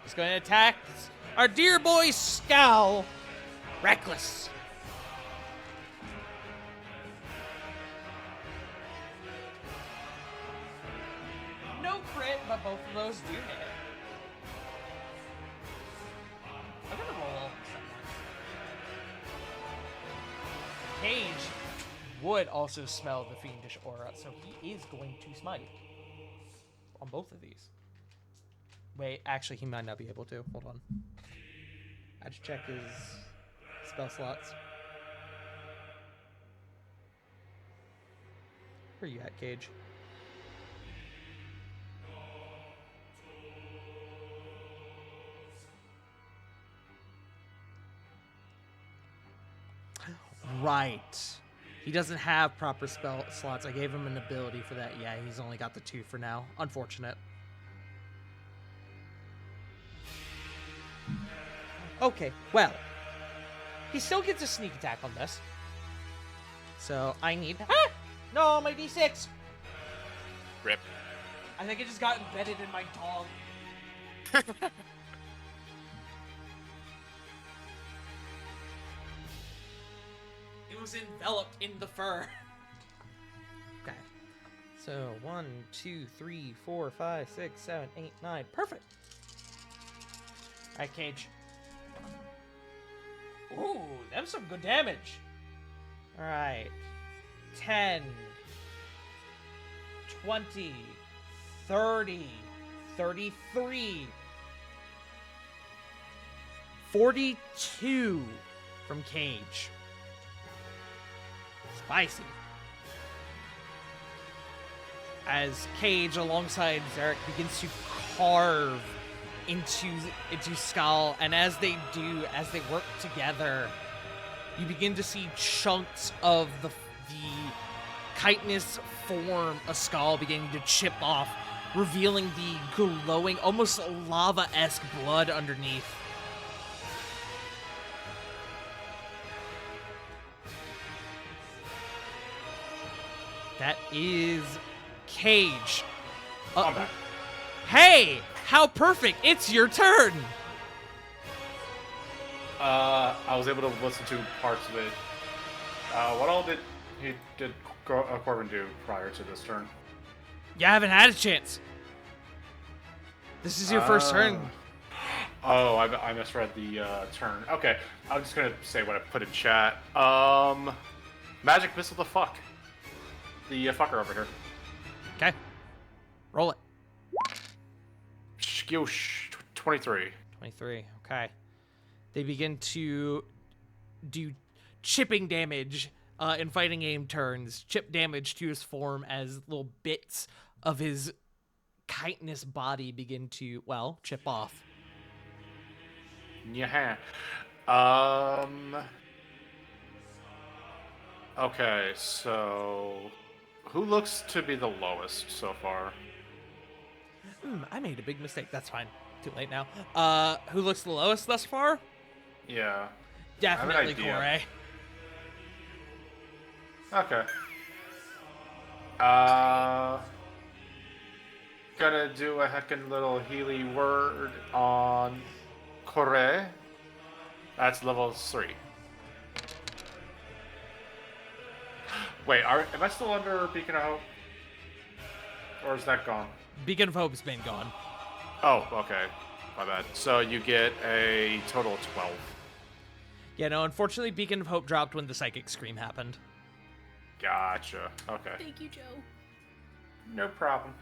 is going to attack our dear boy Scowl. Reckless. No crit, but both of those do hit. I'm gonna roll somewhere. Cage would also smell the fiendish aura, so he is going to smite on both of these. Wait, actually, he might not be able to. Hold on. I just check his spell slots. Where you at, Cage? Right. He doesn't have proper spell slots. I gave him an ability for that. Yeah, he's only got the 2 for now. Unfortunate. Okay, well. He still gets a sneak attack on this. So I need... Ah! No, my D6! Rip. I think it just got embedded in my dog. It was enveloped in the fur. Okay. So 1, 2, 3, 4, 5, 6, 7, 8, 9. Perfect. Alright, Cage. Ooh, that's some good damage. Alright. 10, 20, 30, 33, 42 from Cage. Spicy. As Cage, alongside Zarek, begins to carve into Skull, and as they do, as they work together, you begin to see chunks of the chitinous form of Skull beginning to chip off, revealing the glowing, almost lava-esque blood underneath. That is Cage. I'm back. Hey! How perfect! It's your turn! I was able to listen to parts of it. What all did Corbin do prior to this turn? You haven't had a chance. This is your first turn. Oh, I misread the turn. Okay, I'm just gonna say what I put in chat. Magic missile the fuck. The fucker over here. Okay. Roll it. Skiosh, 23. 23. Okay. They begin to do chipping damage in fighting aim turns. Chip damage to his form as little bits of his chitinous body begin to, well, chip off. Yeah. Okay, so who looks to be the lowest so far? I made a big mistake. That's fine. Too late now. Who looks the lowest thus far? Yeah. Definitely idea. Corey. Okay. Gonna do a heckin' little Healy word on Corre. That's level 3. Wait, am I still under Beacon of Hope? Or is that gone? Beacon of Hope's been gone. Oh, okay. My bad. So you get a total of 12. Yeah, no, unfortunately, Beacon of Hope dropped when the Psychic Scream happened. Gotcha. Okay. Thank you, Joe. No problem.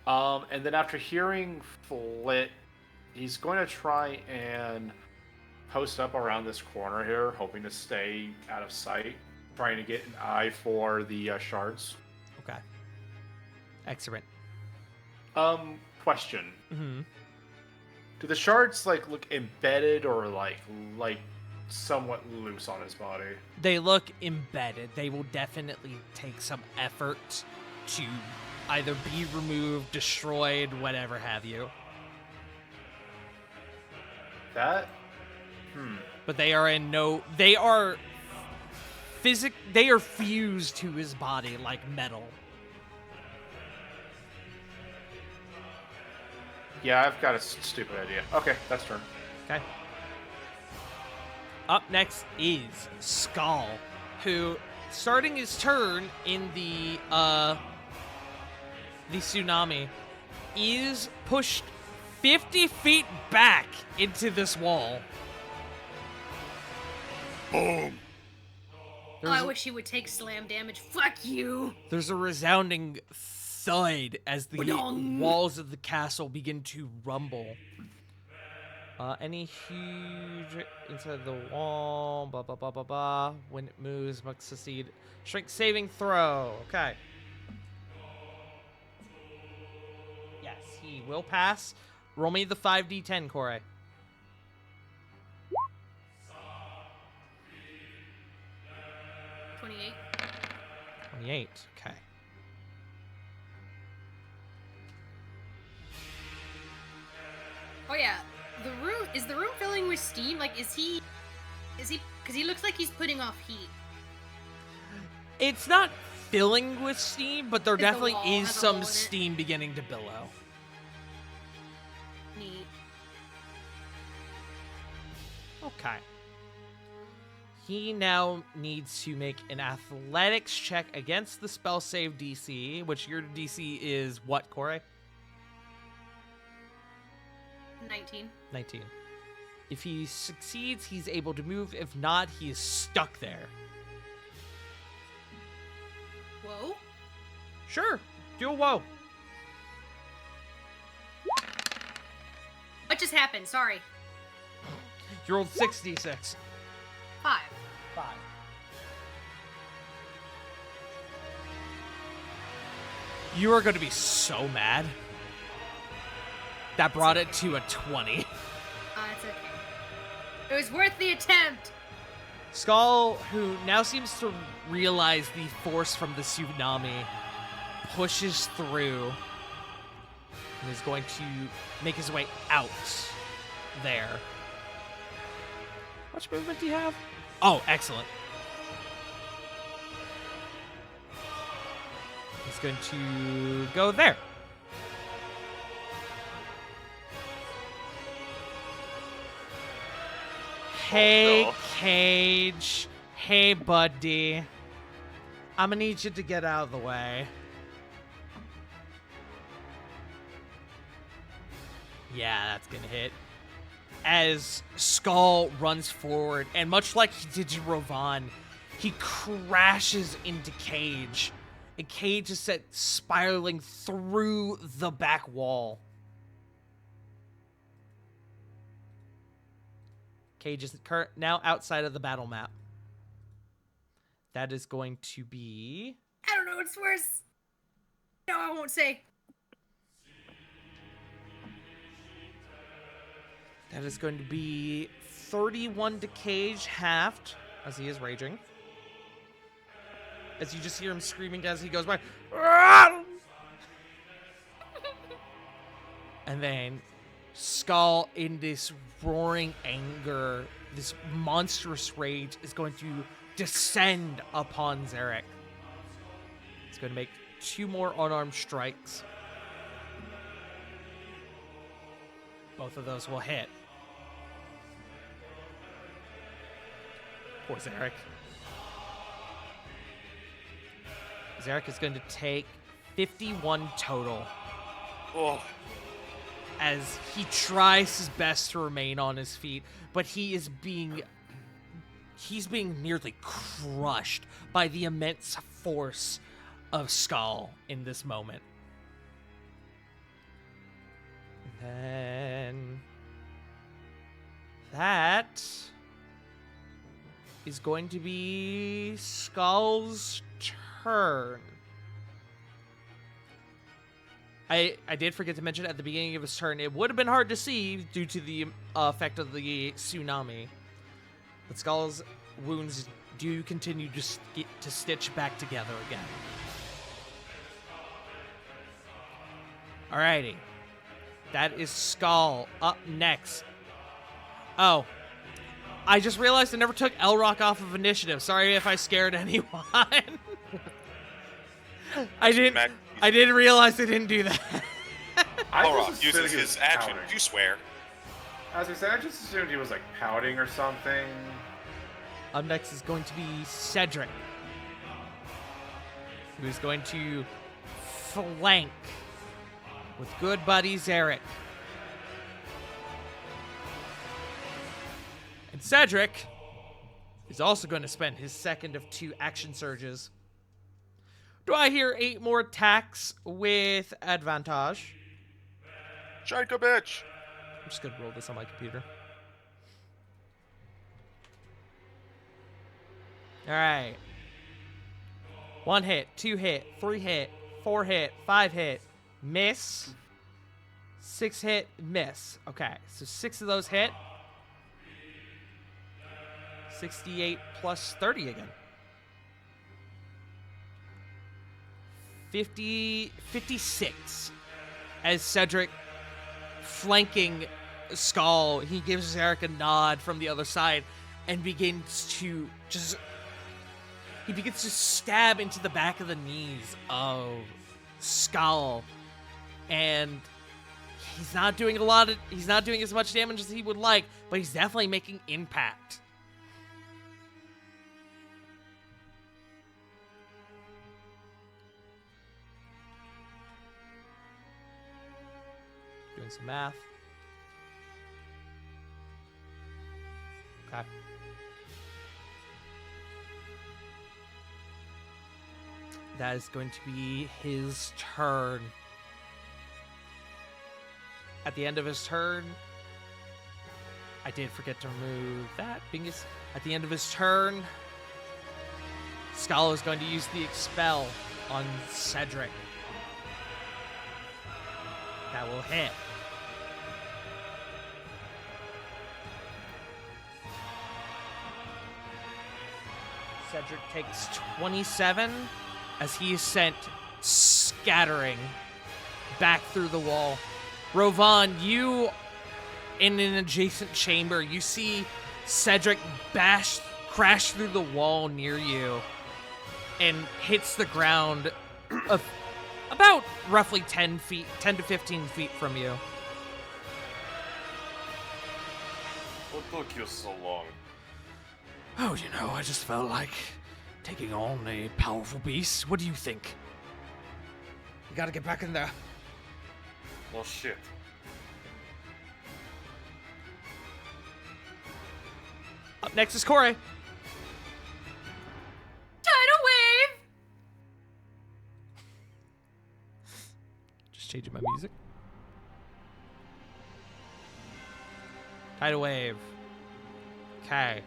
And then after hearing Flit, he's going to try and post up around this corner here, hoping to stay out of sight, trying to get an eye for the shards. Okay. Excellent. Question. Mm-hmm. Do the shards look embedded or like somewhat loose on his body? They look embedded. They will definitely take some effort to either be removed, destroyed, whatever have you. That? But they are they are fused to his body like metal. Yeah, I've got a stupid idea. Okay, that's turn. Okay. Up next is Skull, who, starting his turn in the tsunami, is pushed 50 feet back into this wall. Boom. Oh, I wish he would take slam damage. Fuck you. There's a resounding thud as the Ba-dong. walls of the castle begin to rumble. Any huge inside the wall, blah, blah, blah, blah, blah. When it moves, must succeed. Strength saving throw. Okay. Yes, he will pass. Roll me the 5d10, Corey. 28. 28. Okay. Oh yeah, the room filling with steam? Like, is he, because he looks like he's putting off heat. It's not filling with steam, but there The definitely wall is has a hole some in it. steam beginning to billow. Neat. Okay. He now needs to make an athletics check against the spell save DC, which your DC is what, Corey? 19. 19. If he succeeds, he's able to move. If not, he is stuck there. Whoa. Sure. Do a whoa. What just happened? Sorry. You rolled 6d6. 5. 5. You are going to be so mad. That brought it to a 20. It's okay. It was worth the attempt. Skull, who now seems to realize the force from the tsunami, pushes through and is going to make his way out there. How much movement do you have? Oh, excellent. He's going to go there. Hey, no. Cage. Hey, buddy. I'm gonna need you to get out of the way. Yeah, that's gonna hit. As Skull runs forward, and much like he did to Rovan, he crashes into Cage. And Cage is set spiraling through the back wall. Cage is now outside of the battle map. That is going to be... I don't know what's worse. No, I won't say. That is going to be 31 to Cage, halved, as he is raging. As you just hear him screaming as he goes by. And then Skull, in this roaring anger, this monstrous rage, is going to descend upon Zarek. It's going to make 2 more unarmed strikes. Both of those will hit. Poor Zarek. Zarek is going to take 51 total Oh, as he tries his best to remain on his feet, but he's being nearly crushed by the immense force of Skull in this moment. And then that is going to be Skull's turn. I did forget to mention at the beginning of his turn, it would have been hard to see due to the effect of the tsunami. But Skull's wounds do continue to stitch back together again. Alrighty. That is Skull. Up next. Oh. I just realized I never took Elrock off of initiative. Sorry if I scared anyone. I didn't realize I didn't do that. I Elrock just uses assumed he was his action. pouting. You swear. As I said, I just assumed he was like pouting or something. Up next is going to be Cedric, who is going to flank with good buddy Zarek. And Cedric is also going to spend his second of 2 action surges. Do I hear 8 more attacks with advantage? Shike a bitch. I'm just going to roll this on my computer. Alright. 1 hit, 2 hit, 3 hit, 4 hit, 5 hit. Miss. 6 hit, miss. Okay, so 6 of those hit. 68 plus 30 again. 56. As Cedric, flanking Skull, he gives Zarek a nod from the other side and begins to stab into the back of the knees of Skull. And he's not doing as much damage as he would like, but he's definitely making impact. Doing some math. Okay. That is going to be his turn. At the end of his turn, I did forget to remove that. At the end of his turn, Skull is going to use the Expel on Cedric. That will hit. Cedric takes 27 as he is sent scattering back through the wall. Rovan, you, in an adjacent chamber, you see Cedric crash through the wall near you and hits the ground about roughly 10 to 15 feet from you. What took you so long? Oh, I just felt like taking on a powerful beast. What do you think? You gotta get back in there. Oh shit. Up next is Corey. Tidal wave! Just changing my music. Tidal wave. Okay.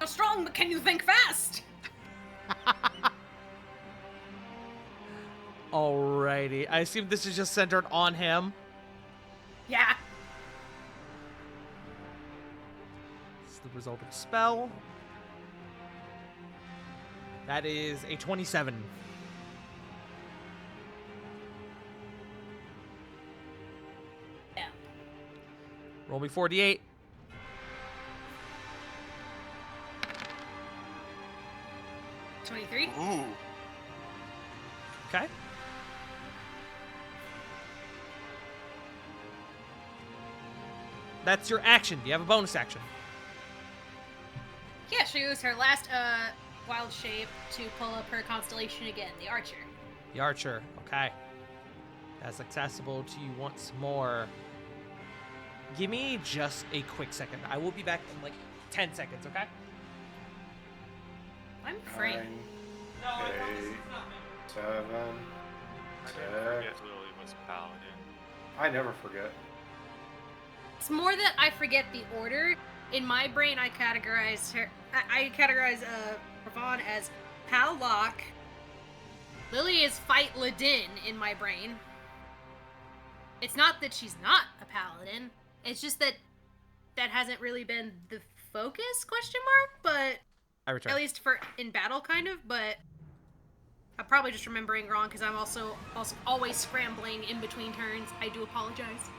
How strong, but can you think fast? Alrighty. I assume this is just centered on him. Yeah. This is the result of the spell. That is a 27. Yeah. Roll me 48. Ooh. Okay. That's your action. Do you have a bonus action? Yeah, she used her last wild shape to pull up her constellation again, the Archer. The Archer. Okay. That's accessible to you once more. Give me just a quick second. I will be back in like 10 seconds, okay? I'm free. 9, 8, 7, I 6. forget Lily was paladin. I never forget. It's more that I forget the order. In my brain, I categorize her. I categorize Ravon as Pal Locke. Lily is Fight Ladin in my brain. It's not that she's not a paladin. It's just that hasn't really been the focus, question mark, but I return. at least for in battle, kind of, but I'm probably just remembering wrong because I'm also always scrambling in between turns. I do apologize.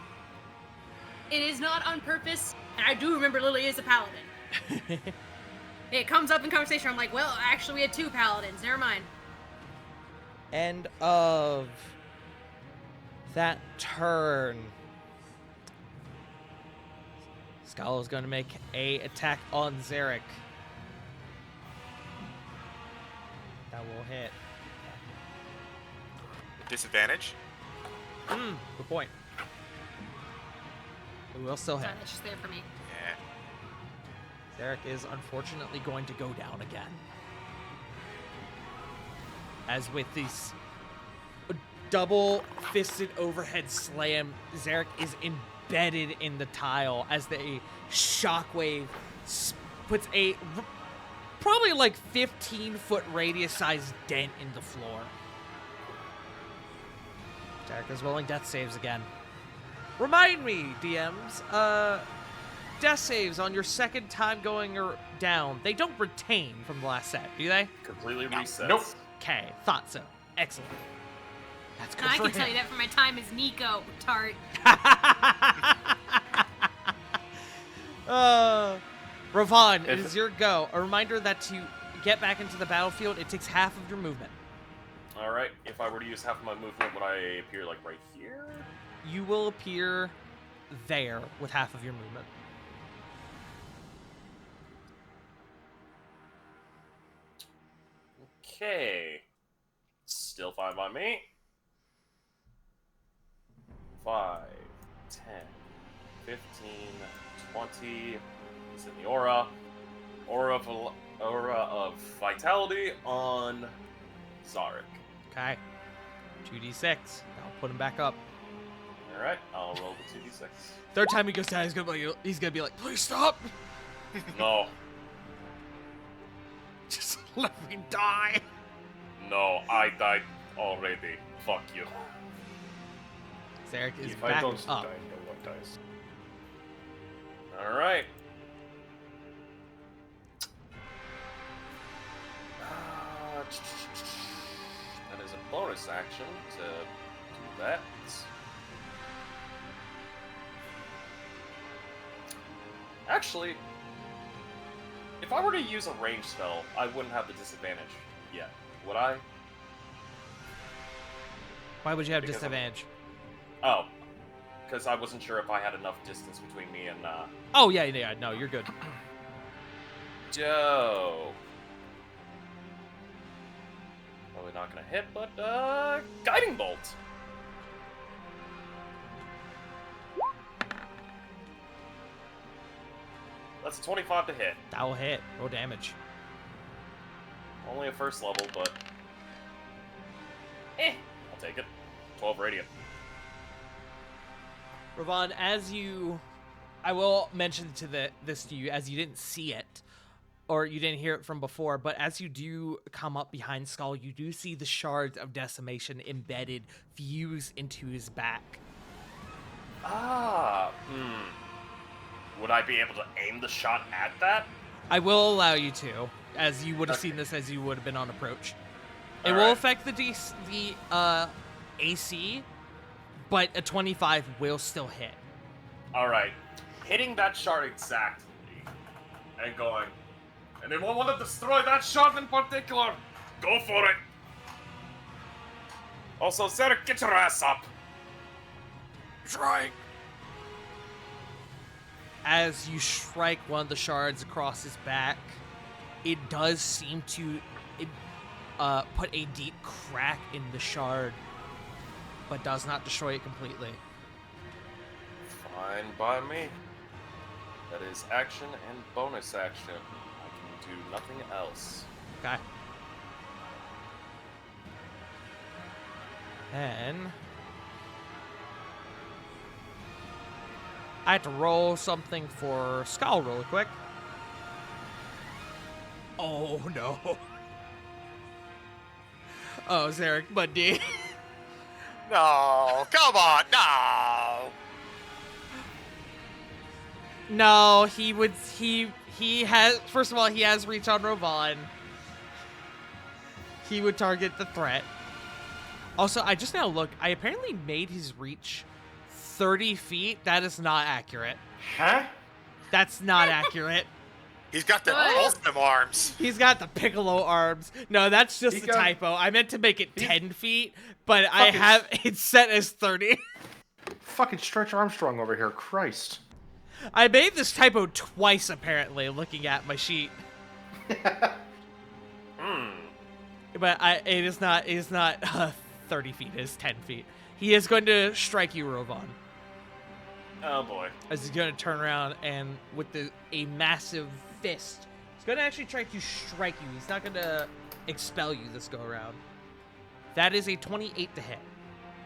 It is not on purpose, and I do remember Lily is a paladin. It comes up in conversation, I'm like, well, actually we had 2 paladins, never mind. End of that turn. Skull is going to make a attack on Zarek. That will hit. Disadvantage? Good point. It will still hit. Sorry, that's just there for me. Yeah. Zarek is unfortunately going to go down again. As with these double-fisted overhead slam, Zarek is embedded in the tile as the shockwave puts a probably like 15-foot radius-sized dent in the floor. Derek is rolling death saves again. Remind me, DMs, death saves on your second time going down, they don't retain from the last set, do they? Completely resets. Nope. Okay, thought so. Excellent. That's good I for can him. tell you that from my time as Nico, tart. Ravon, it If- is your go. A reminder that to get back into the battlefield, it takes half of your movement. Alright, if I were to use half of my movement, would I appear like right here? You will appear there with half of your movement. Okay. Still fine by me. 5, 10, 15, 20. It's in the aura. Aura of vitality on Zarek. Okay. 2d6. I'll put him back up. Alright, I'll roll the 2d6. Third time he goes down, he's gonna be like, please stop. No, Just let me die. no, I died already. Fuck you. Zarek is If I back don't up. die, no one dies. Alright. That is a bonus action to do that. Actually, if I were to use a range spell, I wouldn't have the disadvantage yet, would I? Why would you have Because I'm- disadvantage? Oh, because I wasn't sure if I had enough distance between me and Oh, yeah, no, you're good. Joe. Probably not gonna hit, but guiding bolt. That's a 25 to hit. That will hit. Roll damage. Only a first level, but I'll take it. 12 radiant. Ravon, I will mention this to you as you didn't see it, or you didn't hear it from before, but as you do come up behind Skull, you do see the shards of Decimation embedded, fused into his back. Would I be able to aim the shot at that? I will allow you to, as you would have Okay. seen this as you would have been on approach. It All will right. affect the AC, but a 25 will still hit. Alright. Hitting that shard exactly. And going. And they won't want to destroy that shard in particular. Go for it. Also, Zerek, get your ass up. Trying. As you strike one of the shards across his back, it does seem to put a deep crack in the shard, but does not destroy it completely. Fine by me. That is action and bonus action. I can do nothing else. Okay. Then I have to roll something for Skull really quick. Oh no. Oh, Zarek, buddy. No, come on, no. No, he has, first of all, he has reach on Ravon. He would target the threat. Also, I just now look, I apparently made his reach 30 feet. That is not accurate. Huh? That's not accurate. He's got the What? awesome arms. He's got the piccolo arms. No, that's just He a got- typo. I meant to make it He's- 10 feet, but I Fucking- have it set as 30. Fucking Stretch Armstrong over here, Christ. I made this typo twice, apparently, looking at my sheet. But it is not 30 feet, it is 10 feet. He is going to strike you, Rovon. Oh boy. As he's going to turn around and with a massive fist, he's going to actually try to strike you. He's not going to expel you this go around. That is a 28 to hit.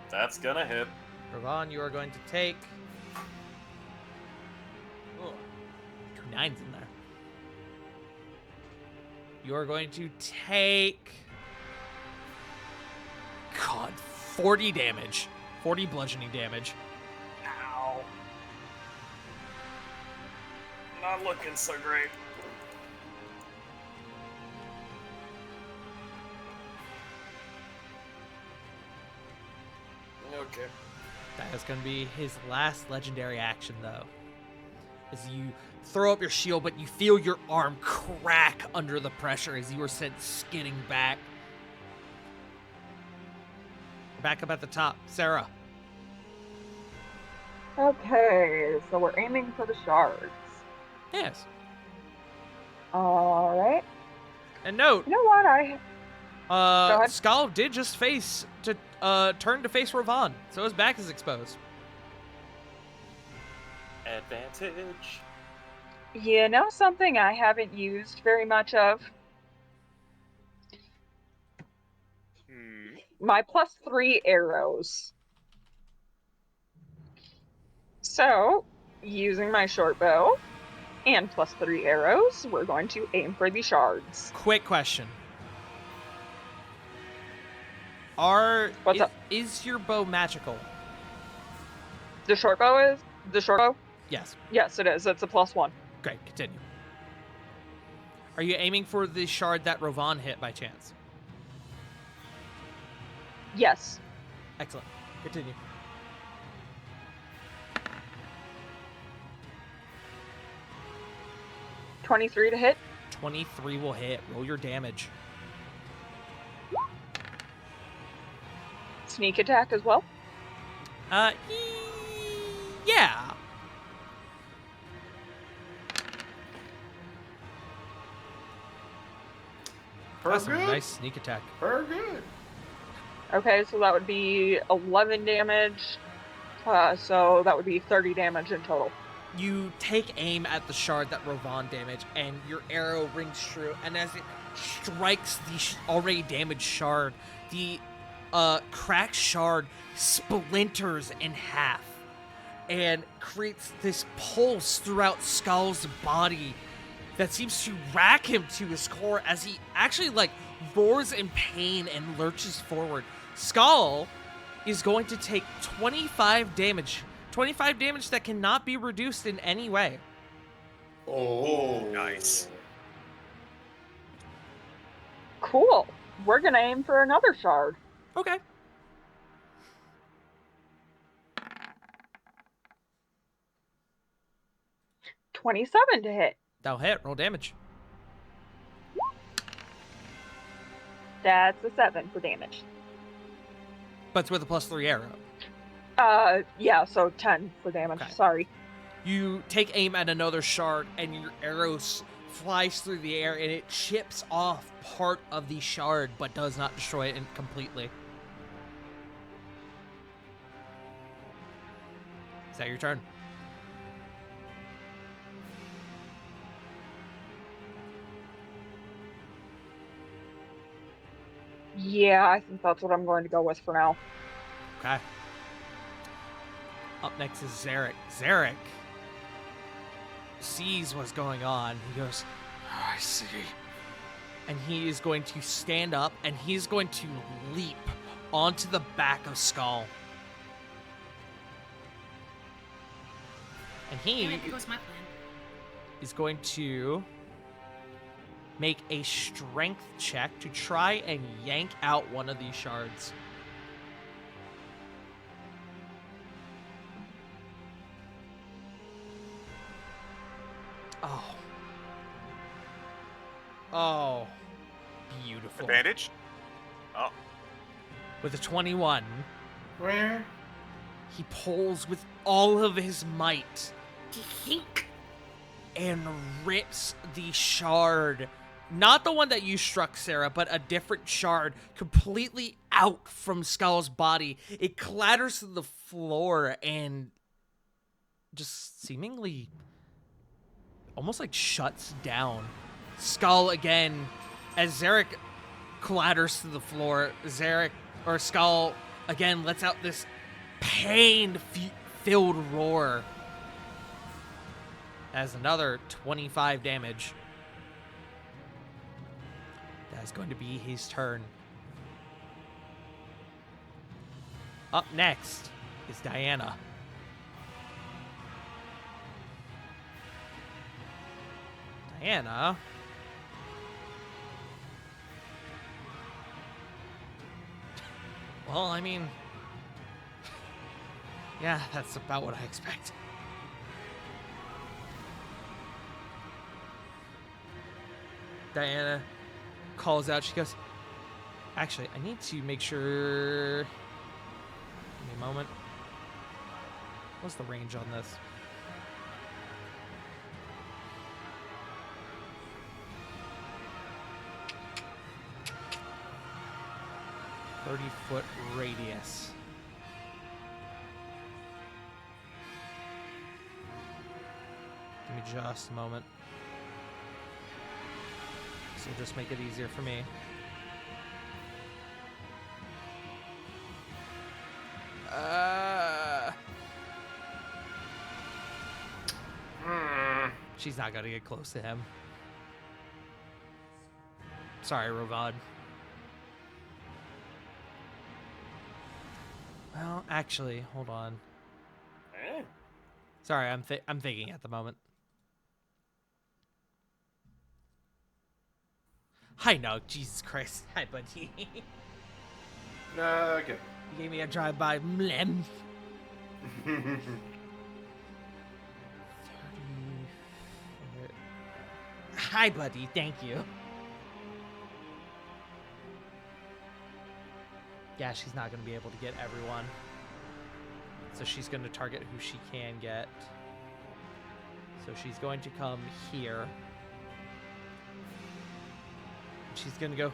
That's gonna hit. Ravon, you are going to take 2 9s in there. You are going to take 40 damage. 40 bludgeoning damage. Ow. Not looking so great. Okay. That is going to be his last legendary action, though. As you throw up your shield, but you feel your arm crack under the pressure as you are sent skidding back. We're back up at the top. Sarah. Okay, so we're aiming for the shards. Yes. All right. And note, You know what? Go ahead. Skull did just turn to face Ravon, so his back is exposed. Advantage. You know something I haven't used very much of? My +3 arrows. So, using my short bow and +3 arrows, we're going to aim for the shards. Quick question. What's up? Is your bow magical? The short bow is? The short bow? Yes. Yes, it is. It's a +1. Great, continue. Are you aiming for the shard that Ravon hit by chance? Yes. Excellent. Continue. $23 to hit. 23 will hit. Roll your damage. Sneak attack as well. Yeah. That's a good. nice sneak attack. Very good. Okay, so that would be 11 damage. So that would be 30 damage in total. You take aim at the shard that Ravon damaged, and your arrow rings true. And as it strikes the already damaged shard, the cracked shard splinters in half and creates this pulse throughout Skull's body that seems to rack him to his core as he actually roars in pain and lurches forward. Skull is going to take 25 damage. 25 damage that cannot be reduced in any way. Oh, nice. Cool. We're gonna aim for another shard. Okay. $27 to hit. That'll hit. Roll damage. That's a 7 for damage. But it's with a +3 arrow. Yeah, so 10 for damage. Okay. Sorry. You take aim at another shard, and your arrow flies through the air, and it chips off part of the shard, but does not destroy it completely. Is that your turn? Yeah, I think that's what I'm going to go with for now. Okay. Up next is Zarek. Zarek sees what's going on. He goes, I see. and he is going to stand up, and he's going to leap onto the back of Skull. And he Damn it, there goes my plan. is going to make a strength check to try and yank out one of these shards. Oh. Oh. Beautiful. Advantage? Oh. With a 21, Where? he pulls with all of his might Hink. and rips the shard, not the one that you struck, Sarah, but a different shard, completely out from Skull's body. It clatters to the floor and just seemingly almost shuts down. Skull again, as Zarek clatters to the floor, Skull again lets out this pain-filled roar. As another 25 damage. That's going to be his turn. Up next is Diana. Diana. Well, I mean, yeah, that's about what I expect. Diana calls out. She goes, actually, I need to make sure. Give me a moment. What's the range on this? .30-foot radius. Give me just a moment. This will just make it easier for me. She's not gonna get close to him. Sorry, Rovad. Well, actually, hold on. Sorry, I'm thinking at the moment. Hi, no, Jesus Christ. Hi, buddy. No, okay. You gave me a drive-by. Mlem. 30. Hi, buddy. Thank you. Yeah, she's not going to be able to get everyone. So she's going to target who she can get. So she's going to come here. She's going to go,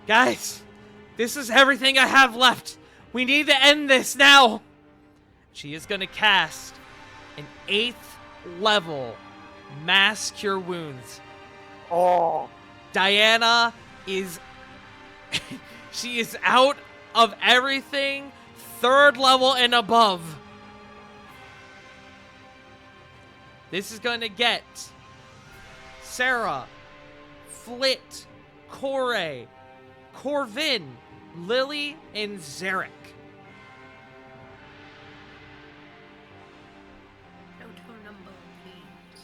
guys, this is everything I have left. We need to end this now. She is going to cast an 8th level Mass Cure Wounds. Oh. Diana is... she is out of everything 3rd level and above. This is going to get Sarah, Flit, Corey, Corvin, Lily, and Zarek. Total number, please.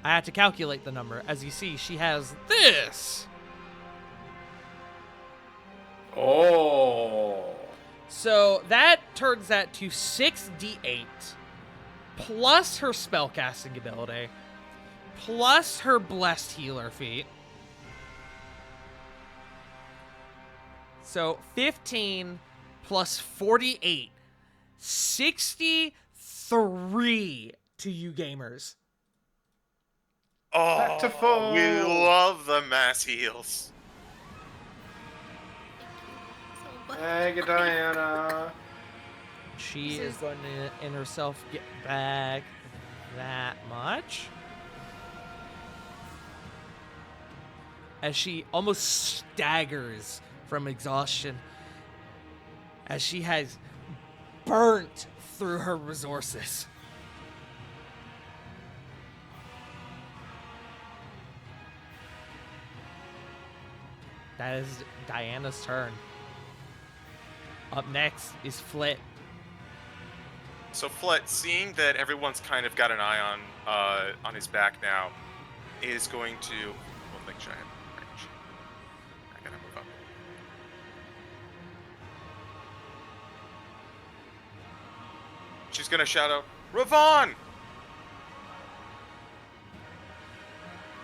I had to calculate the number. As you see, she has this. Oh. So that turns that to 6d8 plus her spellcasting ability plus her blessed healer feat. So 15 plus 48, 63 to you gamers. Oh, Back to full. we love the mass heals. Thank you, Diana. She is going to, in herself, get back that much. As she almost staggers from exhaustion. As she has burnt through her resources. That is Diana's turn. Up next is Flit. So Flet, seeing that everyone's kind of got an eye on his back now, is going to. Well, make sure I have range. I gotta move up. She's gonna shout out, "Ravon!"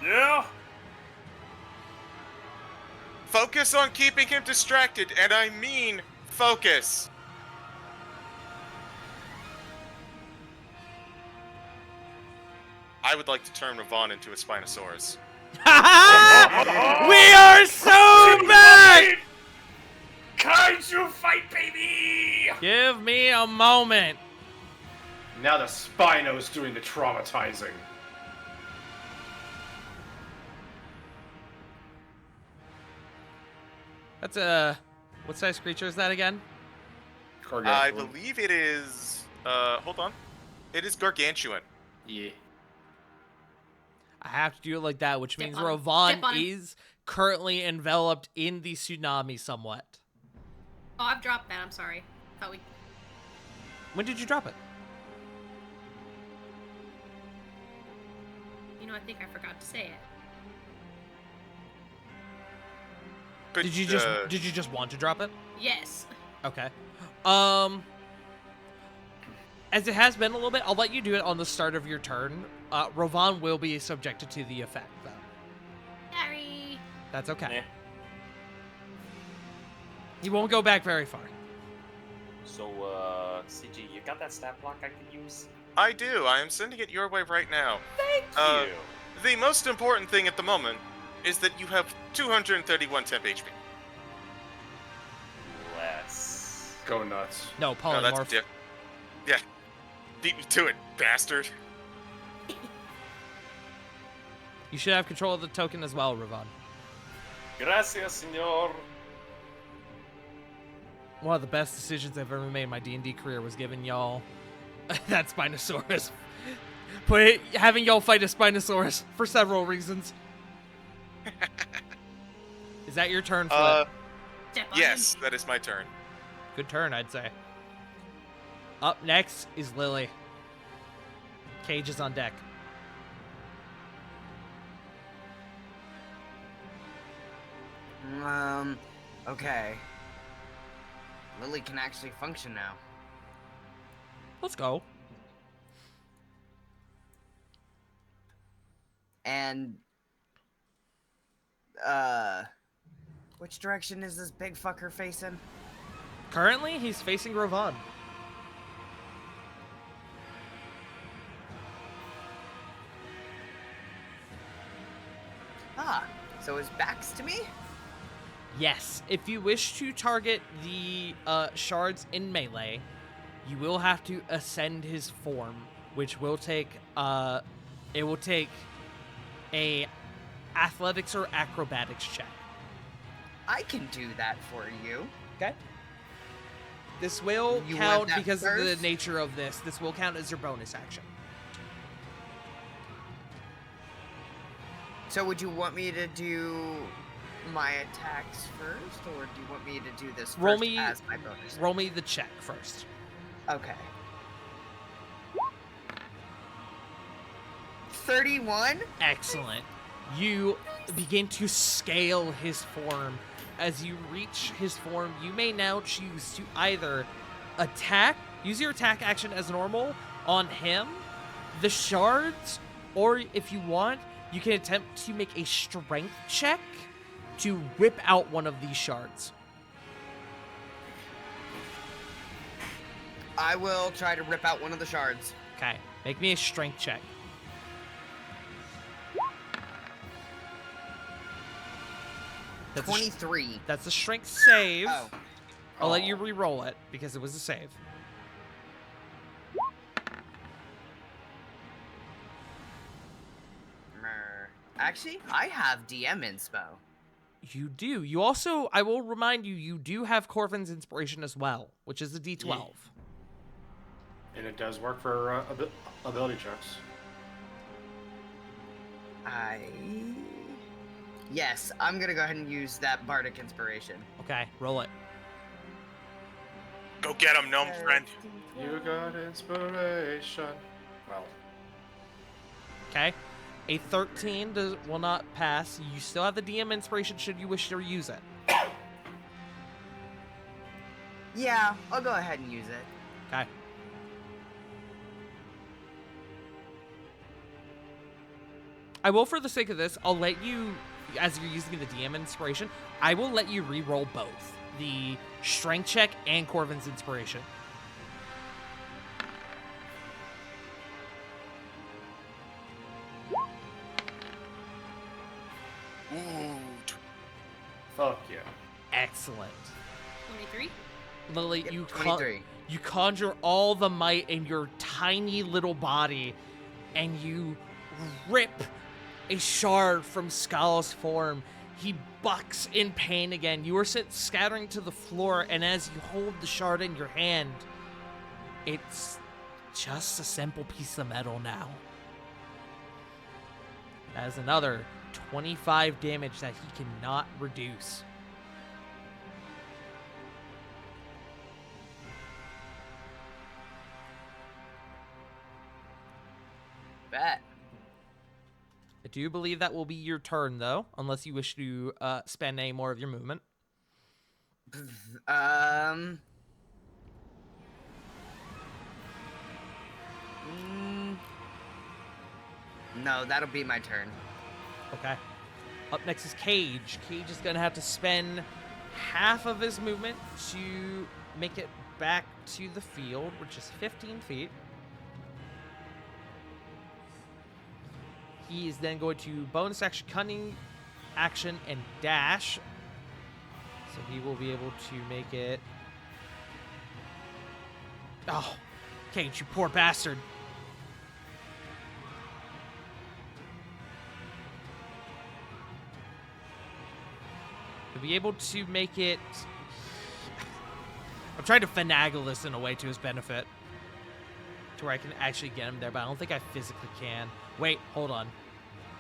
Yeah? Focus on keeping him distracted, and I mean focus. I would like to turn Ravon into a Spinosaurus. We are so back! Kaiju fight, baby! Give me a moment. Now the Spino's doing the traumatizing. That's a... What size creature is that again? I believe it is. Hold on. It is gargantuan. Yeah. I have to do it like that, which Step means on him. Ravon Step on him. is currently enveloped in the tsunami somewhat. Oh, I've dropped that. I'm sorry. Thought we. When did you drop it? You know, I think I forgot to say it. But, Did you just want to drop it? Yes. Okay. As it has been a little bit, I'll let you do it on the start of your turn. Rovan will be subjected to the effect, though. Sorry. That's okay. Eh. He won't go back very far. So, CG, you got that stat block I could use? I do. I am sending it your way right now. Thank you. The most important thing at the moment is that you have 231 temp HP. Less. Go nuts. No, No, polymorph. yeah. Beat me to it, bastard. You should have control of the token as well, Rovan. Gracias, senor. One of the best decisions I've ever made in my D&D career was giving y'all that Spinosaurus. Having y'all fight a Spinosaurus for several reasons. Is that your turn, Flip? Step on Yes, that is my turn. Good turn, I'd say. Up next is Lily. Cage is on deck. Okay. Lily can actually function now. Let's go. And, which direction is this big fucker facing? Currently, he's facing Rovan. Ah, so his back's to me? Yes, if you wish to target the shards in melee, you will have to ascend his form, which will take it will take a athletics or acrobatics check. I can do that for you. Okay. This will You want count that because of the first? nature of this. This will count as your bonus action. So would you want me to do my attacks first, or do you want me to do this first Roll me- as my bonus? Roll me the check first. Okay. 31? Excellent. You begin to scale his form. As you reach his form, you may now choose to either use your attack action as normal on him, the shards, or if you want, you can attempt to make a strength check to rip out one of these shards. I will try to rip out one of the shards. Okay, make me a strength check. That's a 23. That's a strength save. Oh. I'll let you re-roll it because it was a save. Actually, I have DM inspo. You do. You also, I will remind you, you do have Corvin's Inspiration as well, which is a D12. Yeah. And it does work for ability checks. Yes, I'm gonna go ahead and use that Bardic Inspiration. Okay, roll it. Go get him, gnome friend. You got inspiration. Well, Okay. A 13 will not pass. You still have the DM Inspiration should you wish to use it. Yeah, I'll go ahead and use it. Okay. I will, for the sake of this, I'll let you, as you're using the DM Inspiration, I will let you re-roll both. The Strength check and Corvin's Inspiration. Ooh. fuck yeah. Excellent. 23? Lily, Yep, you 23. you conjure all the might in your tiny little body, and you rip a shard from Skal's form. He bucks in pain again. You are sent scattering to the floor, and as you hold the shard in your hand, it's just a simple piece of metal now. That is another 25 damage that he cannot reduce. Bet. I do believe that will be your turn, though, unless you wish to spend any more of your movement. Mm, no, that'll be my turn. Okay. Up next is Cage. Cage is going to have to spend half of his movement to make it back to the field, which is 15 feet. He is then going to bonus action, cunning action, and dash. So he will be able to make it... Oh, Cage, you poor bastard. He'll be able to make it... I'm trying to finagle this in a way to his benefit, to where I can actually get him there, but I don't think I physically can. Wait, hold on.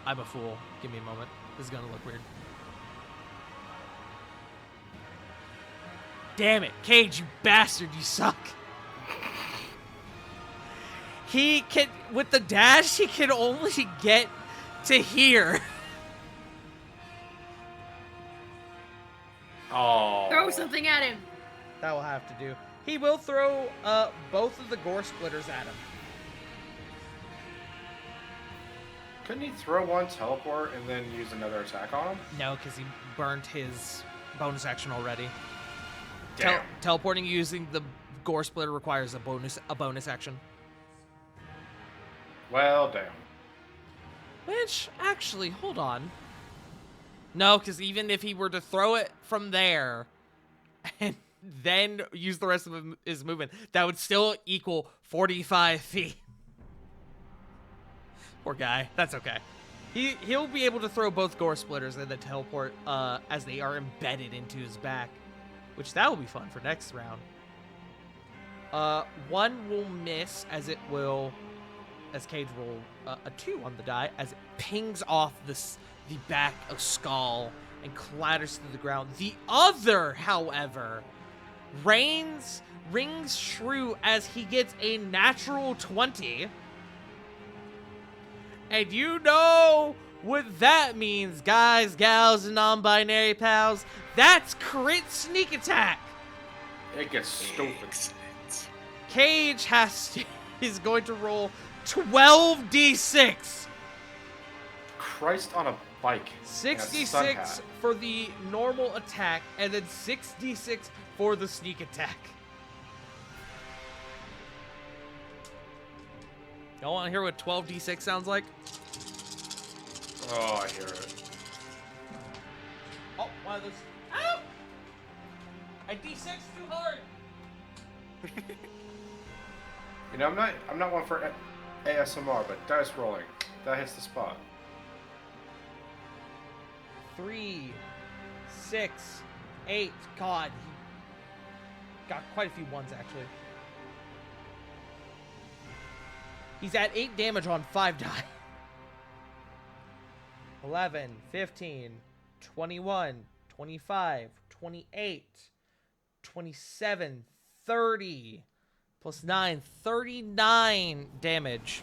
I'm a fool. Give me a moment. This is gonna look weird. Damn it, Cage, you bastard, you suck. He can, with the dash, he can only get to here. Oh. Throw something at him. That will have to do. He will throw both of the gore splitters at him. Couldn't he throw one teleport and then use another attack on him? No, because he burned his bonus action already. Damn. Teleporting using the gore splitter requires a bonus action. Well, damn. Which, actually, hold on. No, because even if he were to throw it from there and then use the rest of his movement, that would still equal 45 feet. Poor guy. That's okay. He'll be able to throw both gore splitters and then teleport as they are embedded into his back, which that will be fun for next round. One will miss as it will, as Cage roll a 2 on the die as it pings off the back of Skull and clatters to the ground. The other, however, rings true as he gets a natural 20. And you know what that means, guys, gals, and non-binary pals. That's crit sneak attack. It gets stupid. Excellent. Cage is going to roll 12d6. Christ on a bike. and a sun 6d6 hat. for the normal attack, and then 6d6 for the sneak attack. Y'all want to hear what 12d6 sounds like? Oh, I hear it. Oh, one of those. Ow! I d6 too hard. You know, I'm not one for ASMR, but dice rolling, that hits the spot. 3, 6, 8. God, he got quite a few ones actually. He's at 8 damage on 5 die. 11, 15, 21, 25, 28, 27, 30, plus 9, 39 damage.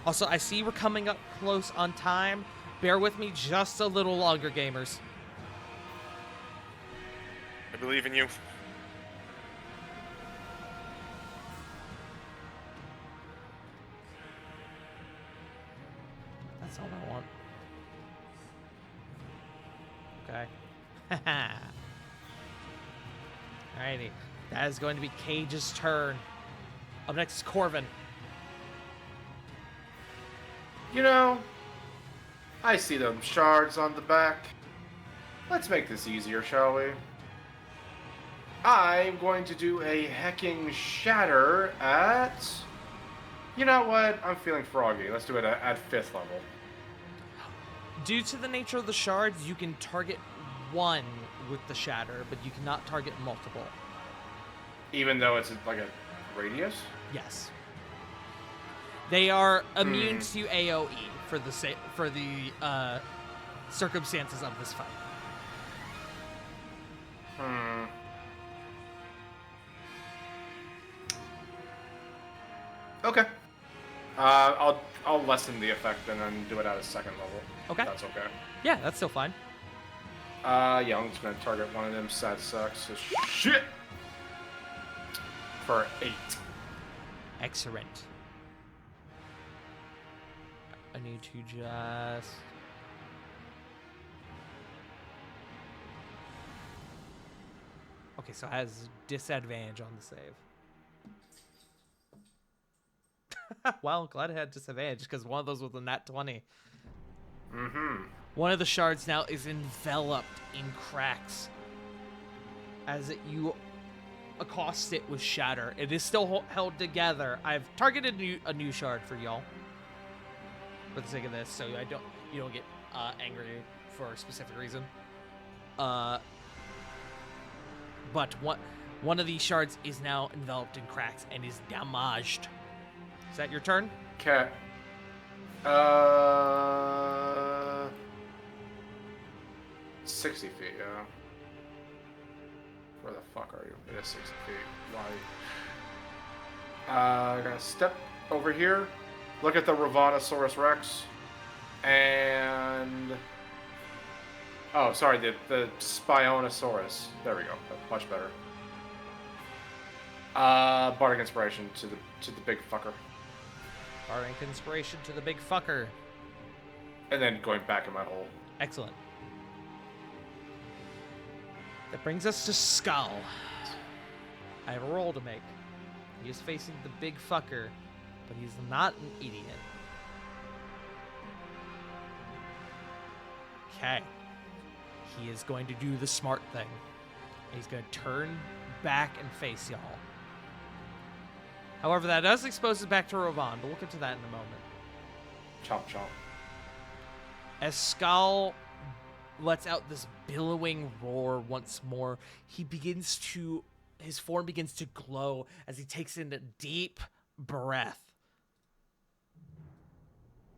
Also, I see we're coming up close on time. Bear with me just a little longer, gamers. I believe in you. That's all I want. Okay. Alrighty. That is going to be Cage's turn. Up next is Corvin. You know, I see them shards on the back. Let's make this easier, shall we? I'm going to do a hecking shatter at... You know what? I'm feeling froggy. Let's do it at 5th level. Due to the nature of the shards, you can target one with the shatter, but you cannot target multiple. Even though it's like a radius? Yes. They are immune to AoE for the circumstances of this fight. Okay. I'll lessen the effect and then do it at a second level. Okay. If that's okay. Yeah, that's still fine. Yeah, I'm just gonna target one of them sad sucks. Shit. For 8. Excellent. I need to just... Okay, so it has disadvantage on the save. Well, glad it had disadvantage because one of those was a nat 20. Mm-hmm. One of the shards now is enveloped in cracks as you accost it with shatter. It is still held together. I've targeted a new shard for y'all for the sake of this, so you don't get angry for a specific reason. But one of these shards is now enveloped in cracks and is damaged. Is that your turn? Okay. 60 feet, yeah. Where the fuck are you? It is 60 feet. Why? I'm gonna step over here, look at the Ravanosaurus Rex, and... Oh, sorry, the Spionosaurus. There we go. Much better. Bardic Inspiration to the big fucker. Bardic Inspiration to the big fucker. And then going back in my hole. Excellent. That brings us to Skull. I have a roll to make. He is facing the big fucker, but he's not an idiot. Okay. He is going to do the smart thing. He's going to turn back and face y'all. However, that does expose it back to Ravon, but we'll get to that in a moment. Chomp chomp. As Skull lets out this billowing roar once more, his form begins to glow as he takes in a deep breath.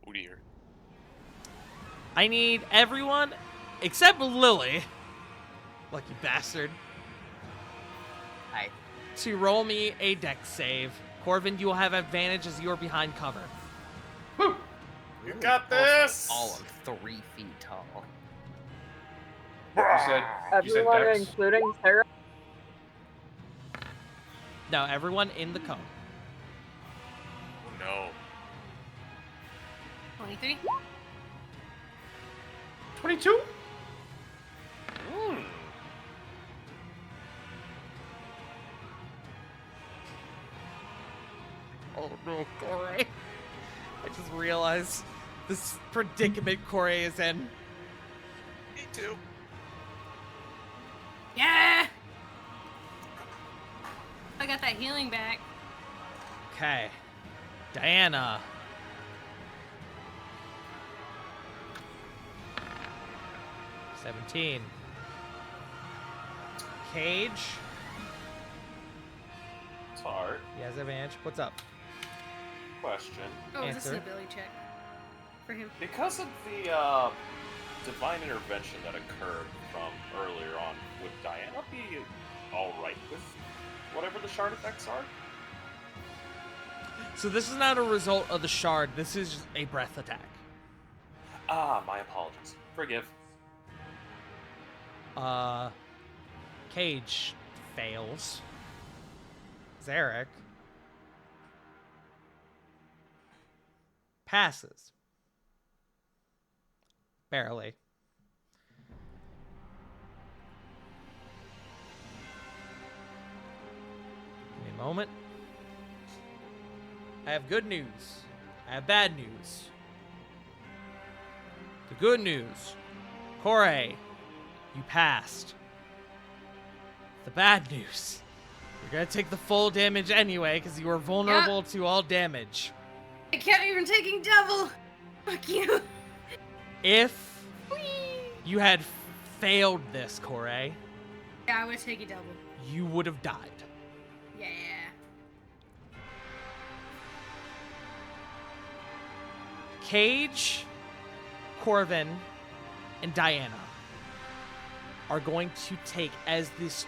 Oh dear. I need everyone, except Lily, lucky bastard, Hi. to roll me a dex save. Corvin, you will have advantage as you are behind cover. Woo! You got this! All of 3 feet tall. You said Everyone, Dex? including Sarah. No, everyone in the cone. Oh no. 23? 22? Oh no, Corey. I just realized this predicament Corey is in. Me too. Yeah! I got that healing back. Okay. Diana. $17. Cage. It's hard. He has advantage. What's up? Question. Oh, is this an Answer. ability check for him? Because of the divine intervention that occurred from earlier on, would Diana be alright with whatever the shard effects are? So this is not a result of the shard. This is just a breath attack. Ah, my apologies. Forgive. Cage fails. Zarek passes. Barely. Give me a moment. I have good news. I have bad news. The good news, Corey, you passed. The bad news, you're gonna take the full damage anyway because you are vulnerable to all damage. I kept even taking double! Fuck you! If you had failed this, Corey, Yeah, I would take a double. you would have died. Yeah. Cage, Corvin, and Diana are going to take, as this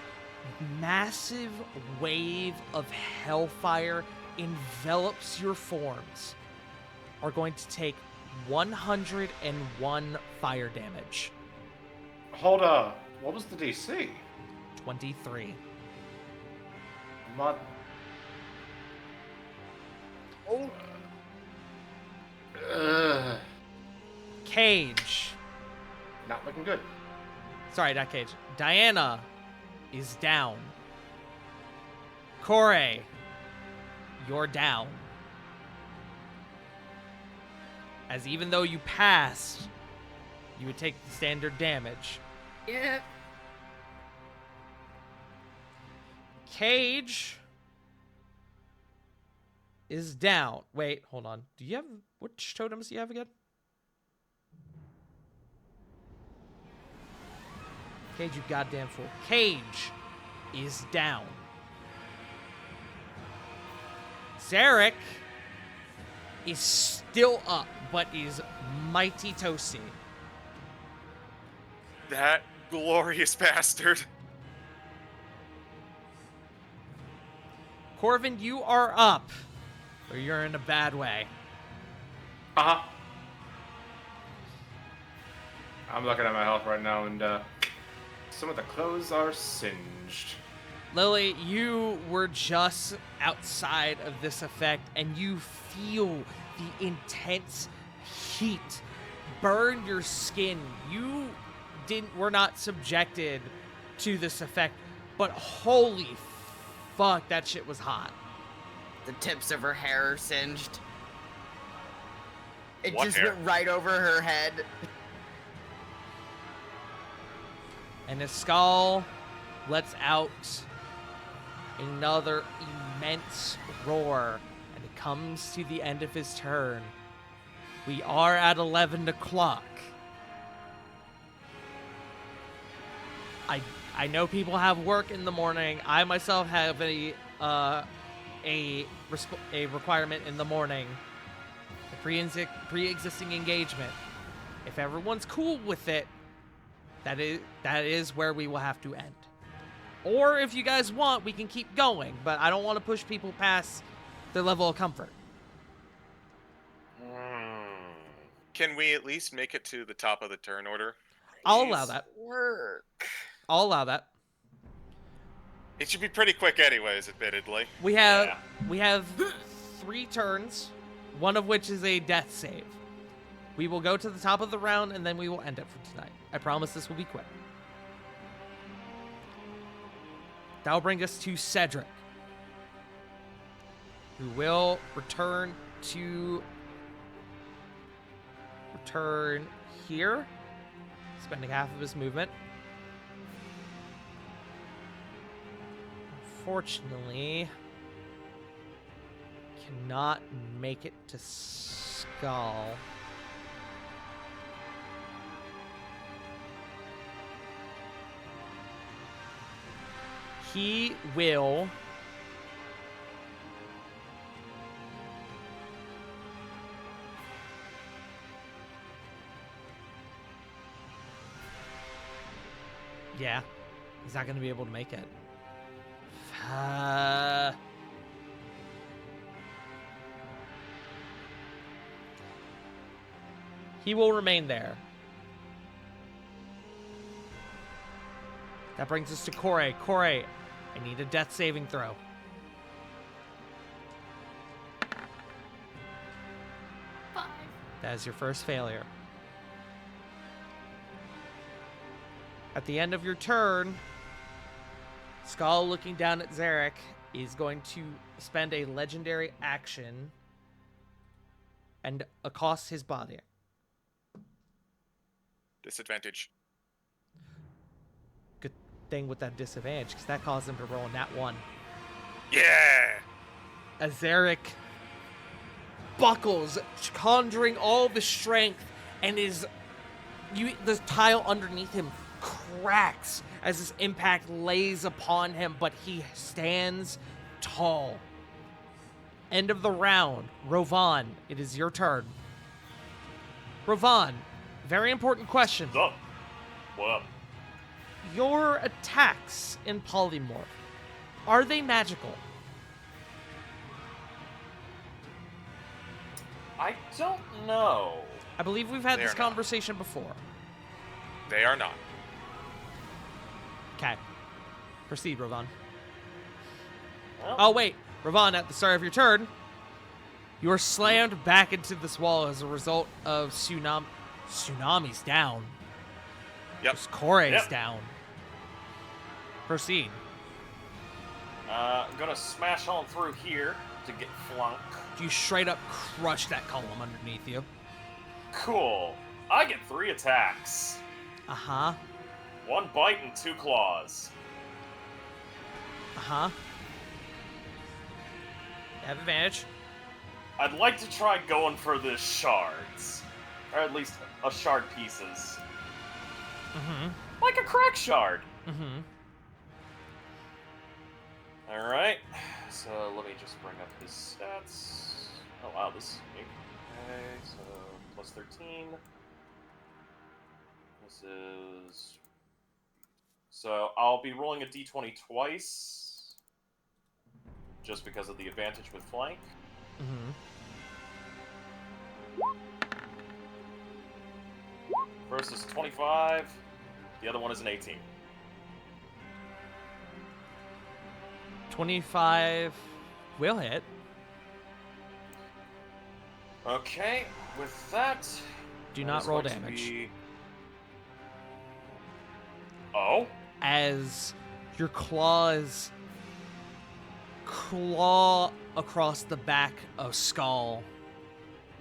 massive wave of hellfire envelops your forms, are going to take 101 fire damage. Hold up. What was the DC? 23. Mud. Oh. Cage. Not looking good. Sorry, not Cage. Diana is down. Corey, you're down. As even though you passed, you would take the standard damage. Yeah. Cage is down. Wait, hold on. Do you have... Which totems do you have again? Cage, you goddamn fool. Cage is down. Zarek is still up, but is mighty toasty. That glorious bastard. Corvin, you are up, or you're in a bad way. Uh-huh. I'm looking at my health right now, and some of the clothes are singed. Lily, you were just outside of this effect, and you feel the intense heat burn your skin. You were not subjected to this effect, but holy fuck, that shit was hot. The tips of her hair are singed. It What just hair? went right over her head. And his skull lets out another immense roar, and it comes to the end of his turn. We are at 11 o'clock. I know people have work in the morning. I myself have a requirement in the morning. A pre-existing engagement. If everyone's cool with it, that is where we will have to end. Or if you guys want, we can keep going, but I don't want to push people past their level of comfort. Can we at least make it to the top of the turn order? I'll allow that. Work. I'll allow that. It should be pretty quick anyways, admittedly. We have 3 turns, one of which is a death save. We will go to the top of the round, and then we will end it for tonight. I promise this will be quick. That will bring us to Cedric, who will return here, spending half of his movement. Unfortunately, cannot make it to Skull. He will yeah, he's not going to be able to make it. He will remain there. That brings us to Corey. Corey, I need a death saving throw. Five. That is your first failure. At the end of your turn, Skull, looking down at Zarek, is going to spend a legendary action and accost his body. Disadvantage. Good thing with that disadvantage, because that caused him to roll a nat 1. Yeah! As Zarek buckles, conjuring all the strength, and the tile underneath him cracks as this impact lays upon him, but he stands tall. End of the round. Rovan, it is your turn. Rovan, very important question. What's up? What up? Your attacks in Polymorph, are they magical? I don't know. I believe we've had They this are not. conversation before. They are not. Okay. Proceed, Ravon. Well, Oh, wait. Ravon, at the start of your turn, you are slammed back into this wall as a result of Tsunami's down. Yep. Just Kore's Yep. down. Proceed. I'm gonna smash on through here to get flunk. You straight up crush that column underneath you. Cool. I get 3 attacks. Uh-huh. 1 bite and 2 claws. Uh-huh. You have advantage. I'd like to try going for the shards. Or at least a shard pieces. Mm-hmm. Like a crack shard. Mm-hmm. Alright. So let me just bring up his stats. Oh wow, this is big. Okay, so plus 13. This is... So I'll be rolling a d20 twice. Just because of the advantage with flank. Mm-hmm. First is 25. The other one is an 18. 25 will hit. Okay, with that... Do that not is roll going to damage. be- Oh? As your claws claw across the back of Skull,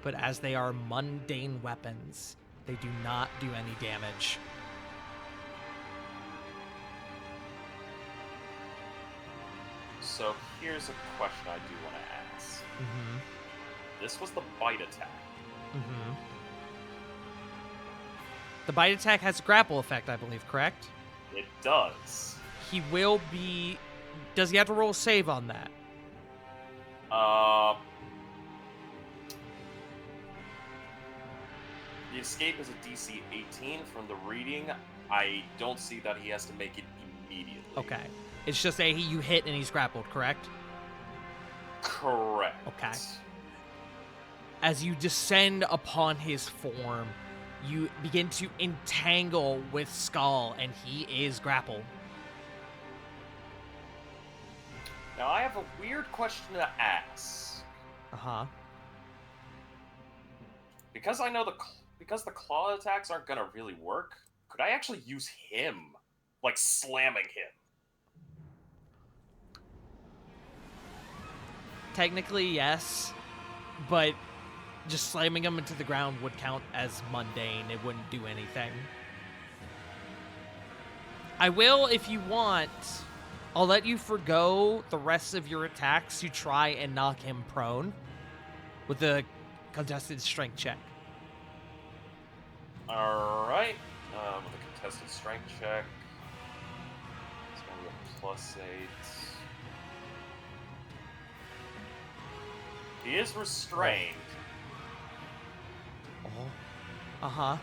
but as they are mundane weapons, they do not do any damage. So here's a question I do want to ask. Mm-hmm. This was the bite attack. Mm-hmm. The bite attack has a grapple effect, I believe, correct? It does. He will be... Does he have to roll a save on that? The escape is a DC 18 from the reading. I don't see that he has to make it immediately. Okay. It's just you hit and he's grappled, correct? Correct. Okay. As you descend upon his form, you begin to entangle with Skull, and he is grappled. Now I have a weird question to ask. Uh-huh. Because I know because the claw attacks aren't gonna really work, could I actually use him? Like slamming him? Technically, yes, but just slamming him into the ground would count as mundane. It wouldn't do anything. I will, if you want, I'll let you forgo the rest of your attacks to try and knock him prone with a contested strength check. Alright. With a contested strength check. It's gonna be a +8. He is restrained. Uh-huh.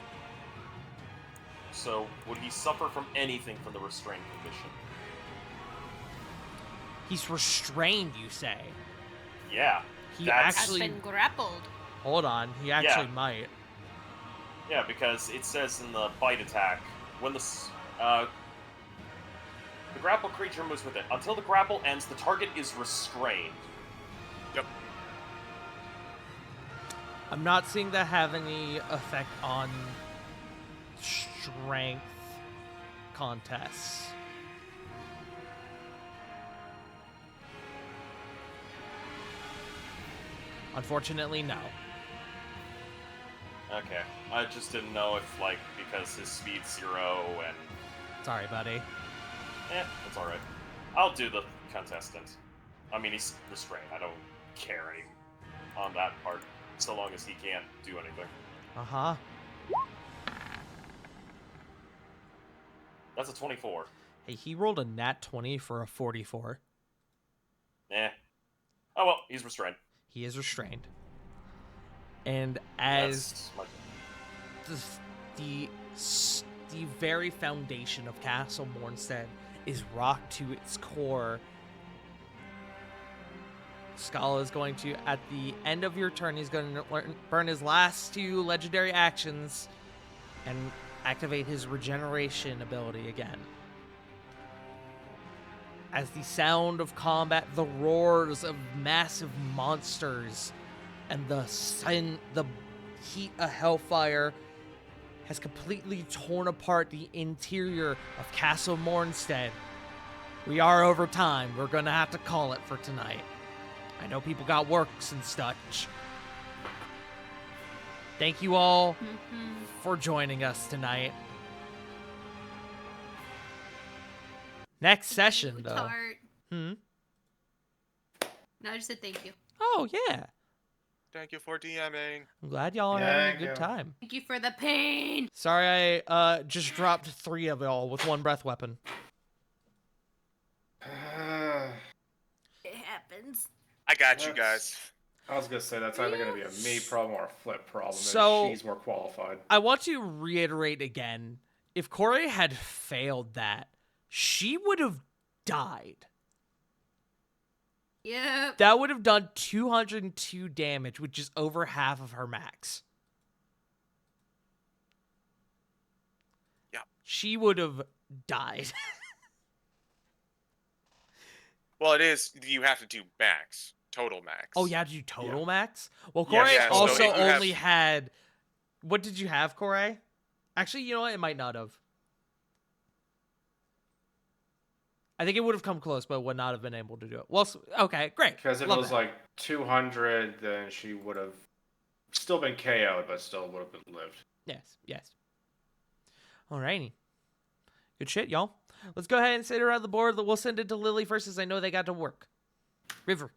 So, would he suffer from anything from the restraint condition? He's restrained, you say? Yeah. He That's- Has actually... been grappled. Hold on. He actually Yeah. might. Yeah, because it says in the bite attack, when the grapple creature moves with it. Until the grapple ends, the target is restrained. Yep. I'm not seeing that have any effect on strength contests. Unfortunately, no. Okay. I just didn't know if, like, because his speed's 0 and... Sorry, buddy. It's alright. I'll do the contestant. I mean, he's restrained. I don't care any on that part, so long as he can't do anything. Uh-huh. That's a 24. Hey, he rolled a nat 20 for a 44. Oh well, he's restrained. He is restrained. And as That's the very foundation of Castle Mornstead is rocked to its core, Scala is going to, at the end of your turn, he's going to burn his last 2 legendary actions and activate his regeneration ability again. As the sound of combat, the roars of massive monsters, and the heat of hellfire has completely torn apart the interior of Castle Mornstead. We are over time. We're gonna have to call it for tonight. I know people got works and such. Thank you all for joining us tonight. Next session, though. Tart. Hmm? No, I just said thank you. Oh, yeah. Thank you for DMing. I'm glad y'all are having a good time. Thank you for the pain. Sorry I just dropped 3 of y'all with 1 breath weapon. It happens. I got you guys. I was gonna say that's either gonna be a me problem or a Flip problem. So- and she's more qualified. I want to reiterate again, if Corey had failed that, she would have died. Yep. That would have done 202 damage, which is over half of her max. Yeah. She would have died. Well, it is. You have to do max, total max. Oh, you had to do total Yeah. max? Well, Yeah, Corey yeah, so also if you have- only had... What did you have, Corey? Actually, you know what? It might not have. I think it would have come close, but would not have been able to do it. Well, okay, great. Because if Love it was that. like 200, then she would have still been KO'd, but still would have been lived. Yes. Alrighty. Good shit, y'all. Let's go ahead and sit around the board. We'll send it to Lily first, as I know they got to work. River.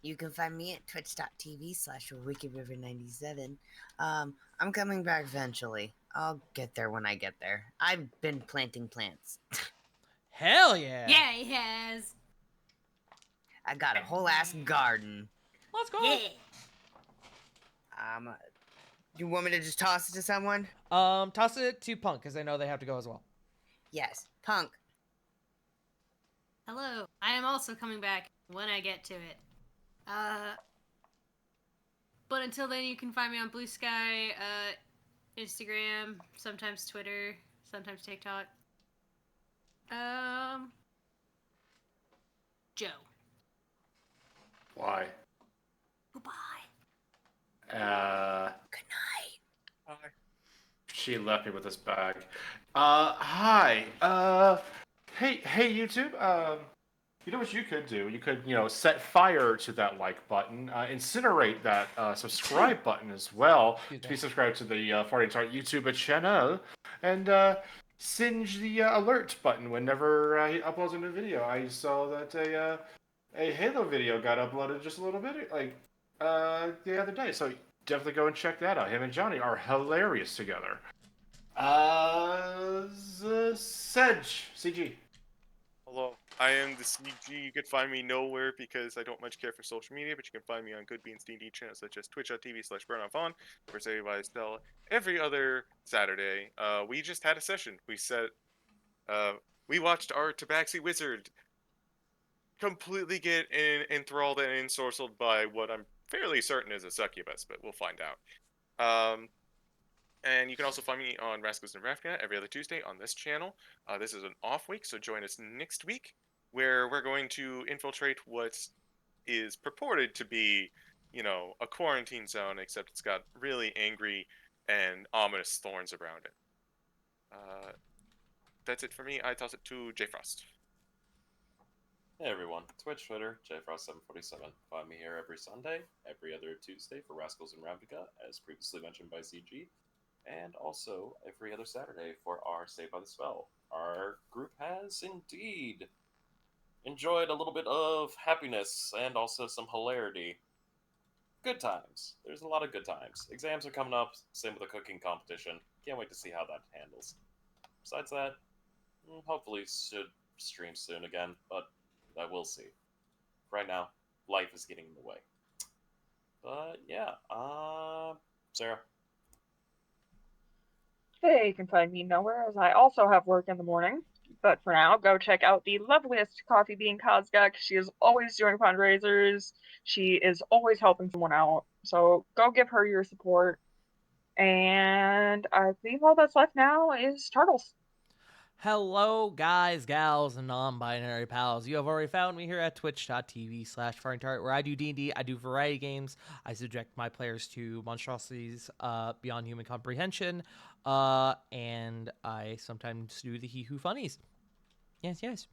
You can find me at twitch.tv/WickedRiver97. I'm coming back eventually. I'll get there when I get there. I've been planting plants. Hell yeah. Yeah, he has. I got a whole ass garden. Let's go. Yeah. You want me to just toss it to someone? Toss it to Punk, because I know they have to go as well. Yes, Punk. Hello. I am also coming back when I get to it. But until then, you can find me on Blue Sky, Instagram, sometimes Twitter, sometimes TikTok. Joe. Why? Goodbye. Good night. Hi. She left me with this bag. Hi. Hey, YouTube. You know what you could do? You could, set fire to that like button, incinerate that subscribe button as well to be subscribed to the Farting Tart YouTube channel, and singe the alert button whenever he uploads a new video. I saw that a Halo video got uploaded just a little bit the other day, so definitely go and check that out. Him and Johnny are hilarious together. Sedge, CG. Hello, I am the CG. You can find me nowhere because I don't much care for social media, but you can find me on Good Beans D&D channels such as twitch.tv/burnonfon, where say by Stella every other Saturday. We just had a session. We watched our Tabaxi Wizard completely get enthralled and ensorcelled by what I'm fairly certain is a succubus, but we'll find out. And you can also find me on Rascals and Rafka every other Tuesday on this channel. This is an off week, so join us next week, where we're going to infiltrate what is purported to be, a quarantine zone, except it's got really angry and ominous thorns around it. That's it for me. I toss it to J Frost. Hey everyone, Twitch, Twitter, JFrost747. Find me here every Sunday, every other Tuesday for Rascals and Ravnica, as previously mentioned by CG, and also every other Saturday for our Saved by the Spell. Our group has indeed enjoyed a little bit of happiness and also some hilarity. Good times. There's a lot of good times. Exams are coming up, same with the cooking competition. Can't wait to see how that handles. Besides that, hopefully should stream soon again, but I will see. Right now, life is getting in the way. But yeah, Sarah. Hey, you can find me nowhere, as I also have work in the morning. But for now, go check out the loveliest Coffee Bean Kazga. She is always doing fundraisers. She is always helping someone out. So go give her your support. And I believe all that's left now is Turtles. Hello, guys, gals, and non-binary pals. You have already found me here at twitch.tv/FightingTart, where I do D&D, I do variety games, I subject my players to monstrosities beyond human comprehension, and I sometimes do the He Who Funnies. Yes.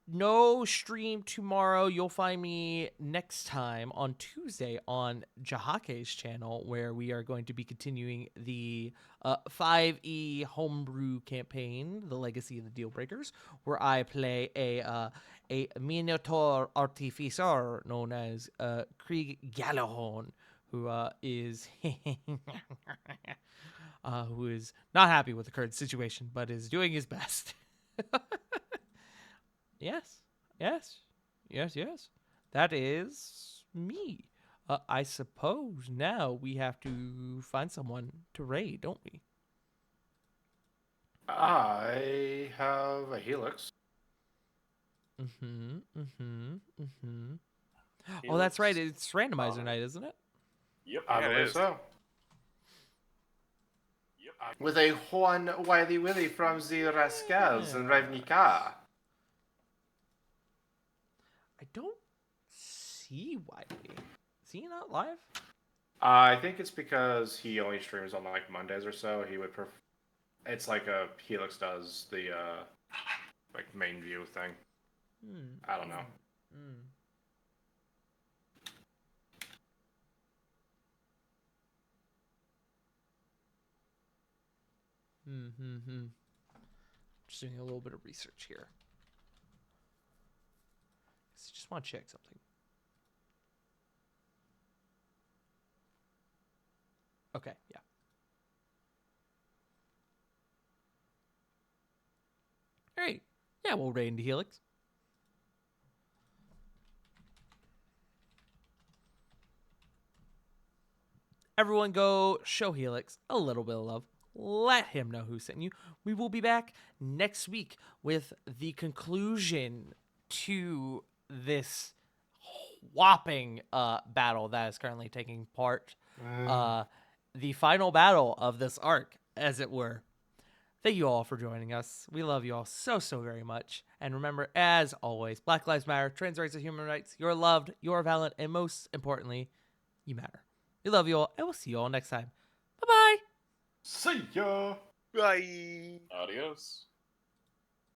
No stream tomorrow. You'll find me next time on Tuesday on Jahake's channel, where we are going to be continuing the 5e homebrew campaign, The Legacy of the Dealbreakers, where I play a Minotaur artificer known as Krieg Gallahorn, who is who is not happy with the current situation, but is doing his best. Yes. That is me. I suppose now we have to find someone to raid, don't we? I have a Helix. Oh, that's right. Helix. It's randomizer night, isn't it? Yep. I Yeah, it believe is. so. Yep. With a Juan Wiley Willy from the Rascals and Ravnica. I don't see Wiley. Is he not live? I think it's because he only streams on like Mondays or so. He would it's like a Helix does the like main view thing. I don't know. Just doing a little bit of research here. Just want to check something. Okay, yeah. All right. Yeah, we'll raid into Helix. Everyone go show Helix a little bit of love. Let him know who sent you. We will be back next week with the conclusion to this whopping battle that is currently taking part. The final battle of this arc, as it were. Thank you all for joining us. We love you all so very much. And remember, as always, Black Lives Matter, trans rights are human rights. You're loved, you're valid, and most importantly, you matter. We love you all, and we'll see you all next time. Bye-bye. See ya! Bye. Adios.